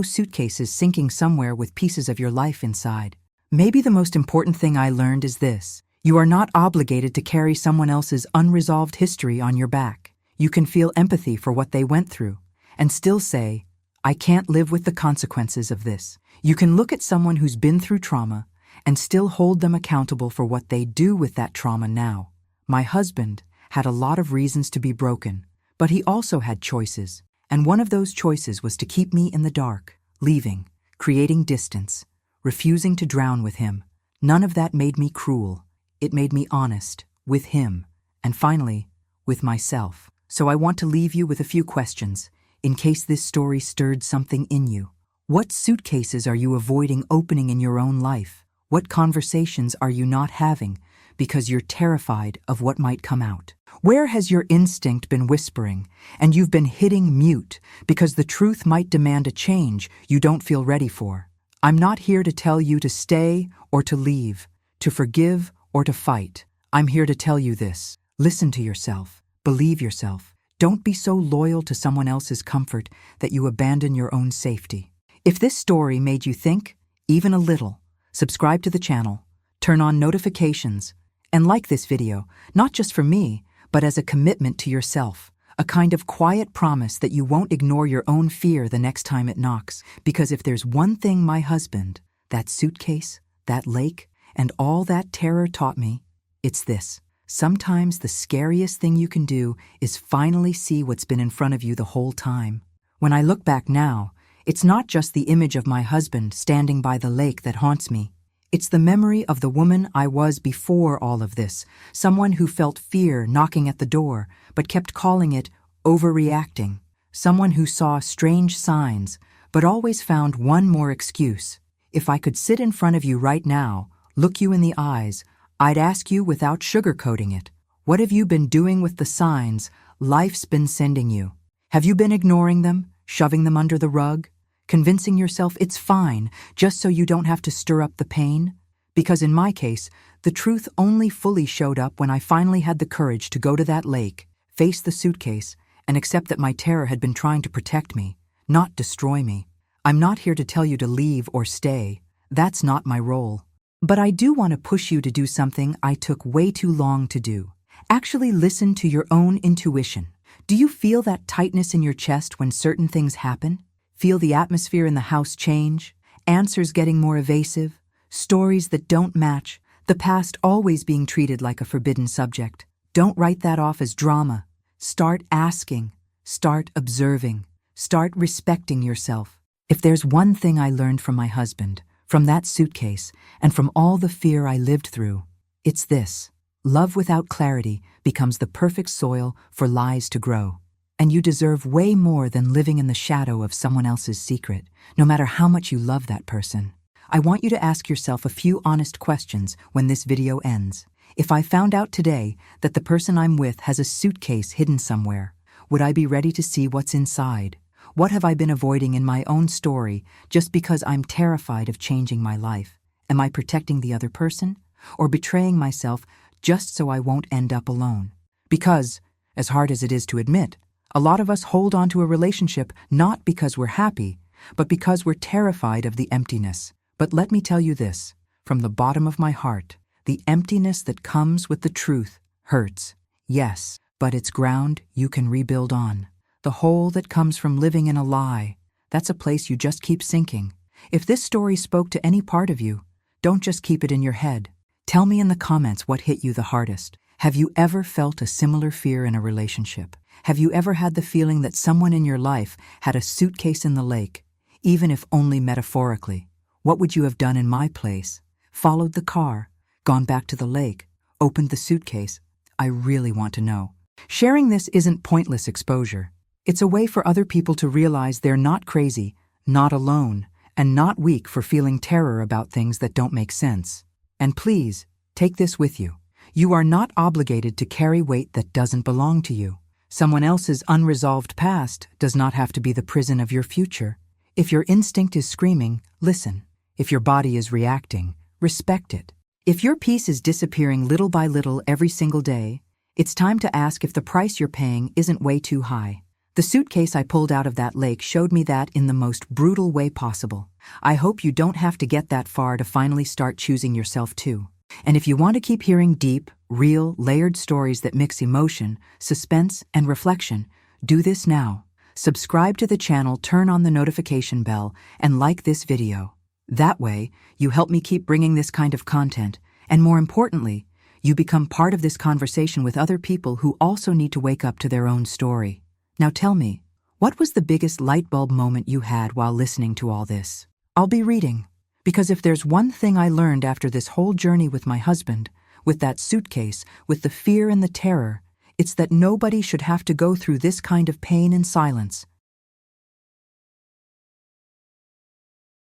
suitcases sinking somewhere with pieces of your life inside. Maybe the most important thing I learned is this. You are not obligated to carry someone else's unresolved history on your back. You can feel empathy for what they went through and still say, "I can't live with the consequences of this." You can look at someone who's been through trauma and still hold them accountable for what they do with that trauma now. My husband had a lot of reasons to be broken, but he also had choices. And one of those choices was to keep me in the dark, leaving, creating distance, refusing to drown with him. None of that made me cruel. It made me honest, with him, and finally, with myself. So I want to leave you with a few questions, in case this story stirred something in you. What suitcases are you avoiding opening in your own life? What conversations are you not having because you're terrified of what might come out? Where has your instinct been whispering and you've been hitting mute because the truth might demand a change you don't feel ready for? I'm not here to tell you to stay or to leave, to forgive or to fight. I'm here to tell you this. Listen to yourself. Believe yourself. Don't be so loyal to someone else's comfort that you abandon your own safety. If this story made you think, even a little, subscribe to the channel, turn on notifications, and like this video, not just for me, but as a commitment to yourself, a kind of quiet promise that you won't ignore your own fear the next time it knocks. Because if there's one thing my husband, that suitcase, that lake, and all that terror taught me, it's this. Sometimes the scariest thing you can do is finally see what's been in front of you the whole time. When I look back now, it's not just the image of my husband standing by the lake that haunts me. It's the memory of the woman I was before all of this, someone who felt fear knocking at the door, but kept calling it overreacting. Someone who saw strange signs, but always found one more excuse. If I could sit in front of you right now, look you in the eyes, I'd ask you without sugarcoating it, what have you been doing with the signs life's been sending you? Have you been ignoring them, shoving them under the rug? Convincing yourself it's fine just so you don't have to stir up the pain? Because in my case, the truth only fully showed up when I finally had the courage to go to that lake, face the suitcase, and accept that my terror had been trying to protect me, not destroy me. I'm not here to tell you to leave or stay. That's not my role. But I do want to push you to do something I took way too long to do. Actually listen to your own intuition. Do you feel that tightness in your chest when certain things happen? Feel the atmosphere in the house change? Answers getting more evasive? Stories that don't match? The past always being treated like a forbidden subject? Don't write that off as drama. Start asking. Start observing. Start respecting yourself. If there's one thing I learned from my husband, from that suitcase, and from all the fear I lived through, it's this. Love without clarity becomes the perfect soil for lies to grow. And you deserve way more than living in the shadow of someone else's secret, no matter how much you love that person. I want you to ask yourself a few honest questions when this video ends. If I found out today that the person I'm with has a suitcase hidden somewhere, would I be ready to see what's inside? What have I been avoiding in my own story just because I'm terrified of changing my life? Am I protecting the other person? Or betraying myself just so I won't end up alone? Because, as hard as it is to admit, a lot of us hold on to a relationship not because we're happy, but because we're terrified of the emptiness. But let me tell you this, from the bottom of my heart, the emptiness that comes with the truth hurts, yes, but it's ground you can rebuild on. The hole that comes from living in a lie, that's a place you just keep sinking. If this story spoke to any part of you, don't just keep it in your head. Tell me in the comments what hit you the hardest. Have you ever felt a similar fear in a relationship? Have you ever had the feeling that someone in your life had a suitcase in the lake, even if only metaphorically? What would you have done in my place? Followed the car, gone back to the lake, opened the suitcase? I really want to know. Sharing this isn't pointless exposure. It's a way for other people to realize they're not crazy, not alone, and not weak for feeling terror about things that don't make sense. And please, take this with you. You are not obligated to carry weight that doesn't belong to you. Someone else's unresolved past does not have to be the prison of your future. If your instinct is screaming, listen. If your body is reacting, respect it. If your peace is disappearing little by little every single day, it's time to ask if the price you're paying isn't way too high. The suitcase I pulled out of that lake showed me that in the most brutal way possible. I hope you don't have to get that far to finally start choosing yourself too. And if you want to keep hearing deep, real, layered stories that mix emotion, suspense, and reflection, do this now. Subscribe to the channel, turn on the notification bell, and like this video. That way, you help me keep bringing this kind of content, and more importantly, you become part of this conversation with other people who also need to wake up to their own story. Now tell me, what was the biggest light bulb moment you had while listening to all this? I'll be reading, because if there's one thing I learned after this whole journey with my husband, with that suitcase, with the fear and the terror, it's that nobody should have to go through this kind of pain in silence.